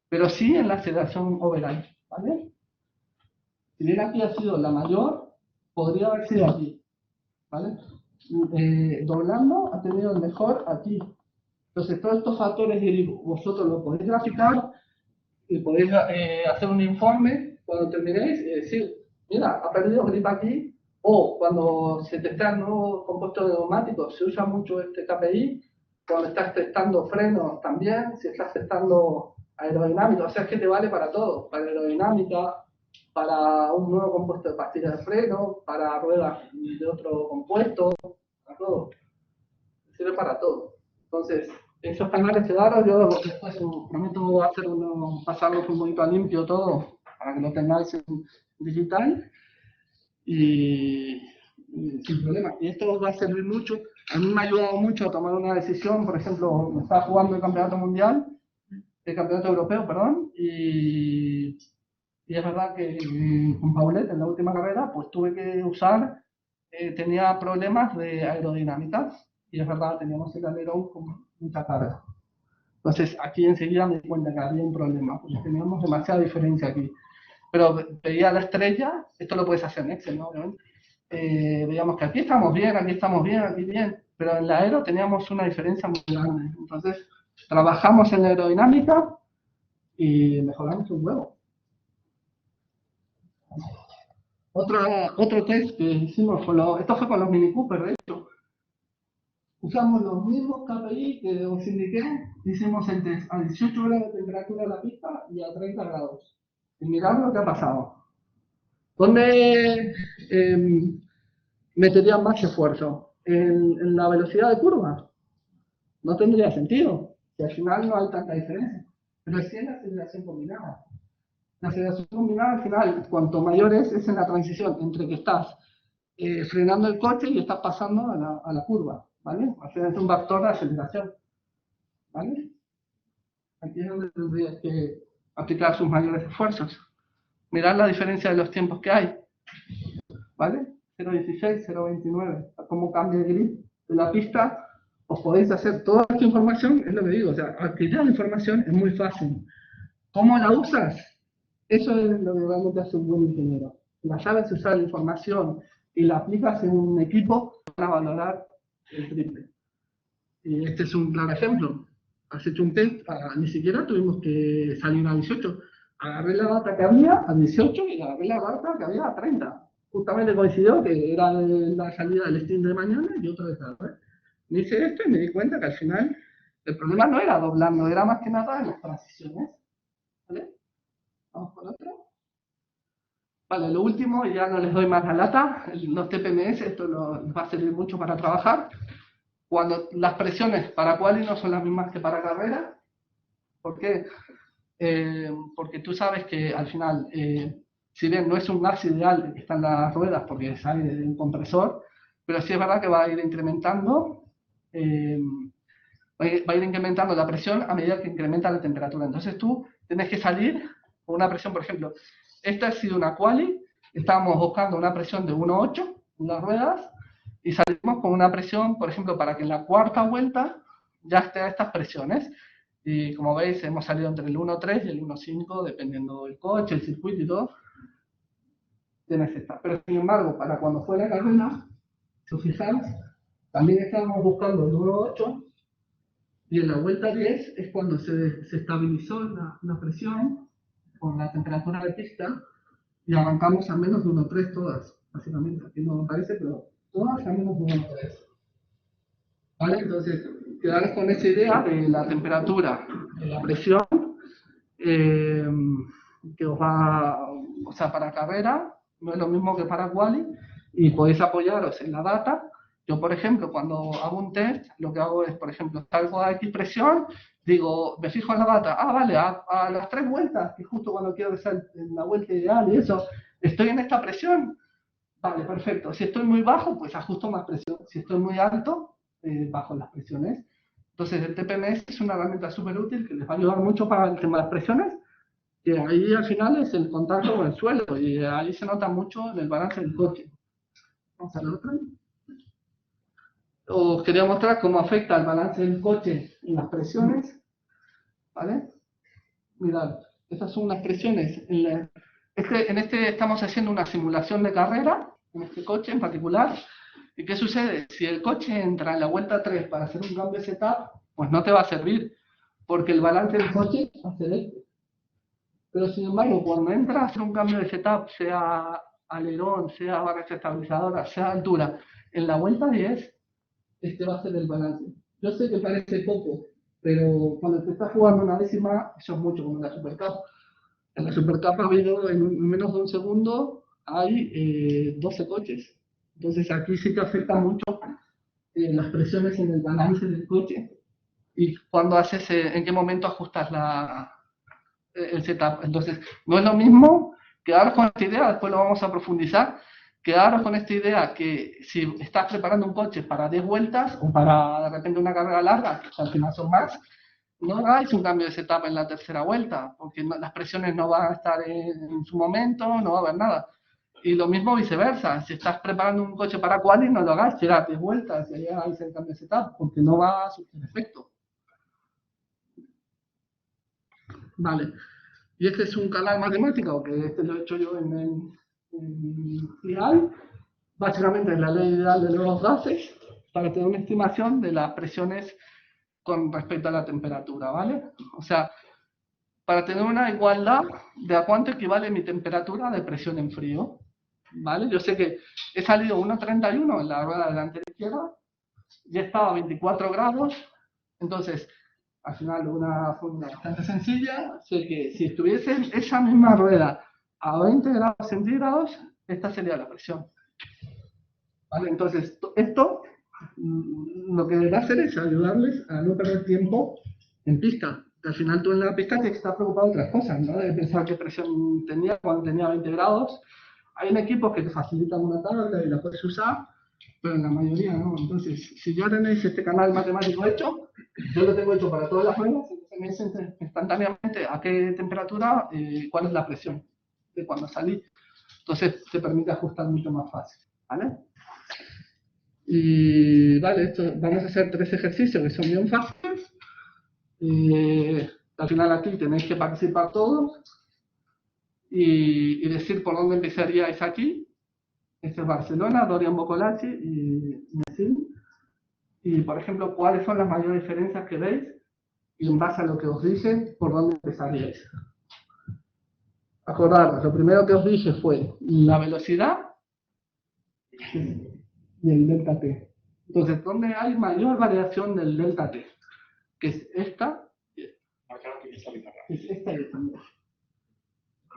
Pero sí en la aceleración overall, ¿vale? Si bien aquí ha sido la mayor, podría haber sido aquí, ¿vale? Doblando ha tenido el mejor aquí. Entonces, todos estos factores vosotros lo podéis graficar y podéis hacer un informe cuando terminéis y decir, mira, ha perdido grip aquí, o cuando se testea el nuevo compuesto de neumáticos, se usa mucho este KPI, cuando estás testando frenos también, si estás testando aerodinámica, o sea, es que te vale para todo, para aerodinámica, para un nuevo compuesto de pastillas de freno, para ruedas de otro compuesto, para todo, sirve para todo. Entonces, esos canales quedaron, yo después prometo pasarlos un poquito a limpio todo, para que lo tengáis en digital, y sin problema. Y esto os va a servir mucho. A mí me ha ayudado mucho a tomar una decisión. Por ejemplo, me estaba jugando el campeonato mundial, el campeonato europeo, perdón, y es verdad que con Paulet en la última carrera pues tuve que usar, tenía problemas de aerodinámica, y es verdad, teníamos el alerón con mucha carga. Entonces aquí enseguida me di cuenta que había un problema, porque teníamos demasiada diferencia aquí. Pero veía la estrella, esto lo puedes hacer en Excel, ¿no? Obviamente. Veíamos que aquí estamos bien, aquí bien, pero en la aero teníamos una diferencia muy grande. Entonces trabajamos en la aerodinámica y mejoramos un huevo. Otro test que hicimos, esto fue con los Mini Cooper, de hecho. Usamos los mismos KPI que os indiqué, hicimos el test a 18 grados de temperatura de la pista y a 30 grados. Y mirad lo que ha pasado. ¿Dónde metería más esfuerzo? ¿En la velocidad de curva? No tendría sentido, que al final no hay tanta diferencia. Pero sí en la aceleración combinada. La aceleración combinada al final, cuanto mayor es en la transición entre que estás frenando el coche y estás pasando a la curva, ¿vale? O sea, es un vector de aceleración, ¿vale? Aquí es donde tendrías que aplicar sus mayores esfuerzos. Mirad la diferencia de los tiempos que hay, ¿vale? 0.16, 0.29, cómo cambia el grip de la pista. Os podéis hacer toda esta información, es lo que digo, o sea, adquirir la información es muy fácil. ¿Cómo la usas? Eso es lo que realmente hace un buen ingeniero. Si la sabes usar la información y la aplicas en un equipo, van a valorar el triple. Y este es un claro ejemplo. has hecho un test, ni siquiera tuvimos que salir a 18. Agarré la data que había a 18 y agarré la data que había a 30. Justamente coincidió que era la salida del stream de mañana y otra de tarde. Me hice esto y me di cuenta que al final el problema no era doblando, era más que nada en las transiciones. ¿Vale? Vamos por otro. Vale, lo último, ya no les doy más la lata, los TPMS, esto nos va a servir mucho para trabajar. Cuando las presiones para quali no son las mismas que para carrera, ¿por qué? Porque tú sabes que al final, si bien no es un gas ideal que está en las ruedas porque sale de un compresor, pero sí es verdad que va a ir incrementando, va a ir incrementando la presión a medida que incrementa la temperatura. Entonces tú tienes que salir con una presión, por ejemplo, esta ha sido una quali, estábamos buscando una presión de 1,8 en las ruedas y salimos con una presión, por ejemplo, para que en la cuarta vuelta ya esté a estas presiones. Y como veis, hemos salido entre el 1,3 y el 1,5, dependiendo del coche, el circuito y todo. Tienes esta. Pero sin embargo, para cuando fue la carrera, si os fijáis, también estábamos buscando el 1,8 y en la vuelta 10 es cuando se estabilizó la presión con la temperatura de pista y arrancamos a menos de 1,3 todas, básicamente. Aquí no me parece, pero todas a menos de 1,3. ¿Vale? Entonces, quedaros con esa idea de la temperatura, de la presión, que os va, o sea, para carrera, no es lo mismo que para quali, y podéis apoyaros en la data. Yo, por ejemplo, cuando hago un test, lo que hago es, por ejemplo, salgo a X presión, digo, me fijo en la data, vale, a las 3 vueltas, que justo cuando quiero hacer la vuelta ideal y eso, estoy en esta presión, vale, perfecto. Si estoy muy bajo, pues ajusto más presión. Si estoy muy alto, bajo las presiones. Entonces, el TPMS es una herramienta súper útil que les va a ayudar mucho para el tema de las presiones. Y ahí al final es el contacto con el suelo y ahí se nota mucho en el balance del coche. Vamos a la otra. Os quería mostrar cómo afecta el balance del coche en las presiones. ¿Vale? Mirad, estas son unas presiones. En este estamos haciendo una simulación de carrera, en este coche en particular. ¿Y qué sucede? Si el coche entra en la vuelta 3 para hacer un cambio de setup, pues no te va a servir, porque el balance del coche hace esto. Pero sin embargo, cuando entra a hacer un cambio de setup, sea alerón, sea barras estabilizadoras, sea altura, en la vuelta 10, este va a ser el balance. Yo sé que parece poco, pero cuando te estás jugando una décima, eso es mucho, como en la Supercup. En la Supercup ha habido, en menos de un segundo, hay 12 coches. Entonces aquí sí que afecta mucho las presiones en el balance del coche y cuando haces, en qué momento ajustas el setup. Entonces, no es lo mismo quedaros con esta idea, después lo vamos a profundizar, quedaros con esta idea que si estás preparando un coche para 10 vueltas o para de repente una carrera larga, que al final son más, no hagáis un cambio de setup en la tercera vuelta, porque las presiones no van a estar en su momento, no va a haber nada. Y lo mismo viceversa, si estás preparando un coche para quali, no lo hagáis, tirad 10 vueltas y ahí hagáis el cambio de setup, porque no va a surtir efecto. Vale, y este es un canal matemático, que este lo he hecho yo en CI, básicamente es la ley ideal de los gases, para tener una estimación de las presiones con respecto a la temperatura, ¿vale? O sea, para tener una igualdad de a cuánto equivale mi temperatura de presión en frío, ¿vale? Yo sé que he salido 1,31 en la rueda delantera izquierda y he estado a 24 grados, entonces, al final, una fórmula bastante sencilla, sé que si estuviese esa misma rueda a 20 grados centígrados, esta sería la presión. ¿Vale? Entonces, esto lo que va a hacer es ayudarles a no perder tiempo en pista. Al final tú en la pista tienes que estar preocupado de otras cosas, ¿no? De pensar qué presión tenía cuando tenía 20 grados. Hay equipos que te facilitan una tabla y la puedes usar, pero en la mayoría no. Entonces, si ya tenéis este canal matemático hecho, yo lo tengo hecho para todas las ruedas, entonces me dicen instantáneamente a qué temperatura, cuál es la presión de cuando salí. Entonces, te permite ajustar mucho más fácil, ¿vale? Y vale, vamos a hacer 3 ejercicios que son bien fáciles. Al final aquí tenéis que participar todos y decir por dónde empezaríais aquí. Este es Barcelona, Dorian Boccolacci y Messi. Y por ejemplo, ¿cuáles son las mayores diferencias que veis y en base a lo que os dije, por dónde empezaríais. Acordaros, lo primero que os dije fue la velocidad y el delta t. Entonces, ¿dónde hay mayor variación del delta t? Que es esta, Marcar aquí en esta pizarra. es esta y esta.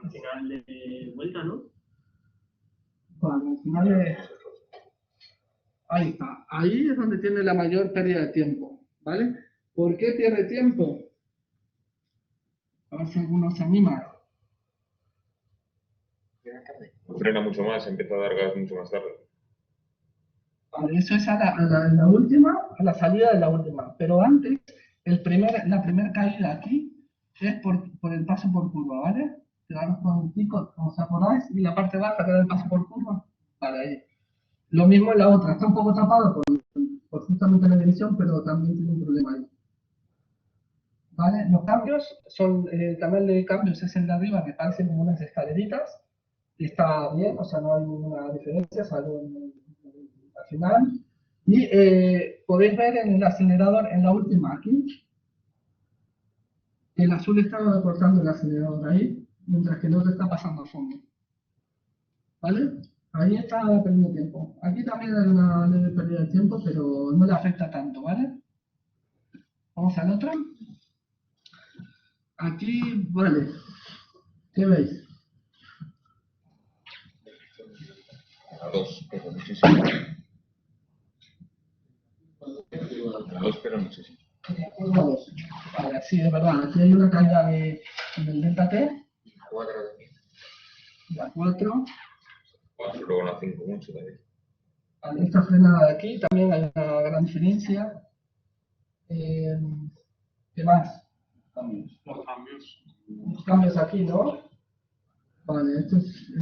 Al final de vuelta, ¿no? Vale, al final de... Ahí está. Ahí es donde tiene la mayor pérdida de tiempo. ¿Vale? ¿Por qué pierde tiempo? A ver si alguno se anima. Frena mucho más, empieza a dar gas mucho más tarde. Vale, eso es la última, a la salida de la última. Pero antes, la primera caída aquí es por el paso por curva, ¿vale? Quedaros con el pico, ¿os acordáis? Y la parte baja queda el paso por curva. Vale, ahí. Lo mismo en la otra, está un poco tapado por justamente la división, pero también tiene un problema ahí. ¿Vale? Los cambios son, el canal de cambios es el de arriba, que parece como unas escaleritas. Y está bien, o sea, no hay ninguna diferencia, salvo al final. Y podéis ver en el acelerador, en la última aquí, el azul está cortando el acelerador ahí, mientras que el otro está pasando a fondo. ¿Vale? Ahí está perdiendo tiempo. Aquí también hay una leve pérdida de tiempo, pero no le afecta tanto, ¿vale? Vamos al otro. Aquí, vale. ¿Qué veis? A 2, pero muchísimo. A 2, pero muchísimo. Vale, sí, es verdad. Aquí hay una caída del delta T. 4 La 4. 4, luego la 5, mucho también. Vale, esta frenada de aquí también hay una gran diferencia. ¿Qué más? Los cambios. Los cambios aquí, ¿no? Vale, esto es...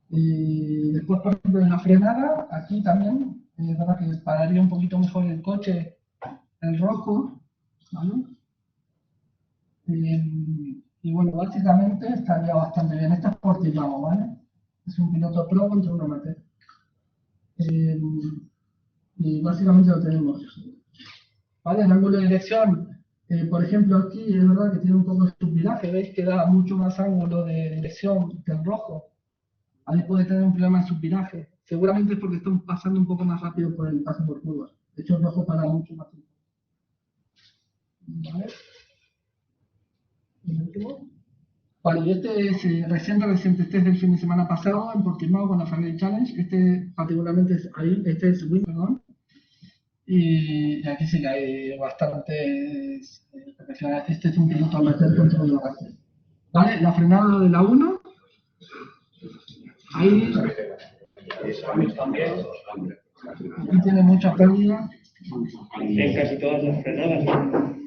y después, por ejemplo, en la frenada, aquí también, es verdad que pararía un poquito mejor el coche, el rojo, ¿vale? Y bueno, básicamente estaría bastante bien. Esto es por Timao, ¿vale? Es un piloto pro contra un amateur. Y básicamente lo tenemos. ¿Vale? El ángulo de dirección, por ejemplo, aquí es verdad que tiene un poco de subviraje, ¿veis? Que da mucho más ángulo de dirección que el rojo. Ahí puede tener un problema de subviraje. Seguramente es porque están pasando un poco más rápido por el paso por curva. De hecho, el rojo para mucho más tiempo. ¿Vale? ¿El último? Vale, y este es reciente, este es del fin de semana pasado en Portimao con la Family Challenge. Este particularmente es ahí, este es Win, perdón. Y aquí sí que hay bastantes. Este es un piloto amateur contra un amateur. Vale, la frenada de la 1. Ahí. Aquí tiene mucha pérdida. En casi todas las frenadas, ¿no?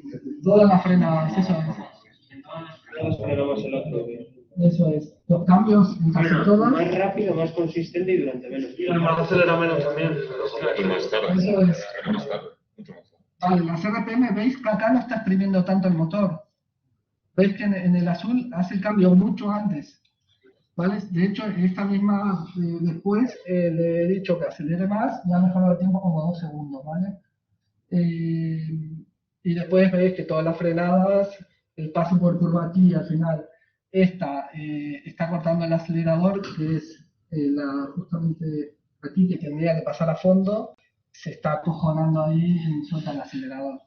Todas las frenadas, eso es. Todas frenamos el otro. Eso es. Los cambios en casi todas. Más rápido, más consistente y durante menos Y tiempo. además acelera menos también. Y más tarde. Eso es. Frena más tarde, mucho más tarde. Vale, las RPM, veis que acá no está exprimiendo tanto el motor. Veis que en el azul hace el cambio mucho antes. ¿Vale? De hecho, esta misma, después le he dicho que acelere más y ha mejorado el tiempo como 2 segundos, ¿vale? Y después veis que todas las frenadas, el paso por curva aquí al final, esta está cortando el acelerador, que es justamente aquí que tendría que pasar a fondo, se está acojonando ahí y suelta el acelerador.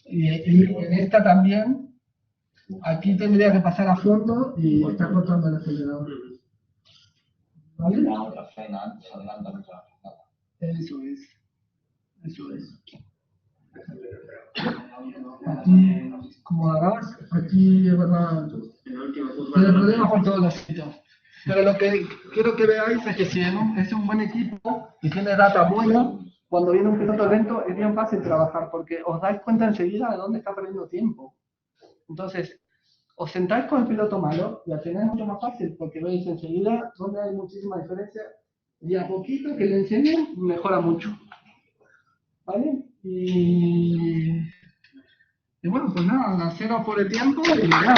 Y en esta también, aquí tendría que pasar a fondo y está cortando el acelerador. ¿Vale? La otra frena antes, adelanta mucho la frenada. Eso es. Eso es. Aquí, como harás, aquí es verdad. Tiene problemas por todos los sitios. Pero lo que quiero que veáis es que si es un buen equipo y tiene data buena, cuando viene un piloto lento es bien fácil trabajar porque os dais cuenta enseguida de dónde está perdiendo tiempo. Entonces, os sentáis con el piloto malo y al final es mucho más fácil porque veis enseguida dónde hay muchísima diferencia y a poquito que le enseñen mejora mucho. ¿Vale? Y bueno, pues nada, gracias por el tiempo y nada.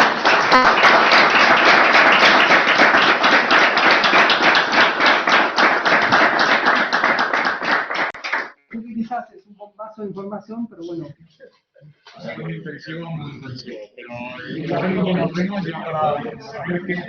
Quizás es un bombazo de información, pero bueno. muy intensivo, pero el que los frenos ya para saber qué es